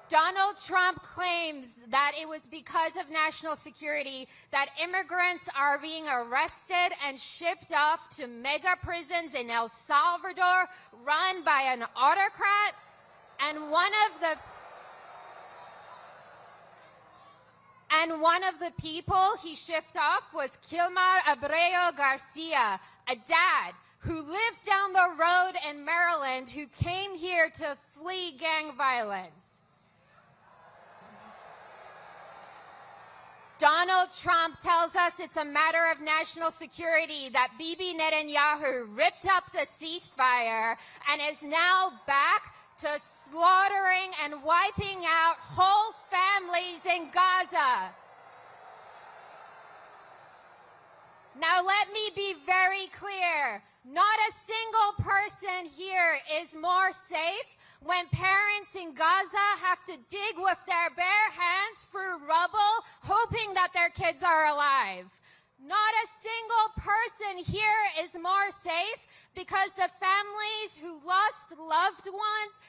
Donald Trump claims that it was because of national security that immigrants are being arrested and shipped off to mega prisons in El Salvador run by an autocrat. And one of the people he shipped off was Kilmar Abreu Garcia, a dad who lived down the road in Maryland, who came here to flee gang violence. Donald Trump tells us it's a matter of national security that Bibi Netanyahu ripped up the ceasefire and is now back to slaughtering and wiping out whole families in Gaza. Now let me be very clear. Not a single person here is more safe when parents in Gaza have to dig with their bare hands through rubble, hoping that their kids are alive. Not a single person here is more safe because the families who lost loved ones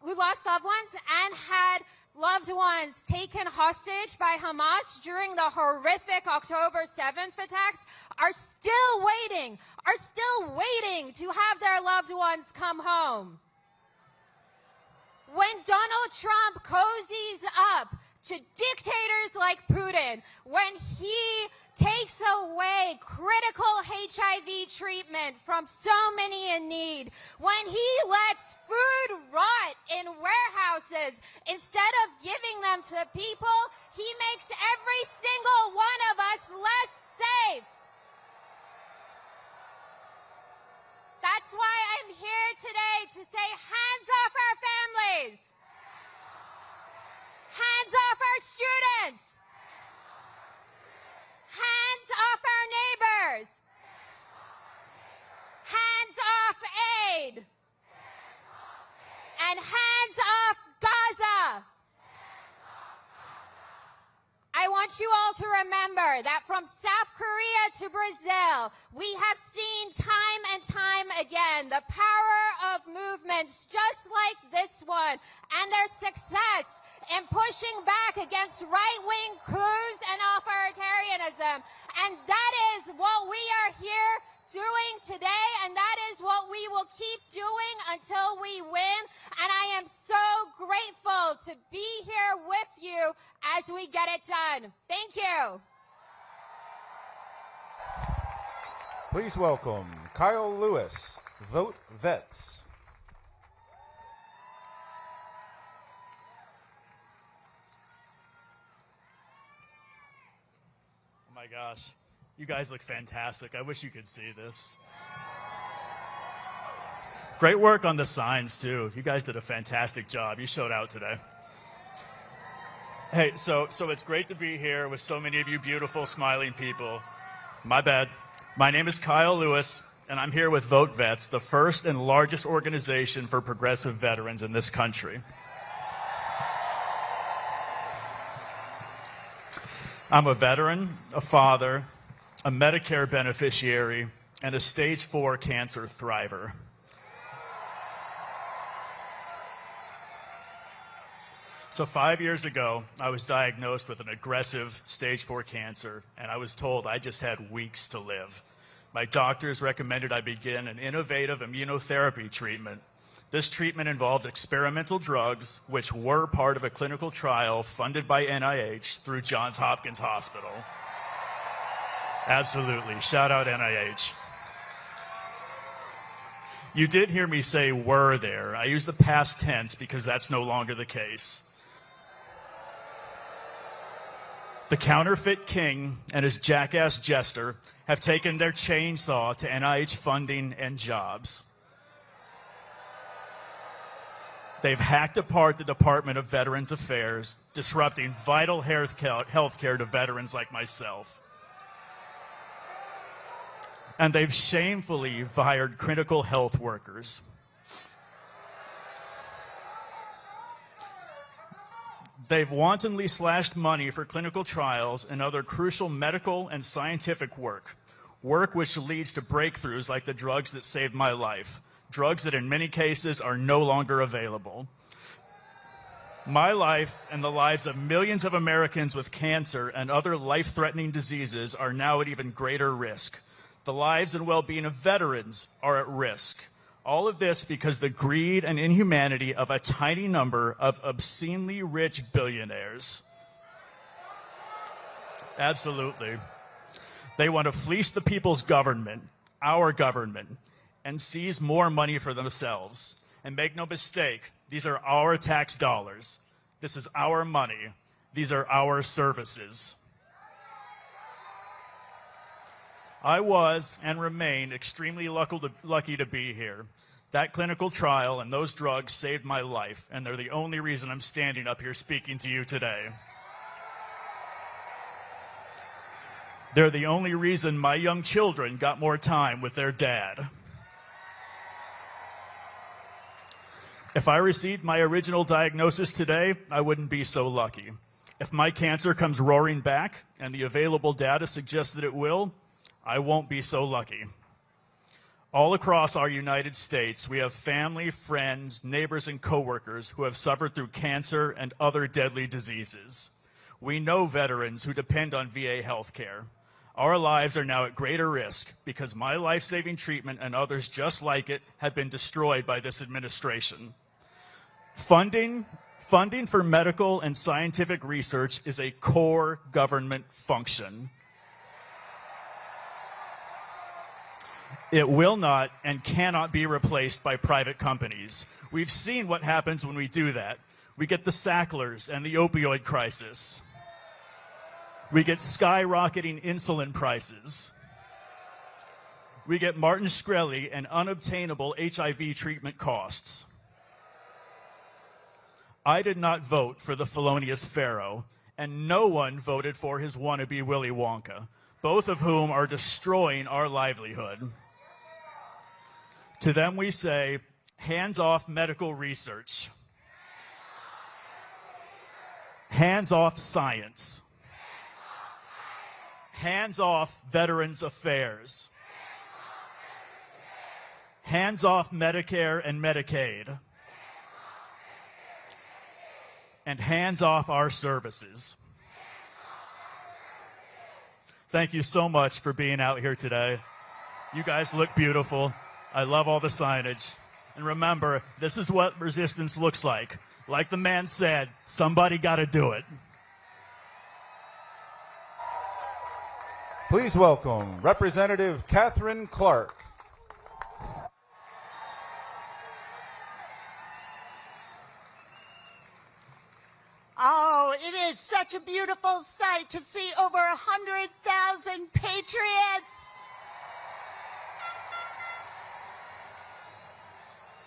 and had loved ones taken hostage by Hamas during the horrific October 7th attacks are still waiting to have their loved ones come home. When Donald Trump cozies up to dictators like Putin, when he takes away critical HIV treatment from so many in need, when he lets food rot in warehouses instead of giving them to people, he makes every single one of us less safe. That's why I'm here today to say, hands off our families. Hands off our students. Hands off our neighbors. Hands off aid. And hands off Gaza. I want you all to remember that from South Korea to Brazil, we have seen time and time again the power of movements just like this one and their success in pushing back against right-wing coups and authoritarianism. And that is what we are here doing today, and that is what we will keep doing until we win. And I am so grateful to be here with you as we get it done. Thank you. Please welcome Kyle Lewis, Vote Vets. Oh my gosh, you guys look fantastic. I wish you could see this. Great work on the signs too. You guys did a fantastic job. You showed out today. Hey, so it's great to be here with so many of you beautiful, smiling people. My bad. My name is Kyle Lewis, and I'm here with Vote Vets, the first and largest organization for progressive veterans in this country. I'm a veteran, a father, a Medicare beneficiary, and a stage 4 cancer thriver. So 5 years ago, I was diagnosed with an aggressive stage 4 cancer, and I was told I just had weeks to live. My doctors recommended I begin an innovative immunotherapy treatment. This treatment involved experimental drugs, which were part of a clinical trial funded by NIH through Johns Hopkins Hospital. Absolutely. Shout out NIH. You did hear me say were there. I use the past tense because that's no longer the case. The counterfeit king and his jackass jester have taken their chainsaw to NIH funding and jobs. They've hacked apart the Department of Veterans Affairs, disrupting vital health care to veterans like myself. And they've shamefully fired critical health workers. They've wantonly slashed money for clinical trials and other crucial medical and scientific work which leads to breakthroughs like the drugs that saved my life, drugs that in many cases are no longer available. My life and the lives of millions of Americans with cancer and other life-threatening diseases are now at even greater risk. The lives and well-being of veterans are at risk. All of this because the greed and inhumanity of a tiny number of obscenely rich billionaires. Absolutely. They want to fleece the people's government, our government, and seize more money for themselves. And make no mistake, these are our tax dollars. This is our money. These are our services. I was and remain extremely lucky to be here. That clinical trial and those drugs saved my life, and they're the only reason I'm standing up here speaking to you today. They're the only reason my young children got more time with their dad. If I received my original diagnosis today, I wouldn't be so lucky. If my cancer comes roaring back, and the available data suggests that it will, I won't be so lucky. All across our United States, we have family, friends, neighbors, and coworkers who have suffered through cancer and other deadly diseases. We know veterans who depend on VA health care. Our lives are now at greater risk because my life-saving treatment and others just like it have been destroyed by this administration. Funding for medical and scientific research is a core government function. It will not and cannot be replaced by private companies. We've seen what happens when we do that. We get the Sacklers and the opioid crisis. We get skyrocketing insulin prices. We get Martin Shkreli and unobtainable HIV treatment costs. I did not vote for the felonious Pharaoh, and no one voted for his wannabe Willy Wonka, both of whom are destroying our livelihood. To them we say, hands off medical research. Hands off science. Hands off Veterans Affairs. Hands off Medicare and Medicaid. And hands off our services. Thank you so much for being out here today. You guys look beautiful. I love all the signage. And remember, this is what resistance looks like. Like the man said, somebody got to do it. Please welcome Representative Catherine Clark. Oh, it is such a beautiful sight to see over 100,000 patriots.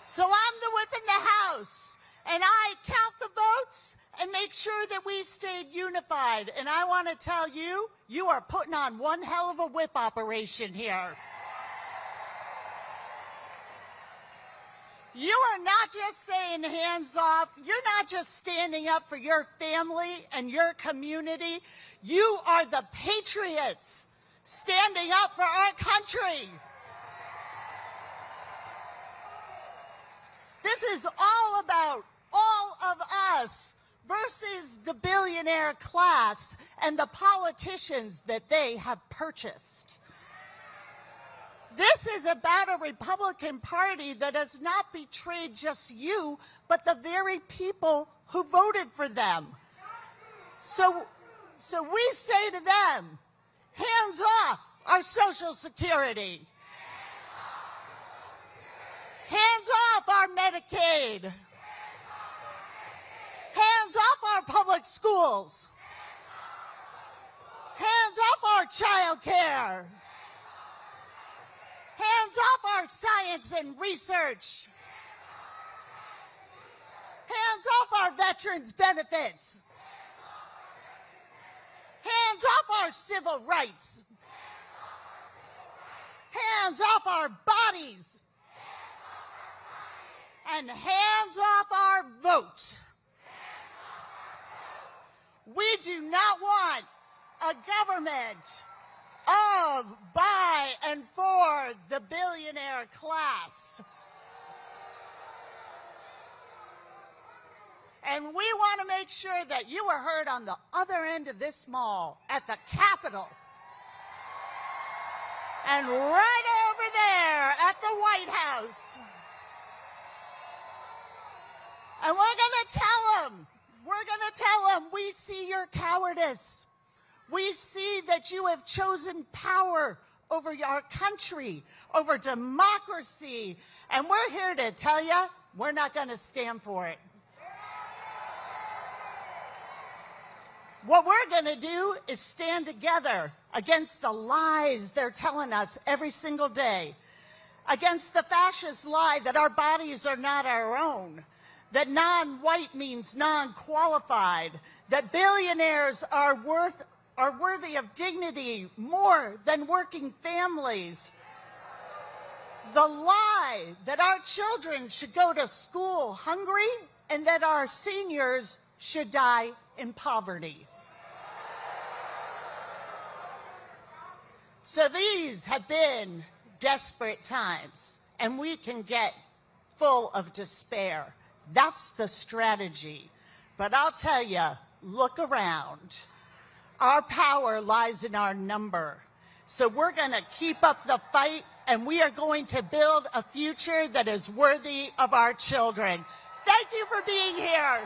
So I'm the whip in the House, and I count the votes and make sure that we stayed unified. And I want to tell you, you are putting on one hell of a whip operation here. You are not just saying hands off. You're not just standing up for your family and your community. You are the patriots standing up for our country. This is all about all of us versus the billionaire class and the politicians that they have purchased. This is about a Republican Party that has not betrayed just you, but the very people who voted for them. So we say to them, hands off our Social Security. Hands off our Medicaid. Hands off our public schools. Hands off our child care. Hands off our science and research. Hands off our veterans' benefits. Hands off our civil rights. Hands off our bodies. And hands off our vote. We do not want a government of, by, and for the billionaire class. And we want to make sure that you are heard on the other end of this mall at the Capitol. And right over there at the White House. And we're going to tell them, we see your cowardice. We see that you have chosen power over our country, over democracy. And we're here to tell you, we're not going to stand for it. What we're going to do is stand together against the lies they're telling us every single day, against the fascist lie that our bodies are not our own, that non-white means non-qualified, that billionaires are worthy of dignity more than working families. The lie that our children should go to school hungry and that our seniors should die in poverty. So these have been desperate times, and we can get full of despair. That's the strategy. But I'll tell you, look around. Our power lies in our number. So we're going to keep up the fight, and we are going to build a future that is worthy of our children. Thank you for being here.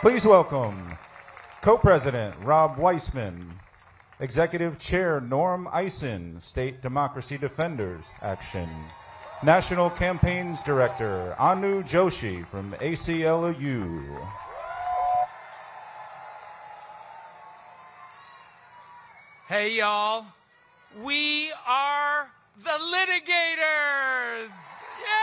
Please welcome Co-President Rob Weissman, Executive Chair Norm Eisen, State Democracy Defenders Action, National Campaigns Director Anu Joshi from ACLU. Hey y'all, we are the litigators. Yeah!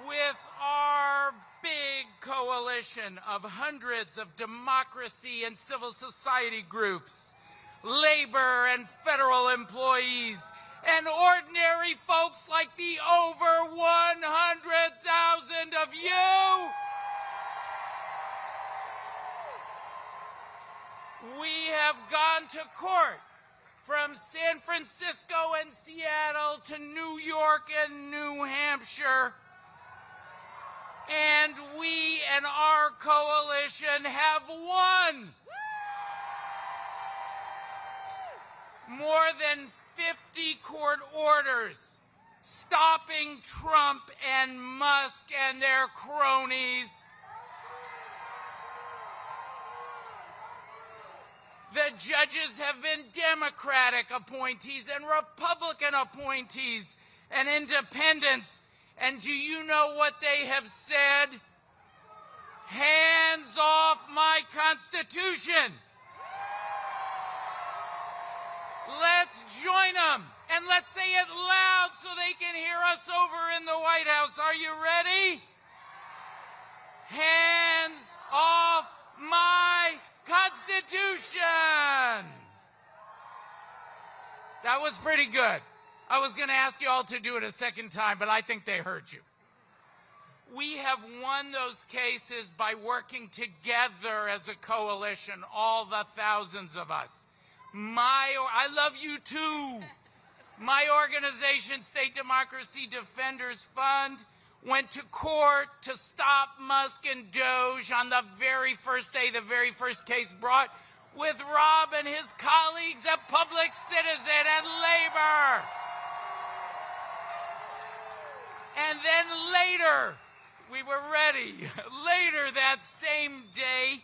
With our big coalition of hundreds of democracy and civil society groups, labor and federal employees, and ordinary folks like the over 100,000 of you, we have gone to court from San Francisco and Seattle to New York and New Hampshire. And we and our coalition have won. More than 50 court orders stopping Trump and Musk and their cronies. The judges have been Democratic appointees and Republican appointees and independents. And do you know what they have said? Hands off my Constitution. Let's join them, and let's say it loud so they can hear us over in the White House. Are you ready? Hands off my Constitution. That was pretty good. I was going to ask you all to do it a second time, but I think they heard you. We have won those cases by working together as a coalition, all the thousands of us. I love you too. My organization, State Democracy Defenders Fund, went to court to stop Musk and DOGE on the very first day, the very first case brought, with Rob and his colleagues at Public Citizen and Labor. And then later, we were ready. Later that same day,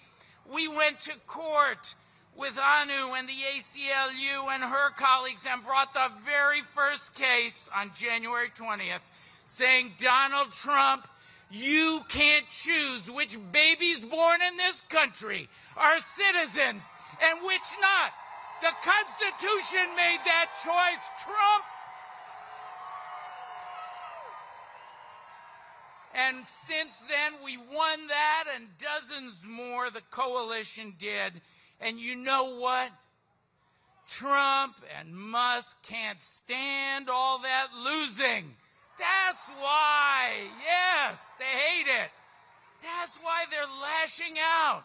we went to court with Anu and the ACLU and her colleagues and brought the very first case on January 20th, saying, Donald Trump, you can't choose which babies born in this country are citizens and which not. The Constitution made that choice, Trump. And since then, we won that and dozens more the coalition did. And you know what? Trump and Musk can't stand all that losing. That's why, yes, they hate it. That's why they're lashing out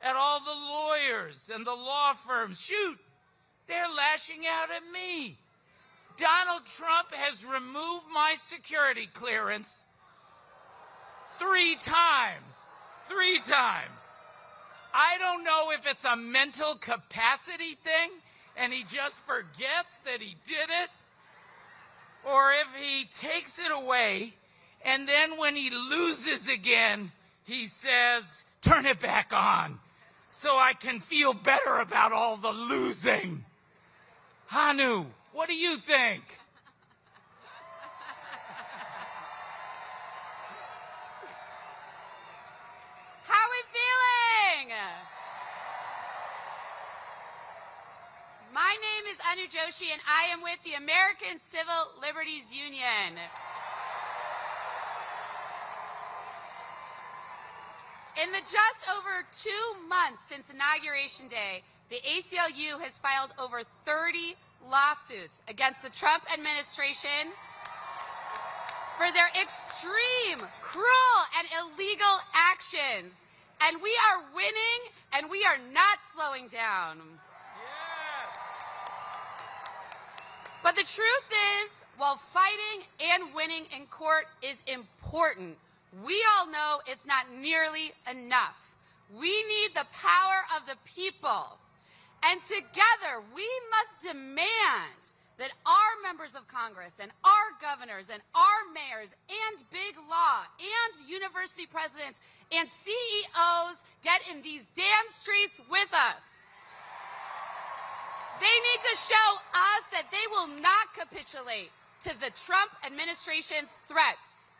at all the lawyers and the law firms. Shoot, they're lashing out at me. Donald Trump has removed my security clearance 3 times. 3 times. I don't know if it's a mental capacity thing and he just forgets that he did it, or if he takes it away and then when he loses again, he says, turn it back on so I can feel better about all the losing. Anu, what do you think? How we feeling? My name is Anu Joshi, and I am with the American Civil Liberties Union. In the just over 2 months since Inauguration Day, the ACLU has filed over 30 lawsuits against the Trump administration for their extreme, cruel, and illegal actions. And we are winning, and we are not slowing down. But the truth is, while fighting and winning in court is important, we all know it's not nearly enough. We need the power of the people. And together, we must demand that our members of Congress and our governors and our mayors and big law and university presidents and CEOs get in these damn streets with us. They need to show us that they will not capitulate to the Trump administration's threats.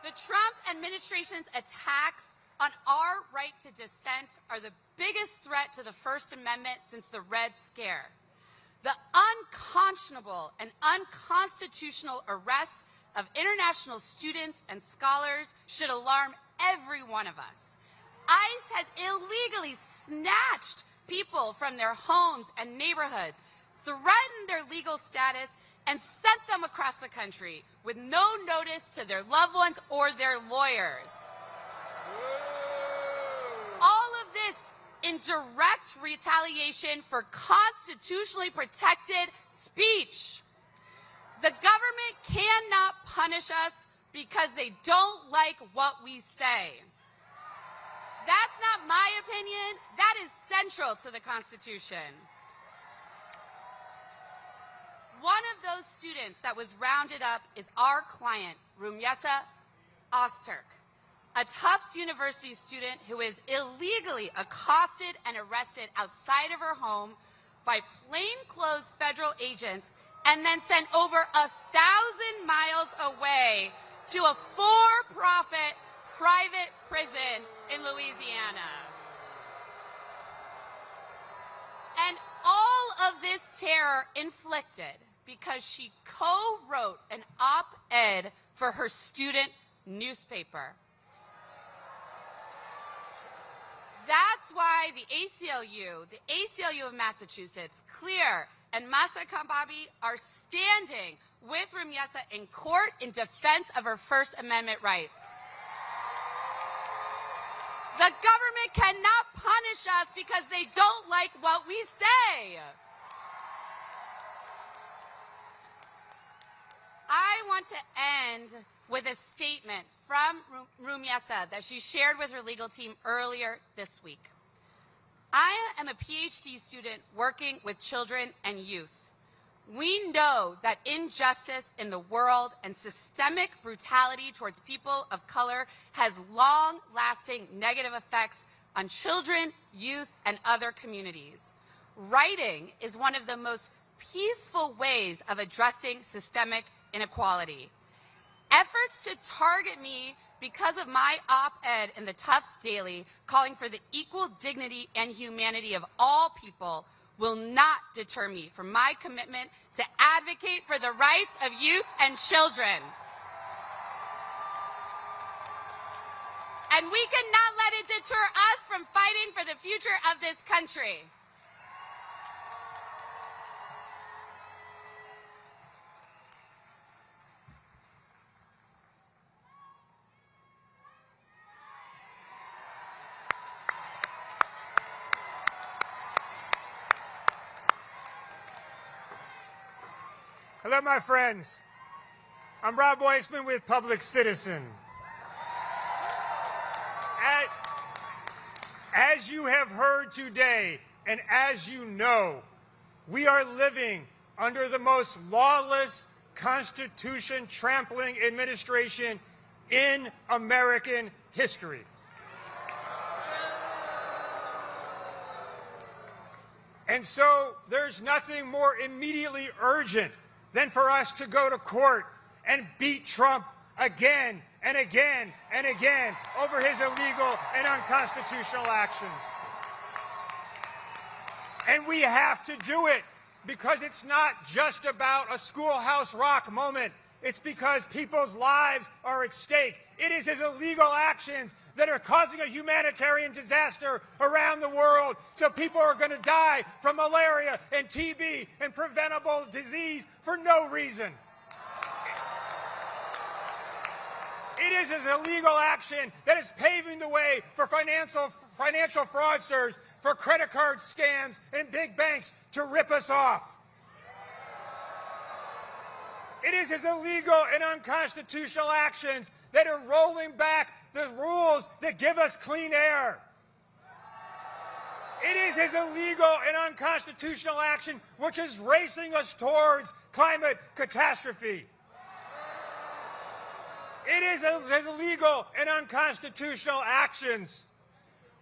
The Trump administration's attacks on our right to dissent are the biggest threat to the First Amendment since the Red Scare. The unconscionable and unconstitutional arrests of international students and scholars should alarm every one of us. ICE has illegally snatched people from their homes and neighborhoods, threatened their legal status, and sent them across the country with no notice to their loved ones or their lawyers. All of this in direct retaliation for constitutionally protected speech. The government cannot punish us because they don't like what we say. That's not my opinion. That is central to the Constitution. One of those students that was rounded up is our client, Rumyesa Öztürk, a Tufts University student who is illegally accosted and arrested outside of her home by plainclothes federal agents and then sent over 1,000 miles away to a for-profit private prison in Louisiana. And all of this terror inflicted because she co-wrote an op-ed for her student newspaper. That's why the ACLU of Massachusetts, CLEAR, and Masa Kambabi are standing with Rumyesa in court in defense of her First Amendment rights. The government cannot punish us because they don't like what we say. I want to end with a statement from Rumyesa that she shared with her legal team earlier this week. I am a PhD student working with children and youth. We know that injustice in the world and systemic brutality towards people of color has long-lasting negative effects on children, youth, and other communities. Writing is one of the most peaceful ways of addressing systemic inequality. Efforts to target me because of my op-ed in the Tufts Daily calling for the equal dignity and humanity of all people will not deter me from my commitment to advocate for the rights of youth and children. And we cannot let it deter us from fighting for the future of this country. Hello, my friends. I'm Rob Weissman with Public Citizen. As you have heard today, and as you know, we are living under the most lawless, Constitution-trampling administration in American history. And so there's nothing more immediately urgent than for us to go to court and beat Trump again and again and again over his illegal and unconstitutional actions. And we have to do it because it's not just about a Schoolhouse Rock moment. It's because people's lives are at stake. It is his illegal actions that are causing a humanitarian disaster around the world. So people are going to die from malaria and TB and preventable disease for no reason. is his illegal action that is paving the way for financial fraudsters, for credit card scams, and big banks to rip us off. It is his illegal and unconstitutional actions that are rolling back the rules that give us clean air. It is his illegal and unconstitutional action which is racing us towards climate catastrophe. It is his illegal and unconstitutional actions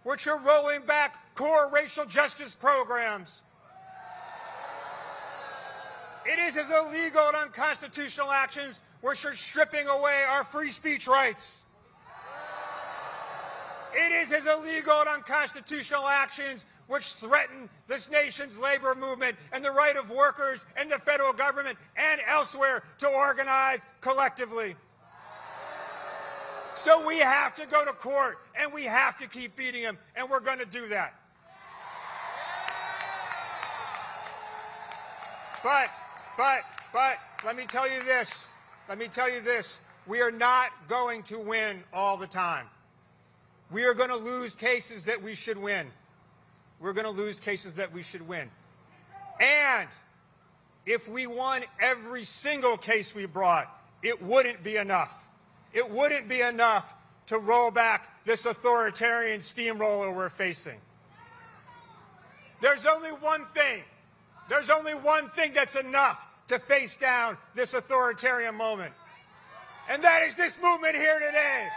which are rolling back core racial justice programs. It is his illegal and unconstitutional actions which are stripping away our free speech rights. It is his illegal and unconstitutional actions which threaten this nation's labor movement and the right of workers and the federal government and elsewhere to organize collectively. So we have to go to court, and we have to keep beating him, and we're going to do that. But, let me tell you this. Let me tell you this. We are not going to win all the time. We are going to lose cases that we should win. We're going to lose cases that we should win. And if we won every single case we brought, it wouldn't be enough. It wouldn't be enough to roll back this authoritarian steamroller we're facing. There's only one thing. There's only one thing that's enough to face down this authoritarian moment. And that is this movement here today.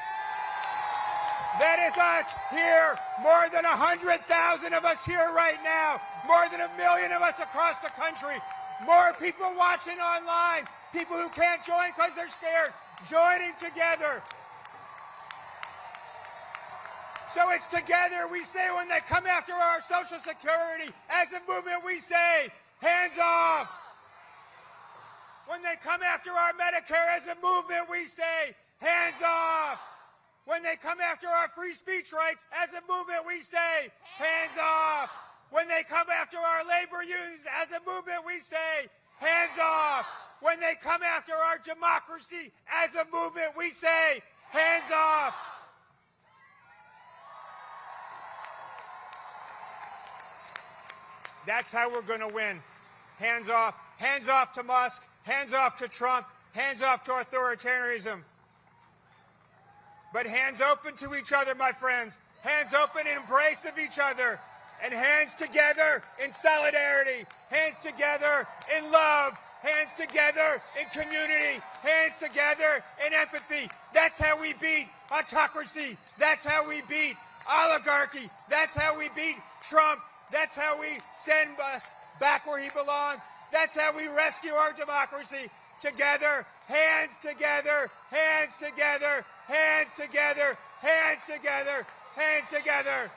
That is us here, more than 100,000 of us here right now, more than 1 million of us across the country, more people watching online, people who can't join because they're scared, joining together. So it's together we say when they come after our Social Security, as a movement we say, hands off. When they come after our Medicare as a movement we say, hands off. When they come after our free speech rights as a movement we say, hands off. When they come after our labor unions as a movement we say, hands off. When they come after our democracy as a movement we say, hands off. That's how we're going to win. Hands off. Hands off to Musk. Hands off to Trump. Hands off to authoritarianism. But hands open to each other, my friends. Hands open in embrace of each other. And hands together in solidarity. Hands together in love. Hands together in community. Hands together in empathy. That's how we beat autocracy. That's how we beat oligarchy. That's how we beat Trump. That's how we send us back where he belongs. That's how we rescue our democracy. Together, hands together, hands together, hands together, hands together, hands together.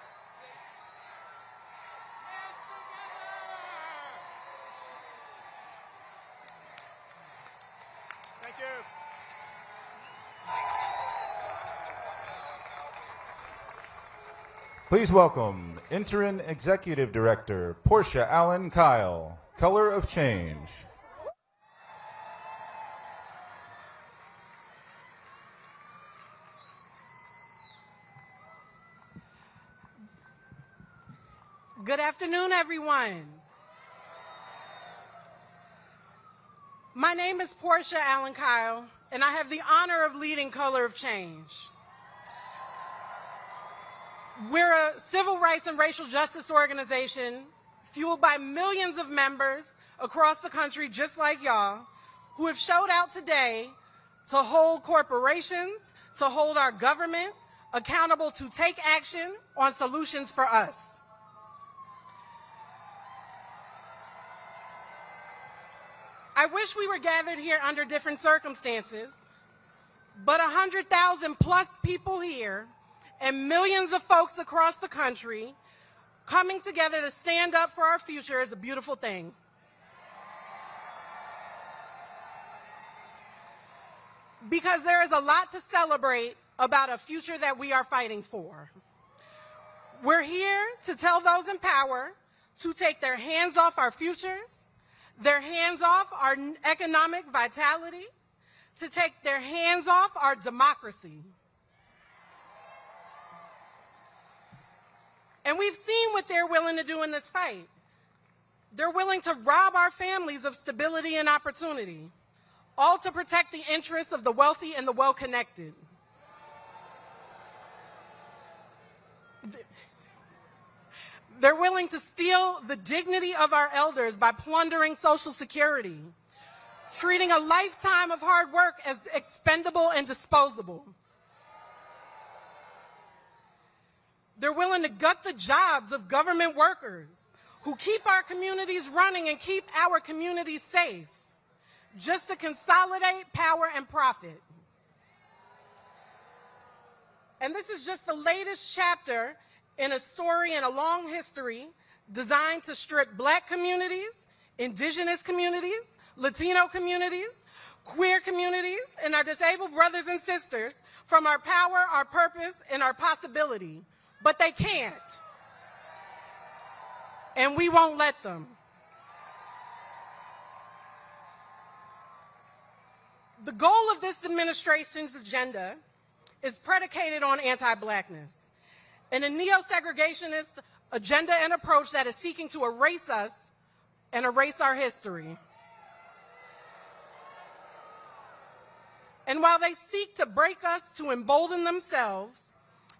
Thank you. Please welcome Interim Executive Director Portia Allen Kyle, Color of Change. Good afternoon, everyone. My name is Portia Allen Kyle, and I have the honor of leading Color of Change. We're a civil rights and racial justice organization fueled by millions of members across the country just like y'all who have showed out today to hold corporations, to hold our government accountable to take action on solutions for us. I wish we were gathered here under different circumstances, but 100,000 plus people here and millions of folks across the country coming together to stand up for our future is a beautiful thing. Because there is a lot to celebrate about a future that we are fighting for. We're here to tell those in power to take their hands off our futures, their hands off our economic vitality, to take their hands off our democracy. And we've seen what they're willing to do in this fight. They're willing to rob our families of stability and opportunity, all to protect the interests of the wealthy and the well-connected. They're willing to steal the dignity of our elders by plundering Social Security, treating a lifetime of hard work as expendable and disposable. They're willing to gut the jobs of government workers who keep our communities running and keep our communities safe, just to consolidate power and profit. And this is just the latest chapter in a story and a long history designed to strip Black communities, Indigenous communities, Latino communities, queer communities, and our disabled brothers and sisters from our power, our purpose, and our possibility. But they can't. And we won't let them. The goal of this administration's agenda is predicated on anti-Blackness and a neo-segregationist agenda and approach that is seeking to erase us and erase our history. And while they seek to break us to embolden themselves,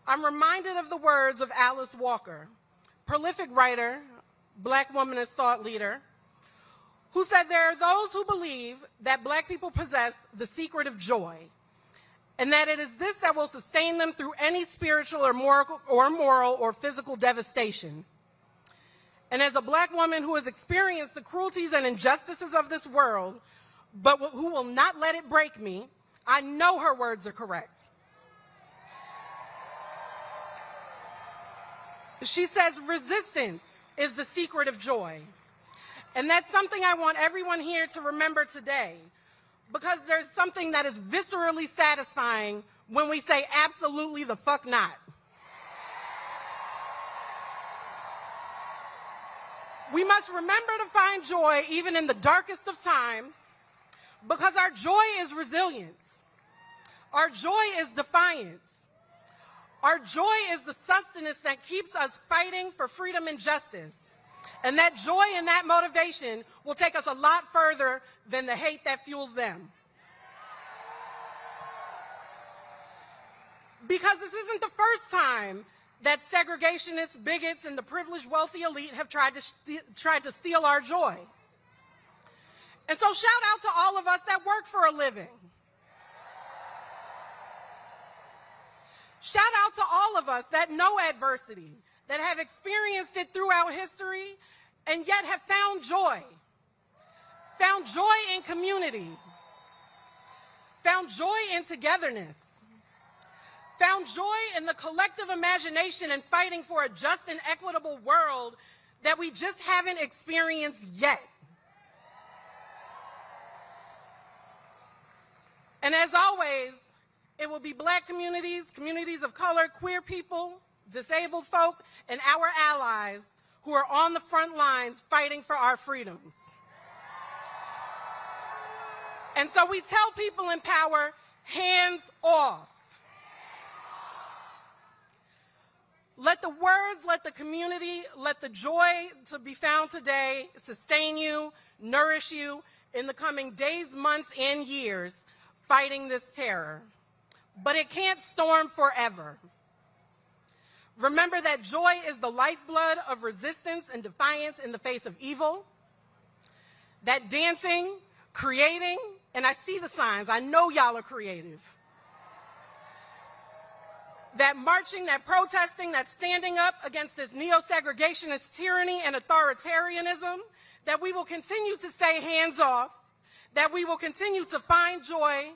I'm reminded of the words of Alice Walker, prolific writer, Black womanist thought leader, who said there are those who believe that Black people possess the secret of joy, and that it is this that will sustain them through any spiritual or moral or physical devastation. And as a Black woman who has experienced the cruelties and injustices of this world, but who will not let it break me, I know her words are correct. She says resistance is the secret of joy. And that's something I want everyone here to remember today, because there's something that is viscerally satisfying when we say absolutely the fuck not. We must remember to find joy even in the darkest of times, because our joy is resilience. Our joy is defiance. Our joy is the sustenance that keeps us fighting for freedom and justice. And that joy and that motivation will take us a lot further than the hate that fuels them. Because this isn't the first time that segregationists, bigots, and the privileged wealthy elite have tried to steal our joy. And so shout out to all of us that work for a living. Shout out to all of us that know adversity, that have experienced it throughout history, and yet have found joy in community, found joy in togetherness, found joy in the collective imagination and fighting for a just and equitable world that we just haven't experienced yet. And as always, it will be Black communities, communities of color, queer people, disabled folk, and our allies who are on the front lines fighting for our freedoms. And so we tell people in power, hands off. Let the words, let the community, let the joy to be found today sustain you, nourish you in the coming days, months, and years fighting this terror. But it can't storm forever. Remember that joy is the lifeblood of resistance and defiance in the face of evil. That dancing, creating, and I see the signs, I know y'all are creative. That marching, that protesting, that standing up against this neo-segregationist tyranny and authoritarianism, that we will continue to say hands off, that we will continue to find joy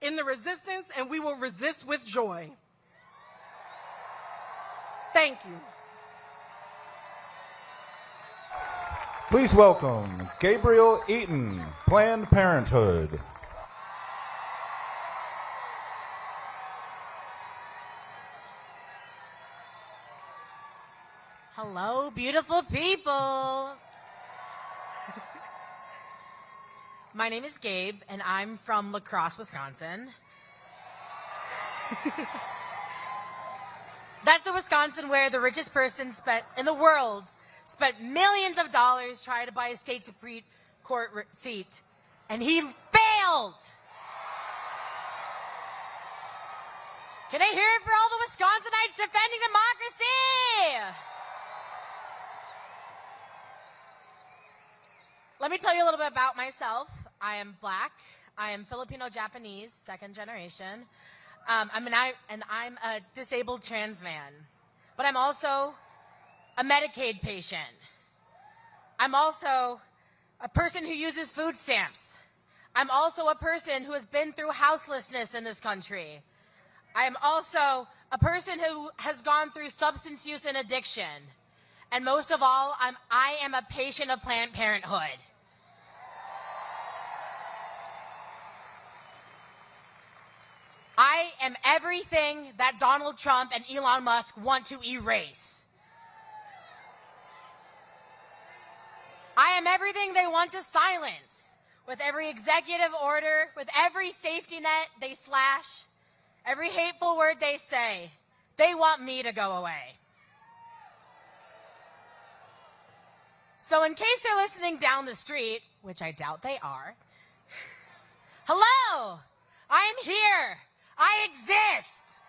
in the resistance, and we will resist with joy. Thank you. Please welcome Gabriel Eaton, Planned Parenthood. Hello, beautiful people. My name is Gabe, and I'm from La Crosse, Wisconsin. That's the Wisconsin where the richest person in the world spent millions of dollars trying to buy a state Supreme Court seat, and he failed. Can I hear it for all the Wisconsinites defending democracy? Let me tell you a little bit about myself. I am Black. I am Filipino-Japanese, second generation. I'm a disabled trans man, but I'm also a Medicaid patient. I'm also a person who uses food stamps. I'm also a person who has been through houselessness in this country. I am also a person who has gone through substance use and addiction. And most of all, I am a patient of Planned Parenthood. I am everything that Donald Trump and Elon Musk want to erase. I am everything they want to silence. With every executive order, with every safety net they slash, every hateful word they say, they want me to go away. So in case they're listening down the street, which I doubt they are, hello, I am here. I exist.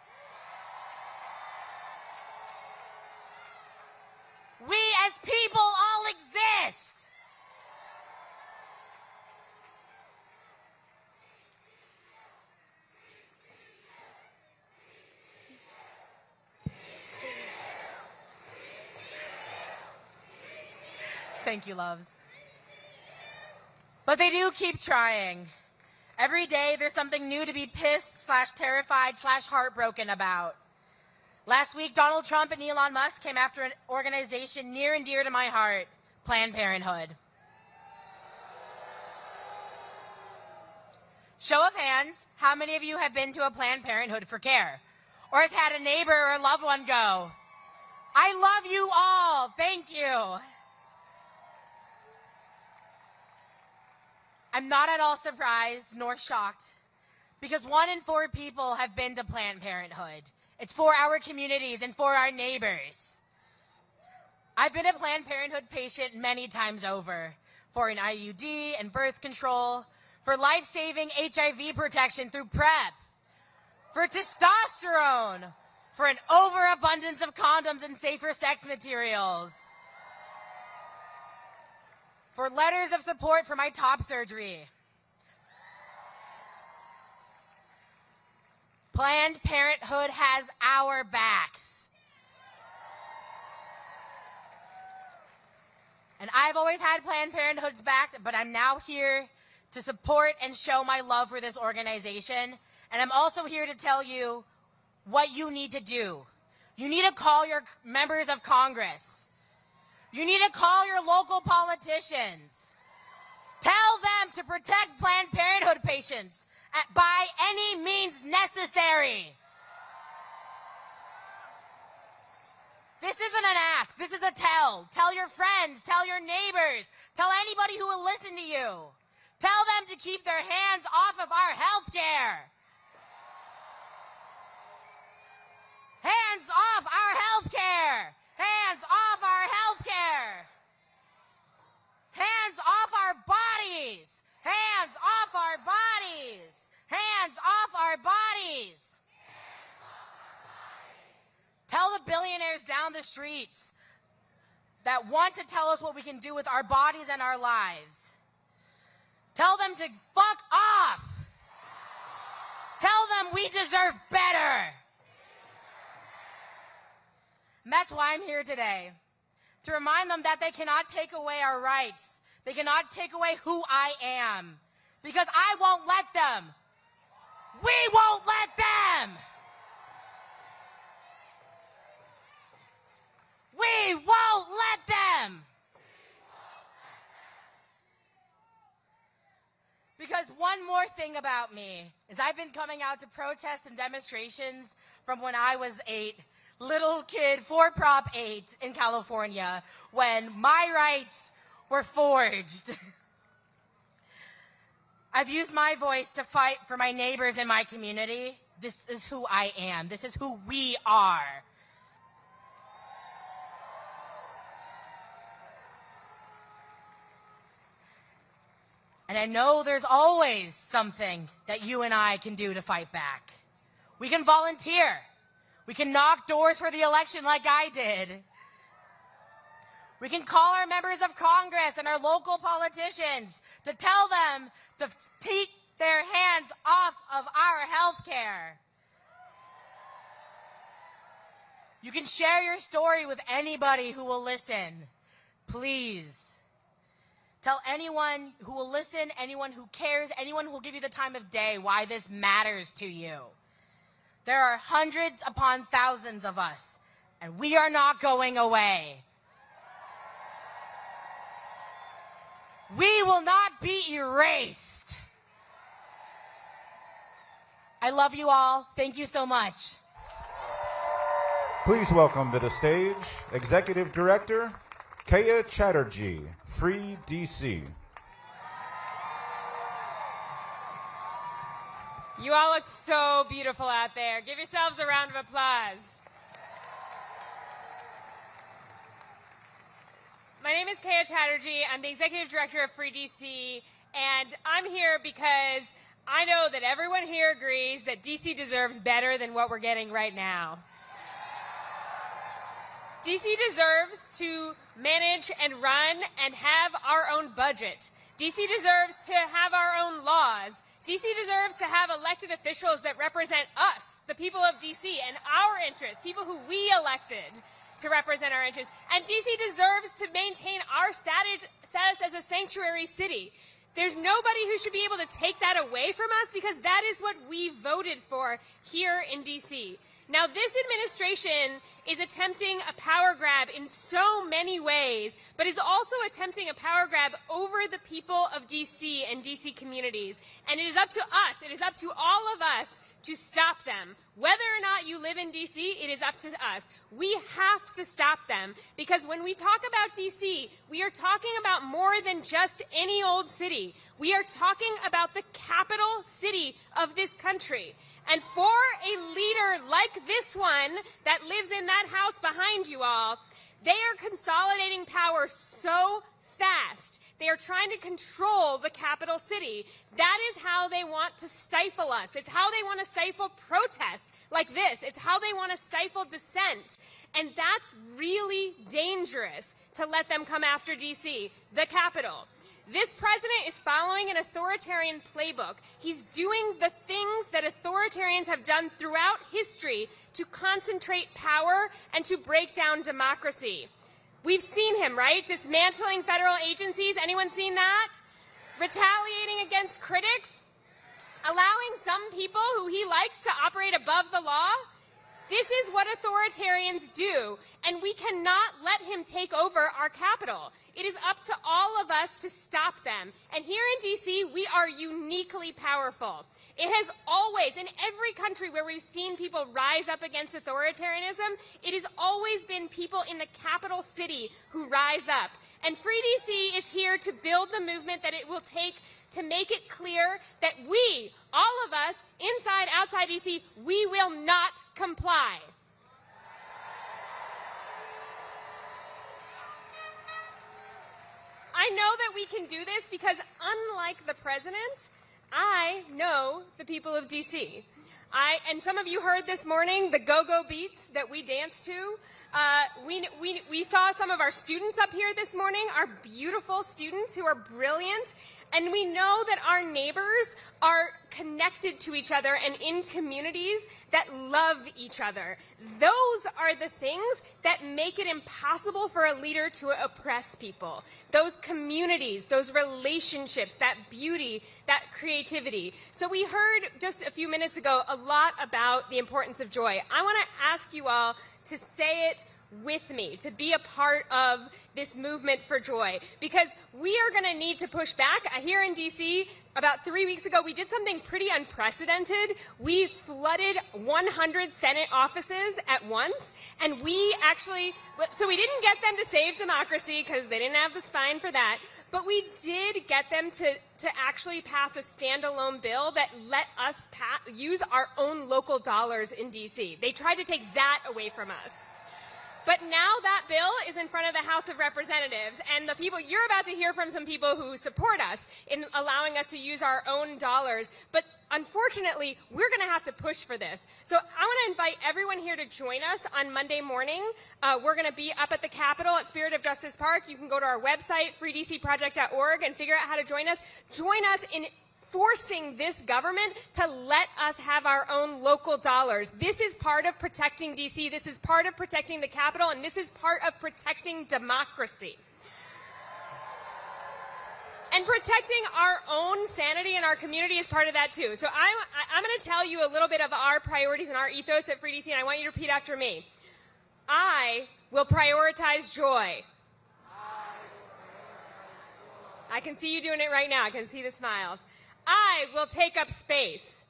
We as people all exist. Thank you, loves. But they do keep trying. Every day there's something new to be pissed / terrified / heartbroken about. Last week, Donald Trump and Elon Musk came after an organization near and dear to my heart, Planned Parenthood. Show of hands, how many of you have been to a Planned Parenthood for care? Or has had a neighbor or a loved one go? I love you all. Thank you. I'm not at all surprised nor shocked because 1 in 4 people have been to Planned Parenthood. It's for our communities and for our neighbors. I've been a Planned Parenthood patient many times over for an IUD and birth control, for life-saving HIV protection through PrEP, for testosterone, for an overabundance of condoms and safer sex materials, for letters of support for my top surgery. Planned Parenthood has our backs. And I've always had Planned Parenthood's back, but I'm now here to support and show my love for this organization. And I'm also here to tell you what you need to do. You need to call your members of Congress. You need to call your local politicians. Tell them to protect Planned Parenthood patients by any means necessary. This isn't an ask, this is a tell. Tell your friends, tell your neighbors, tell anybody who will listen to you. Tell them to keep their hands off of our health care. Hands off our health care. Hands off our health care. Hands off our bodies. Hands off our bodies. Hands off our bodies. Tell the billionaires down the streets that want to tell us what we can do with our bodies and our lives. Tell them to fuck off. Tell them we deserve better. And that's why I'm here today, to remind them that they cannot take away our rights. They cannot take away who I am, because I won't let them. We won't let them. We won't let them. Because one more thing about me is I've been coming out to protests and demonstrations from when I was 8, little kid for Prop 8 in California, when my rights were forged. I've used my voice to fight for my neighbors in my community. This is who I am. This is who we are. And I know there's always something that you and I can do to fight back. We can volunteer. We can knock doors for the election like I did. We can call our members of Congress and our local politicians to tell them to take their hands off of our health care. You can share your story with anybody who will listen. Please. Tell anyone who will listen, anyone who cares, anyone who will give you the time of day why this matters to you. There are hundreds upon thousands of us, and we are not going away. We will not be erased. I love you all. Thank you so much. Please welcome to the stage Executive Director Kaya Chatterjee, Free DC. You all look so beautiful out there. Give yourselves a round of applause. My name is Kaya Chatterjee. I'm the Executive Director of Free DC, and I'm here because I know that everyone here agrees that DC deserves better than what we're getting right now. DC deserves to manage and run and have our own budget. DC deserves to have our own laws. DC deserves to have elected officials that represent us, the people of DC, and our interests, people who we elected to represent our interests. And DC deserves to maintain our status as a sanctuary city. There's nobody who should be able to take that away from us because that is what we voted for here in DC. Now, this administration is attempting a power grab in so many ways, but is also attempting a power grab over the people of DC and DC communities. And it is up to us, it is up to all of us to stop them. Whether or not you live in DC, it is up to us. We have to stop them because when we talk about DC, we are talking about more than just any old city. We are talking about the capital city of this country. And for a leader like this one that lives in that house behind you all, they are consolidating power so fast. They are trying to control the capital city. That is how they want to stifle us. It's how they want to stifle protest like this. It's how they want to stifle dissent. And that's really dangerous to let them come after DC, the capital. This president is following an authoritarian playbook. He's doing the things that authoritarians have done throughout history to concentrate power and to break down democracy. We've seen him, right? Dismantling federal agencies. Anyone seen that? Retaliating against critics. Allowing some people who he likes to operate above the law. This is what authoritarians do, and we cannot let him take over our capital. It is up to all of us to stop them. And here in DC, we are uniquely powerful. It has always, in every country where we've seen people rise up against authoritarianism, it has always been people in the capital city who rise up. And Free DC is here to build the movement that it will take to make it clear that we, all of us, inside, outside DC, we will not comply. I know that we can do this because, unlike the president, I know the people of DC. And some of you heard this morning the go-go beats that we danced to. We saw some of our students up here this morning, our beautiful students who are brilliant, and we know that our neighbors are connected to each other and in communities that love each other. Those are the things that make it impossible for a leader to oppress people. Those communities, those relationships, that beauty, that creativity. So we heard just a few minutes ago a lot about the importance of joy. I want to ask you all to say it with me, to be a part of this movement for joy, because we are going to need to push back. Here in DC, about 3 weeks ago, we did something pretty unprecedented. We flooded 100 Senate offices at once, and we actually, so we didn't get them to save democracy because they didn't have the spine for that, but we did get them to actually pass a standalone bill that let us use our own local dollars in DC. They tried to take that away from us. But now that bill is in front of the House of Representatives, and the people, you're about to hear from some people who support us in allowing us to use our own dollars, but unfortunately, we're going to have to push for this. So I want to invite everyone here to join us on Monday morning. We're going to be up at the Capitol at Spirit of Justice Park. You can go to our website, freedcproject.org, and figure out how to join us. Join us in forcing this government to let us have our own local dollars. This is part of protecting DC, this is part of protecting the Capitol, and this is part of protecting democracy. And protecting our own sanity in our community is part of that too. So I'm going to tell you a little bit of our priorities and our ethos at Free DC, and I want you to repeat after me. I will prioritize joy. I can see you doing it right now. I can see the smiles. I will take up space.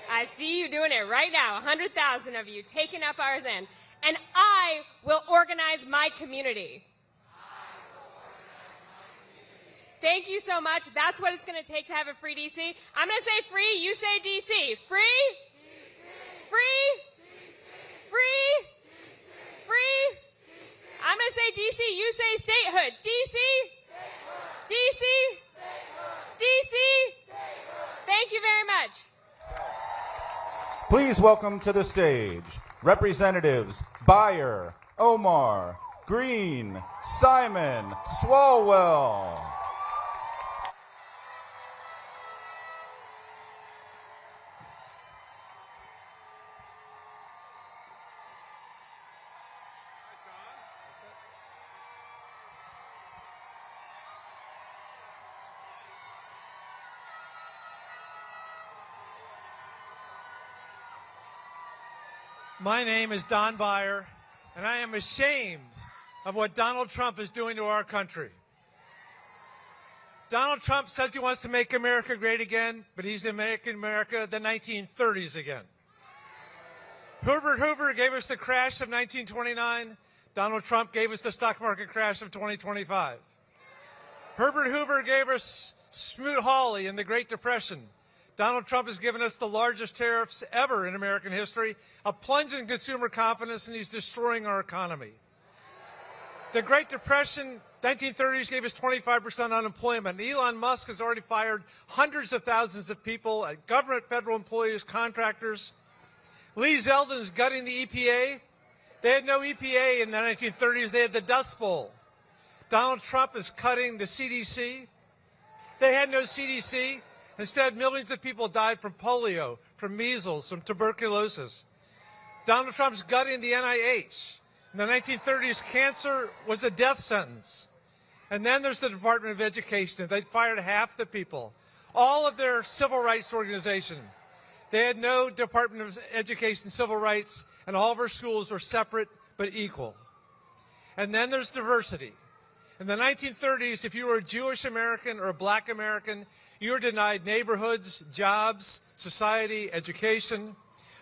I see you doing it right now, 100,000 of you taking up our then. And I will organize my community. Thank you so much. That's what it's going to take to have a free DC. I'm going to say free, you say DC. Free? DC. Free? DC. Free? DC. Free? DC. I'm going to say DC, you say statehood. DC? Statehood. DC? DC? Thank you very much. Please welcome to the stage Representatives Barber, Omar, Green, Simon, Swalwell. My name is Don Barber, and I am ashamed of what Donald Trump is doing to our country. Donald Trump says he wants to make America great again, but he's making America the 1930s again. Herbert Hoover gave us the crash of 1929. Donald Trump gave us the stock market crash of 2025. Herbert Hoover gave us Smoot-Hawley and the Great Depression. Donald Trump has given us the largest tariffs ever in American history, a plunge in consumer confidence, and he's destroying our economy. The Great Depression, 1930s, gave us 25% unemployment. Elon Musk has already fired hundreds of thousands of people, government, federal employees, contractors. Lee Zeldin's gutting the EPA. They had no EPA in the 1930s. They had the Dust Bowl. Donald Trump is cutting the CDC. They had no CDC. Instead, millions of people died from polio, from measles, from tuberculosis. Donald Trump's gutting the NIH. In the 1930s, cancer was a death sentence. And then there's the Department of Education. They fired half the people. All of their civil rights organization. They had no Department of Education civil rights, and all of our schools were separate but equal. And then there's diversity. In the 1930s, if you were a Jewish American or a black American, you were denied neighborhoods, jobs, society, education.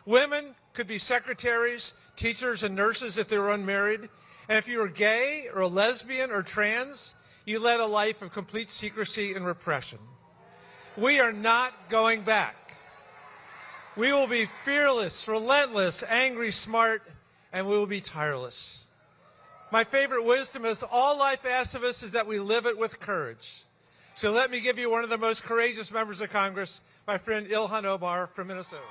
Women could be secretaries, teachers, and nurses if they were unmarried. And if you were gay or a lesbian or trans, you led a life of complete secrecy and repression. We are not going back. We will be fearless, relentless, angry, smart, and we will be tireless. My favorite wisdom is all life asks of us is that we live it with courage. So let me give you one of the most courageous members of Congress, my friend Ilhan Omar from Minnesota.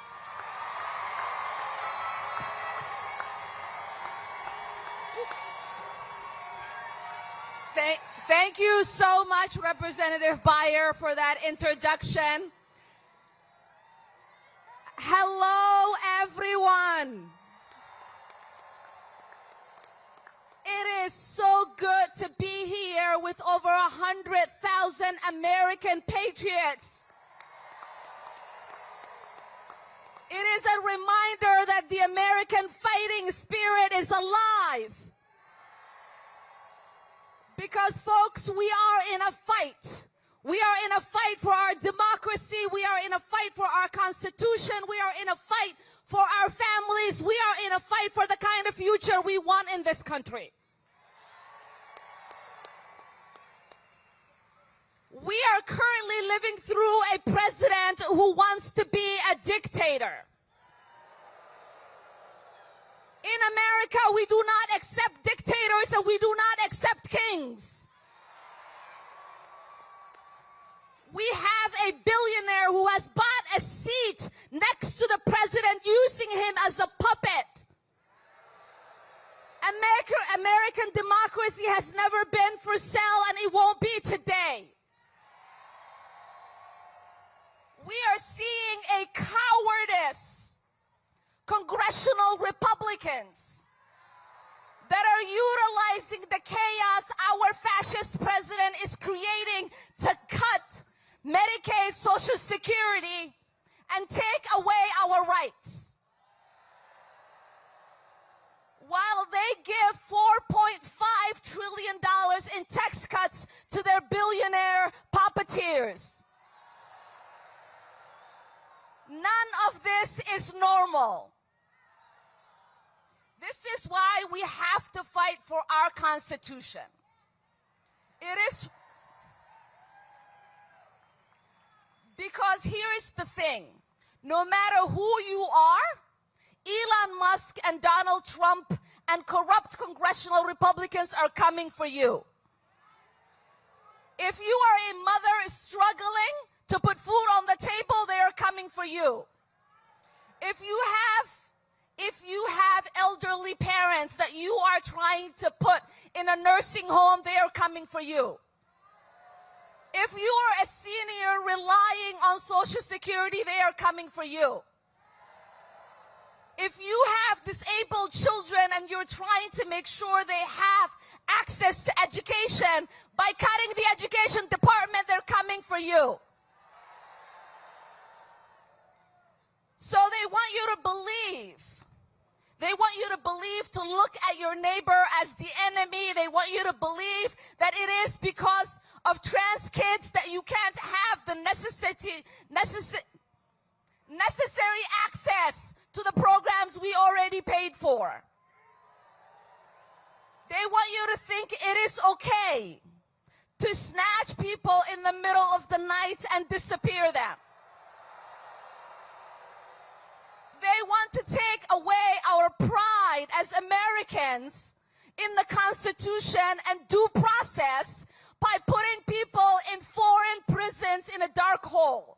Thank you so much, Representative Barber, for that introduction. Hello, everyone. It is so good to be here with over 100,000 American patriots. It is a reminder that the American fighting spirit is alive. Because, folks, we are in a fight. We are in a fight for our democracy. We are in a fight for our Constitution. We are in a fight for our families. We are in a fight for the kind of future we want in this country. We are currently living through a president who wants to be a dictator. In America, we do not accept dictators and we do not accept kings. We have a billionaire who has bought a seat next to the president, using him as a puppet. American democracy has never been for sale, and it won't be today. We are seeing a cowardice. Congressional Republicans that are utilizing the chaos our fascist president is creating to cut Medicaid, Social Security, and take away our rights. While they give $4.5 trillion in tax cuts to their billionaire puppeteers. None of this is normal. This is why we have to fight for our Constitution. It is because here is the thing. No matter who you are, Elon Musk and Donald Trump and corrupt congressional Republicans are coming for you. If you are a mother struggling to put food on the table, they are coming for you. If you have elderly parents that you are trying to put in a nursing home, they are coming for you. If you are a senior relying on Social Security, they are coming for you. If you have disabled children and you're trying to make sure they have access to education, by cutting the education department, they're coming for you. So they want you to believe. They want you to believe, to look at your neighbor as the enemy. They want you to believe that it is because of trans kids that you can't have the necessary access to the programs we already paid for. They want you to think it is okay to snatch people in the middle of the night and disappear them. They want to take away our pride as Americans in the Constitution and due process by putting people in foreign prisons in a dark hole.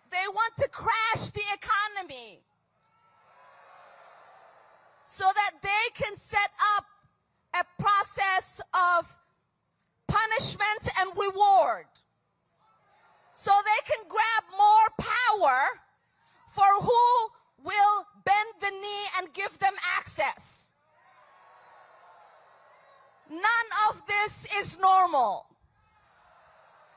They want to crash the economy so that they can set up a process of punishment and reward, so they can grab more power for who will bend the knee and give them access. None of this is normal.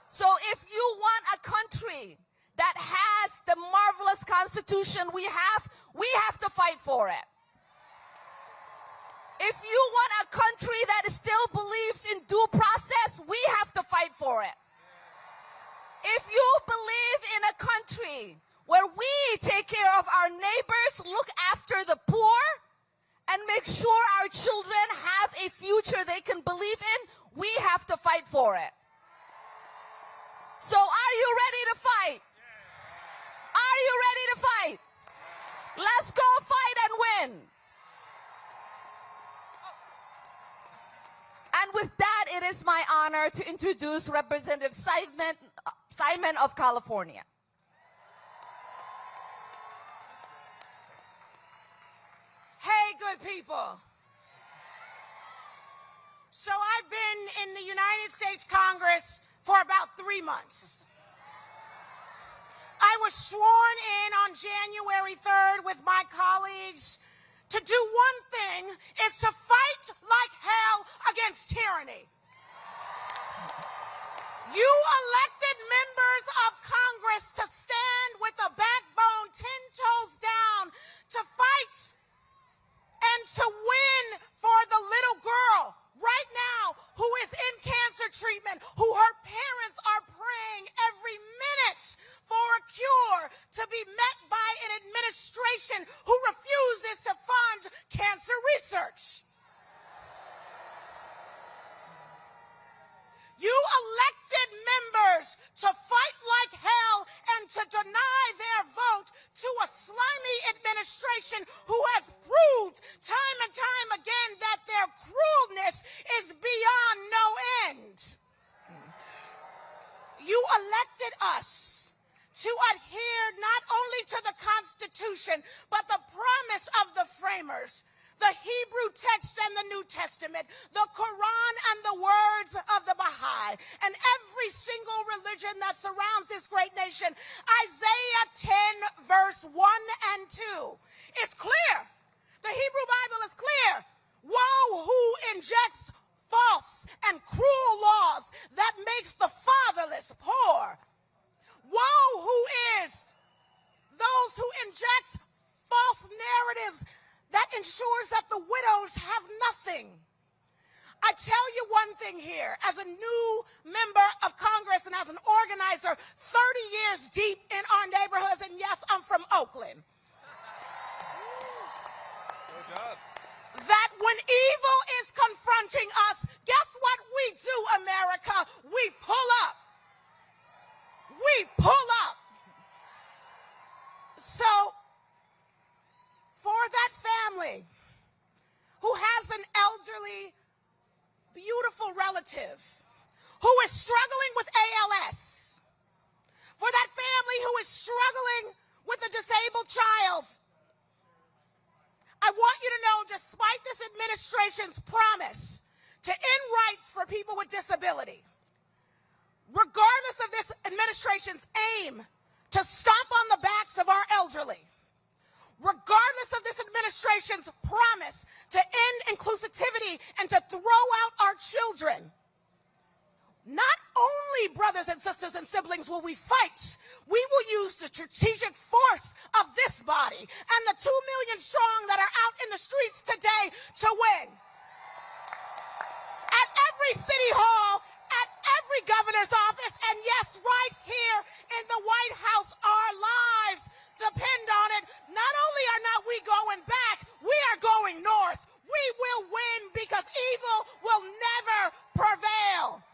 So if you want a country that has the marvelous Constitution we have to fight for it. If you want a country that still believes in due process, we have to fight for it. If you believe in a country where we take care of our neighbors, look after the poor, and make sure our children have a future they can believe in, we have to fight for it. So are you ready to fight? Are you ready to fight? Let's go fight and win. And with that, it is my honor to introduce Representative Simon of California. Hey, good people. So I've been in the United States Congress for about 3 months. I was sworn in on January 3rd with my colleagues to do one thing, is to fight like hell against tyranny. You elected members of Congress to deny their vote to a slimy administration who has proved time and time again that their cruelness is beyond no end. You elected us to adhere not only to the Constitution, but the promise of the framers, the Hebrew text and the New Testament, the Quran and the words of the Baha'i, and every single religion that surrounds this great nation. Isaiah 10, verse 1 and 2. It's clear. The Hebrew Bible is clear. Woe who injects false and cruel laws that makes the fatherless poor. Woe who is those who injects false narratives that ensures that the widows have nothing. I tell you one thing here, as a new member of Congress and as an organizer 30 years deep in our neighborhoods, and yes, I'm from Oakland, that when evil is confronting us, guess what we do, America? We pull up. We pull up. So, for that family who has an elderly, beautiful relative who is struggling with ALS, for that family who is struggling with a disabled child, I want you to know, despite this administration's promise to end rights for people with disability, regardless of this administration's aim to stomp on the backs of our elderly, regardless of this administration's promise to end inclusivity and to throw out our children, not only, brothers and sisters and siblings, will we fight, we will use the strategic force of this body and the 2 million strong that are out in the streets today to win. At every city hall, at every governor's office, and yes, right here in the White House, our lives depend on it. Not only are not we going back, we are going north. We will win because evil will never prevail.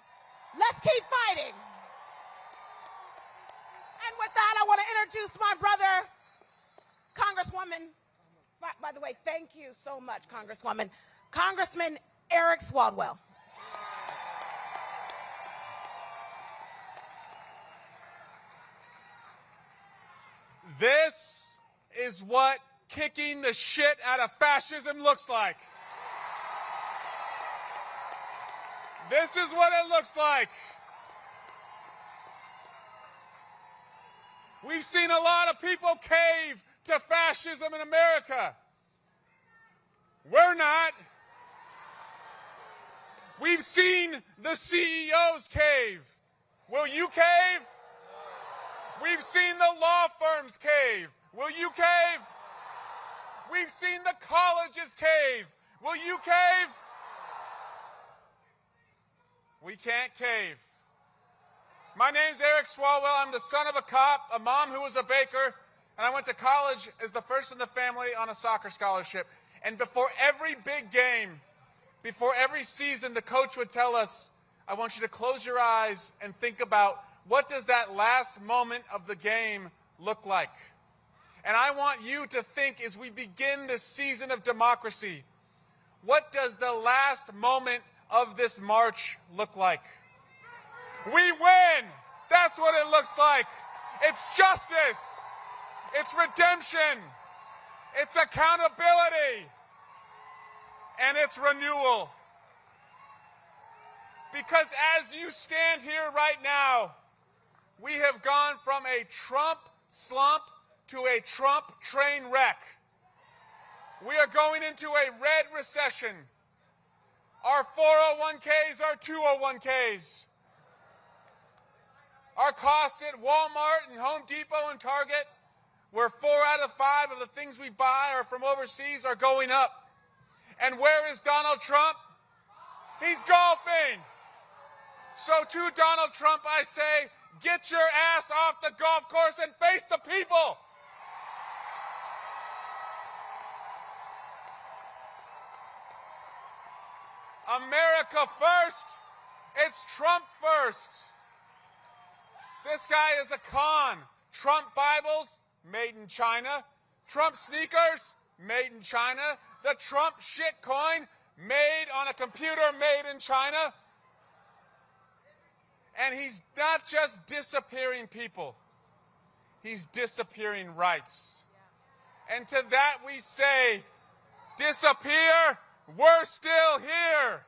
Let's keep fighting. And with that, I want to introduce my brother, Congresswoman. By the way, thank you so much, Congresswoman. Congressman Eric Swalwell. This is what kicking the shit out of fascism looks like. This is what it looks like. We've seen a lot of people cave to fascism in America. We're not. We've seen the CEOs cave. Will you cave? We've seen the law firms cave. Will you cave? We've seen the colleges cave. Will you cave? We can't cave. My name's Eric Swalwell. I'm the son of a cop, a mom who was a baker, and I went to college as the first in the family on a soccer scholarship. And before every big game, before every season, the coach would tell us, I want you to close your eyes and think about what does that last moment of the game look like? And I want you to think as we begin this season of democracy, what does the last moment of this march look like? We win! That's what it looks like. It's justice. It's redemption. It's accountability. And it's renewal. Because as you stand here right now, we have gone from a Trump slump to a Trump train wreck. We are going into a red recession. Our 401ks are 201ks. Our costs at Walmart and Home Depot and Target, where 4 out of 5 of the things we buy are from overseas, are going up. And where is Donald Trump? He's golfing. So to Donald Trump, I say, get your ass off the golf course and face the people. America first. It's Trump first. This guy is a con. Trump Bibles, made in China. Trump sneakers, made in China. The Trump shitcoin, made on a computer, made in China. And he's not just disappearing people. He's disappearing rights. And to that we say, disappear, we're still here.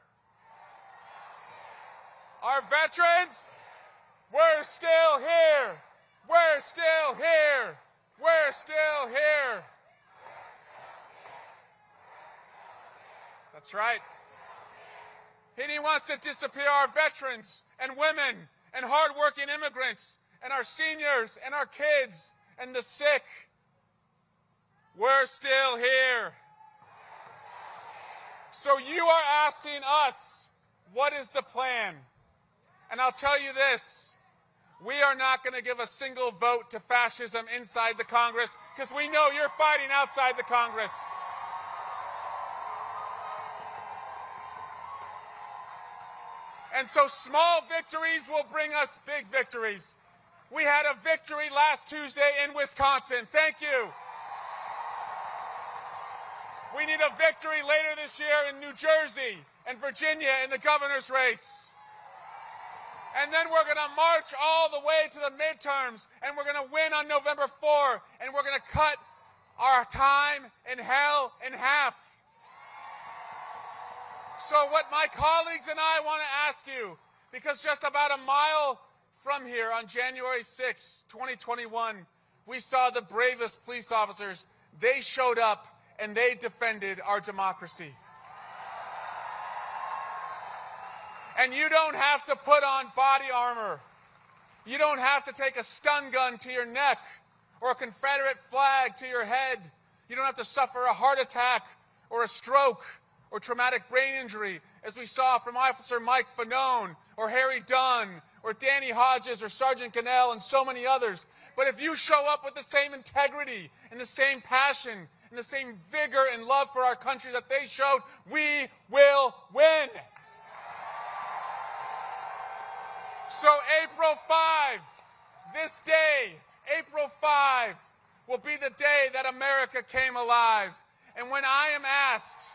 Our veterans, we're still here. We're still here. We're still here. That's right. He wants to disappear our veterans and women and hardworking immigrants and our seniors and our kids and the sick. We're still here. So you are asking us, what is the plan? And I'll tell you this, we are not going to give a single vote to fascism inside the Congress because we know you're fighting outside the Congress. And so small victories will bring us big victories. We had a victory last Tuesday in Wisconsin. Thank you. We need a victory later this year in New Jersey and Virginia in the governor's race. And then we're going to march all the way to the midterms, and we're going to win on November 4, and we're going to cut our time in hell in half. So what my colleagues and I want to ask you, because just about a mile from here on January 6, 2021, we saw the bravest police officers. They showed up and they defended our democracy. And you don't have to put on body armor. You don't have to take a stun gun to your neck or a Confederate flag to your head. You don't have to suffer a heart attack or a stroke or traumatic brain injury, as we saw from Officer Mike Fanone or Harry Dunn or Danny Hodges or Sergeant Cannell and so many others. But if you show up with the same integrity and the same passion and the same vigor and love for our country that they showed, we will win. So April 5, this day, April 5, will be the day that America came alive. And when I am asked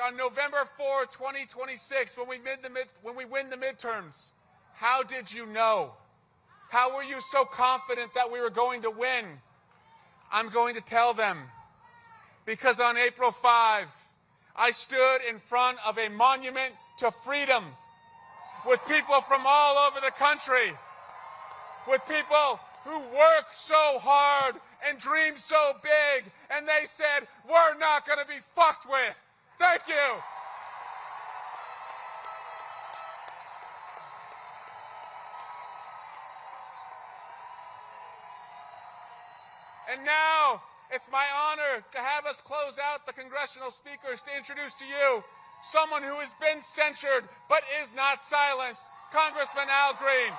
on November 4, 2026, when we win the midterms, how did you know? How were you so confident that we were going to win? I'm going to tell them. Because on April 5, I stood in front of a monument to freedom with people from all over the country, with people who work so hard and dream so big, and they said, we're not going to be fucked with. Thank you. And now, it's my honor to have us close out the congressional speakers to introduce to you someone who has been censured but is not silenced, Congressman Al Green.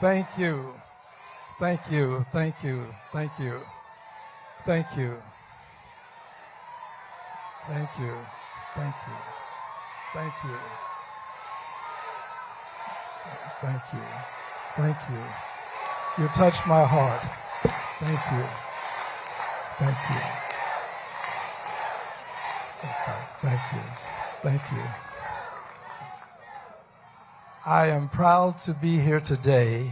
Thank you. Thank you. Thank you. Thank you. Thank you. Thank you. Thank you. Thank you. Thank you. Thank you. You touched my heart. Thank you. Thank you. Thank you. Thank you. I am proud to be here today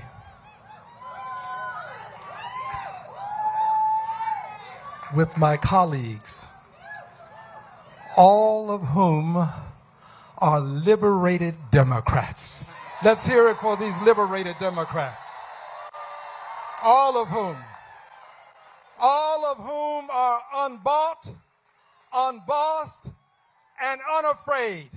with my colleagues, all of whom are liberated Democrats. Let's hear it for these liberated Democrats. All of whom of whom are unbought, unbossed, and unafraid.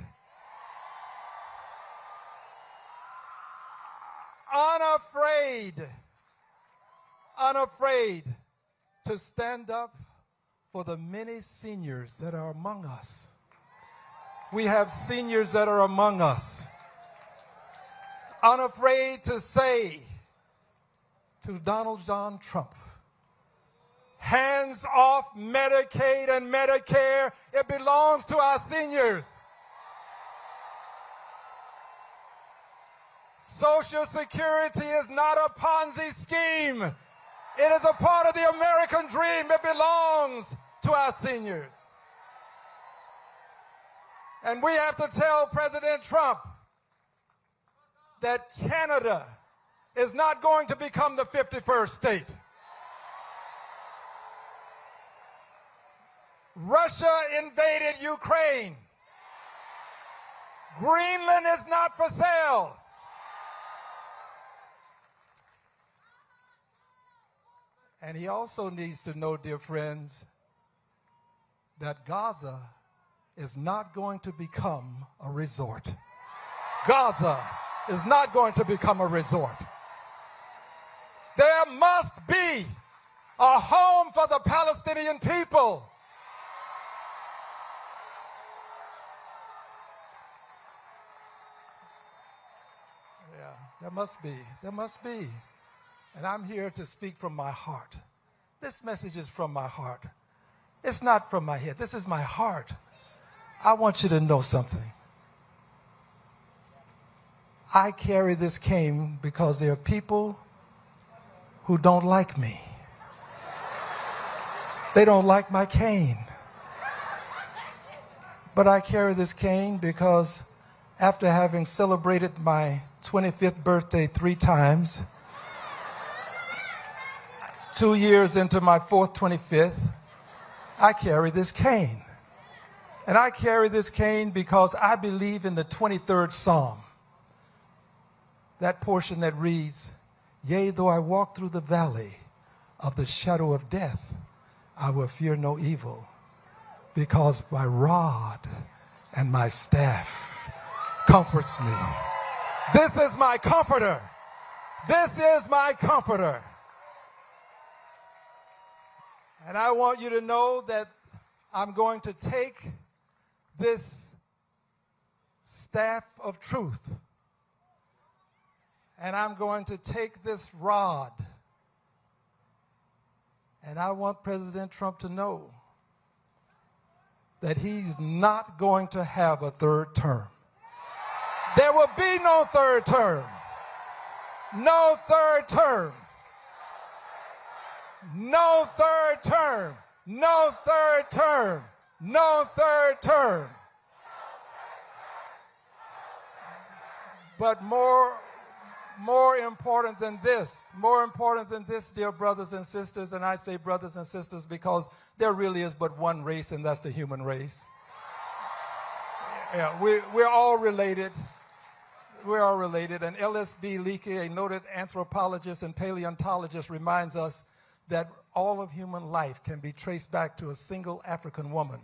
Unafraid to stand up for the many seniors that are among us. We have seniors that are among us. Unafraid to say to Donald John Trump, hands off Medicaid and Medicare. It belongs to our seniors. Social Security is not a Ponzi scheme. It is a part of the American dream. It belongs to our seniors. And we have to tell President Trump that Canada is not going to become the 51st state. Russia invaded Ukraine. Greenland is not for sale. And he also needs to know, dear friends, that Gaza is not going to become a resort. Gaza is not going to become a resort. There must be a home for the Palestinian people. Yeah, there must be. There must be. And I'm here to speak from my heart. This message is from my heart. It's not from my head. This is my heart. I want you to know something. I carry this cane because there are people who don't like me. They don't like my cane. But I carry this cane because after having celebrated my 25th birthday 3 times, 2 years into my 4th 25th, I carry this cane. And I carry this cane because I believe in the 23rd Psalm. That portion that reads, yea, though I walk through the valley of the shadow of death, I will fear no evil, because my rod and my staff comforts me. This is my comforter. This is my comforter. And I want you to know that I'm going to take this staff of truth, and I'm going to take this rod, and I want President Trump to know that he's not going to have a 3rd term. There will be no 3rd term. No 3rd term. No 3rd term. No 3rd term. No 3rd term. But more important than this, dear brothers and sisters, and I say brothers and sisters because there really is but one race, and that's the human race. Yeah, we're all related. We're all related. And L.S.B. Leakey, a noted anthropologist and paleontologist, reminds us that all of human life can be traced back to a single African woman.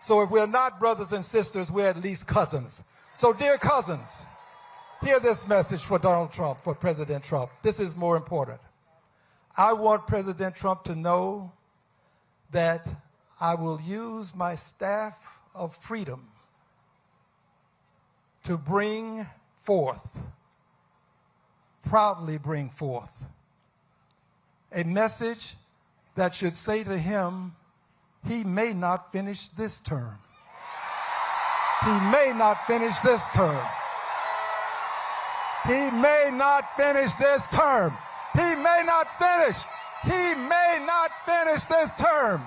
So if we're not brothers and sisters, we're at least cousins. So dear cousins, hear this message for Donald Trump, for President Trump. This is more important. I want President Trump to know that I will use my staff of freedom to bring forth, proudly bring forth, a message that should say to him, he may not finish this term. He may not finish this term. He may not finish this term. He may not finish. He may not finish this term.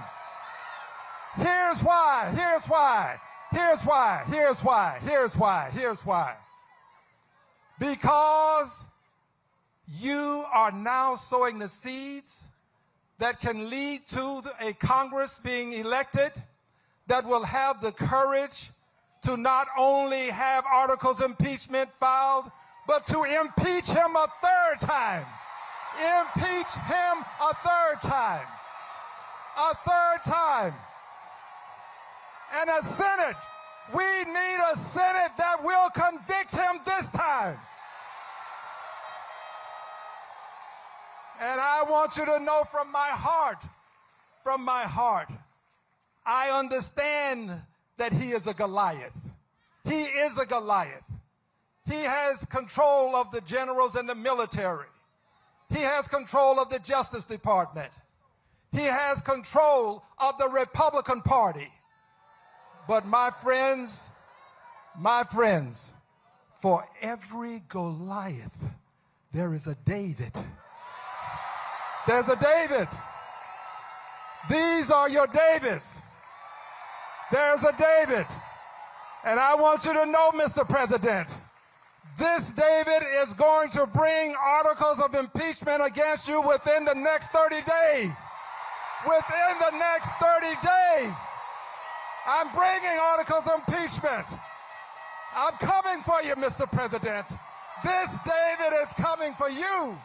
Here's why. Here's why. Here's why. Here's why. Here's why. Here's why. Because you are now sowing the seeds that can lead to a Congress being elected that will have the courage to not only have articles of impeachment filed, but to impeach him a 3rd time. Impeach him a 3rd time. a third time. And a Senate, we need a Senate that will convict him this time. And I want you to know from my heart, I understand that he is a Goliath. He is a Goliath. He has control of the generals and the military. He has control of the Justice Department. He has control of the Republican Party. But my friends, for every Goliath, there is a David. There's a David. These are your Davids. There's a David. And I want you to know, Mr. President, this David is going to bring articles of impeachment against you within the next 30 days. Within the next 30 days. I'm bringing articles of impeachment. I'm coming for you, Mr. President. This David is coming for you.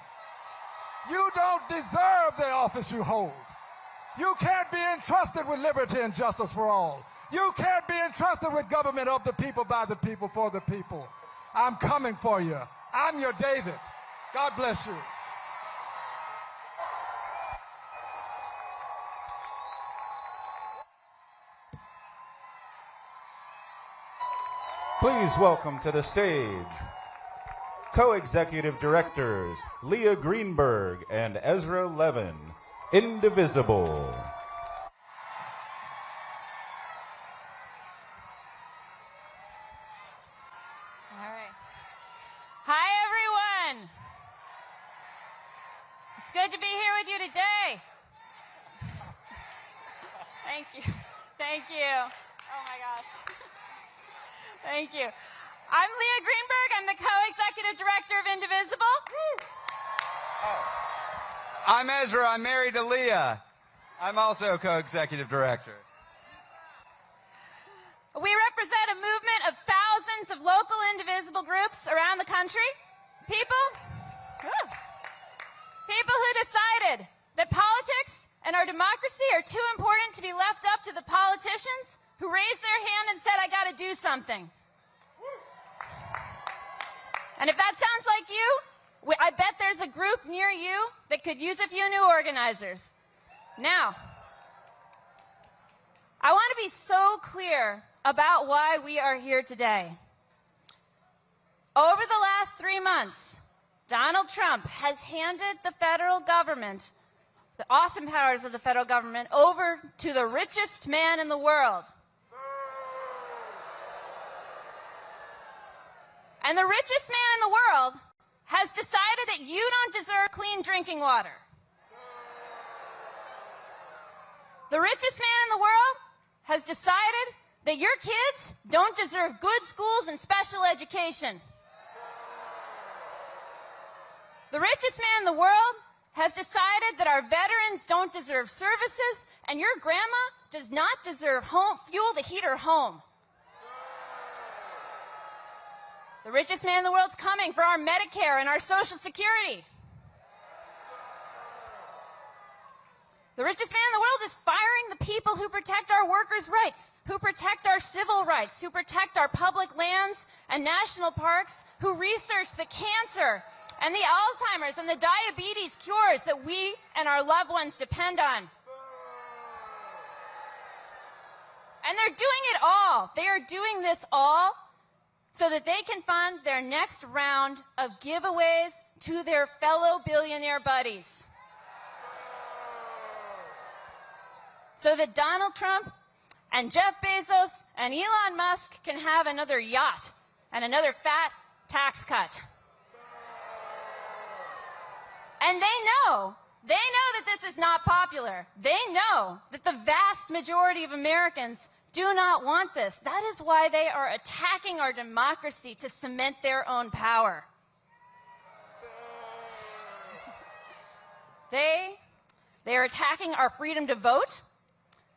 You don't deserve the office you hold. You can't be entrusted with liberty and justice for all. You can't be entrusted with government of the people, by the people, for the people. I'm coming for you. I'm your David. God bless you. Please welcome to the stage co-executive directors Leah Greenberg and Ezra Levin, Indivisible. All right. Hi, everyone. It's good to be here with you today. Thank you. Thank you. Oh, my gosh. Thank you. I'm Leah Greenberg. I'm the co-executive director of Indivisible. I'm Ezra. I'm married to Leah. I'm also co-executive director. We represent a movement of thousands of local indivisible groups around the country. People who decided that politics and our democracy are too important to be left up to the politicians who raised their hand and said, I got to do something. And if that sounds like you, I bet there's a group near you that could use a few new organizers. Now, I want to be so clear about why we are here today. Over the last 3 months, Donald Trump has handed the federal government, the awesome powers of the federal government, over to the richest man in the world. And the richest man in the world has decided that you don't deserve clean drinking water. The richest man in the world has decided that your kids don't deserve good schools and special education. The richest man in the world has decided that our veterans don't deserve services and your grandma does not deserve fuel to heat her home. The richest man in the world's coming for our Medicare and our Social Security. The richest man in the world is firing the people who protect our workers' rights, who protect our civil rights, who protect our public lands and national parks, who research the cancer and the Alzheimer's and the diabetes cures that we and our loved ones depend on. And they're doing it all. They are doing this all so that they can fund their next round of giveaways to their fellow billionaire buddies. So that Donald Trump and Jeff Bezos and Elon Musk can have another yacht and another fat tax cut. And they know that this is not popular. They know that the vast majority of Americans do not want this. That is why they are attacking our democracy to cement their own power. They are attacking our freedom to vote.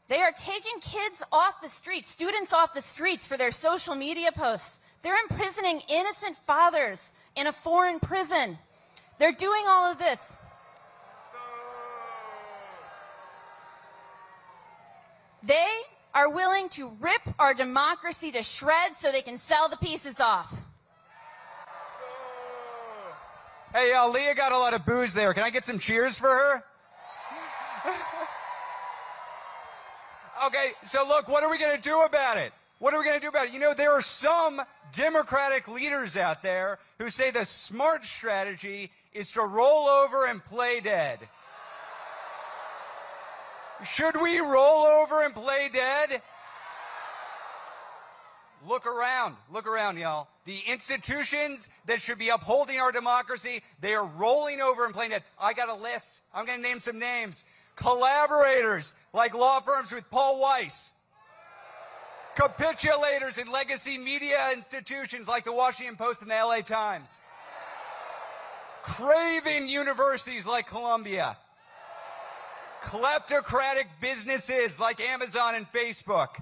They are taking kids off the streets, students off the streets for their social media posts. They're imprisoning innocent fathers in a foreign prison. They're doing all of this. They are willing to rip our democracy to shreds so they can sell the pieces off. Hey, Leah got a lot of boos there. Can I get some cheers for her? Okay, so look, what are we going to do about it? What are we going to do about it? You know, there are some Democratic leaders out there who say the smart strategy is to roll over and play dead. Should we roll over and play dead? Look around, y'all. The institutions that should be upholding our democracy, they are rolling over and playing dead. I got a list. I'm going to name some names. Collaborators, like law firms with Paul Weiss. Capitulators in legacy media institutions like the Washington Post and the LA Times. Craven universities like Columbia. Kleptocratic businesses like Amazon and Facebook.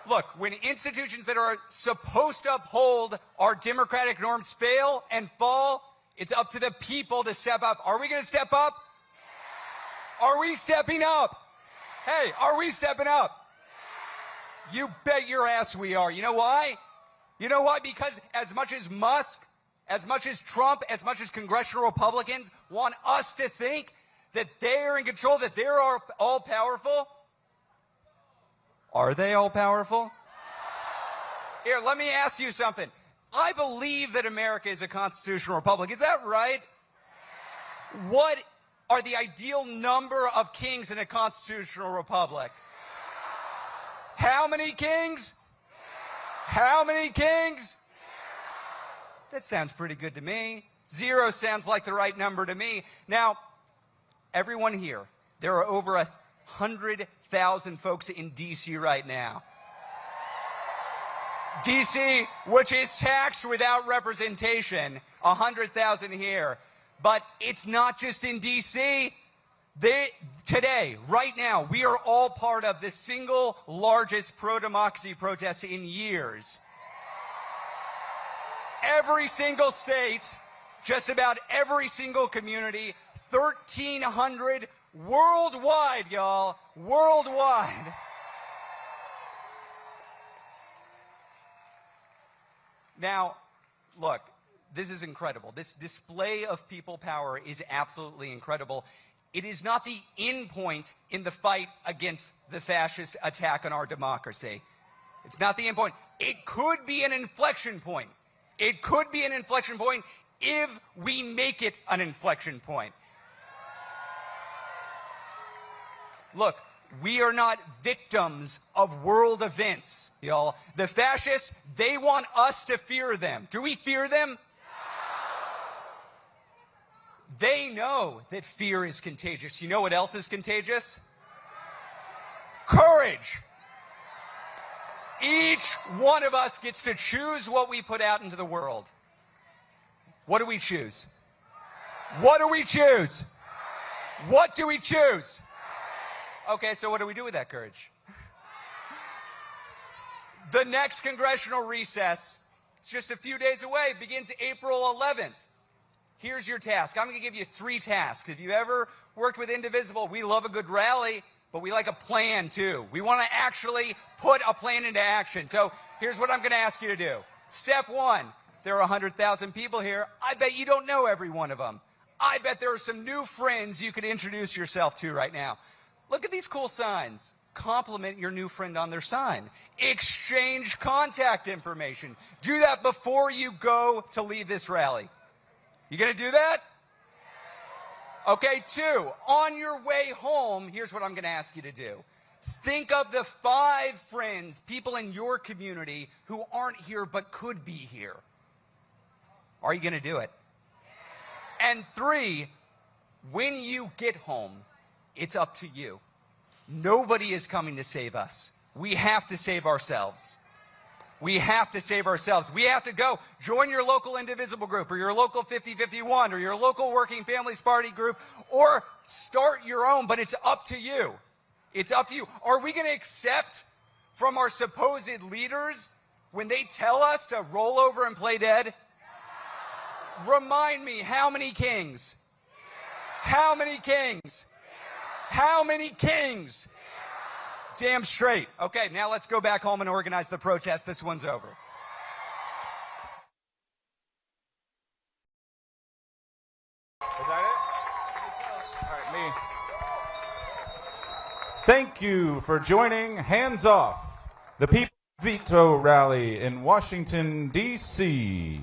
Look, when institutions that are supposed to uphold our democratic norms fail and fall, it's up to the people to step up. Are we going to step up? Are we stepping up? Hey, are we stepping up? You bet your ass we are. You know why? You know why? Because as much as Musk, as much as Trump, as much as congressional Republicans want us to think that they are in control, that they're all powerful, are they all powerful? Here, let me ask you something. I believe that America is a constitutional republic. Is that right? What are the ideal number of kings in a constitutional republic? How many kings? How many kings? That sounds pretty good to me. 0 sounds like the right number to me. Now, everyone here, there are over 100,000 folks in D.C. right now. D.C., which is taxed without representation, 100,000 here. But it's not just in D.C. Today, right now, we are all part of the single largest pro-democracy protest in years. Every single state, just about every single community, 1,300 worldwide, y'all, worldwide. Now, look, this is incredible. This display of people power is absolutely incredible. It is not the end point in the fight against the fascist attack on our democracy. It's not the end point. It could be an inflection point. It could be an inflection point if we make it an inflection point. Look, we are not victims of world events, y'all. The fascists, they want us to fear them. Do we fear them? They know that fear is contagious. You know what else is contagious? Courage. Each one of us gets to choose what we put out into the world. What do we choose? What do we choose? What do we choose? Okay, so what do we do with that courage? The next congressional recess, it's just a few days away, begins April 11th. Here's your task. I'm going to give you 3 tasks. If you ever worked with Indivisible, we love a good rally, but we like a plan too. We want to actually put a plan into action. So here's what I'm going to ask you to do. Step 1, there are 100,000 people here. I bet you don't know every one of them. I bet there are some new friends you could introduce yourself to right now. Look at these cool signs. Compliment your new friend on their sign. Exchange contact information. Do that before you go to leave this rally. You gonna do that? Okay, 2, on your way home, here's what I'm gonna ask you to do. Think of the 5 friends, people in your community who aren't here but could be here. Are you gonna do it? And 3, when you get home, it's up to you. Nobody is coming to save us. We have to save ourselves. We have to save ourselves. We have to go join your local Indivisible group or your local 5051 or your local Working Families Party group or start your own, but it's up to you. It's up to you. Are we going to accept from our supposed leaders when they tell us to roll over and play dead? Remind me, how many kings? How many kings? How many kings? Damn straight. Okay, now let's go back home and organize the protest. This one's over. Is that it? All right, me. Thank you for joining Hands Off, the People's Veto Rally in Washington, D.C.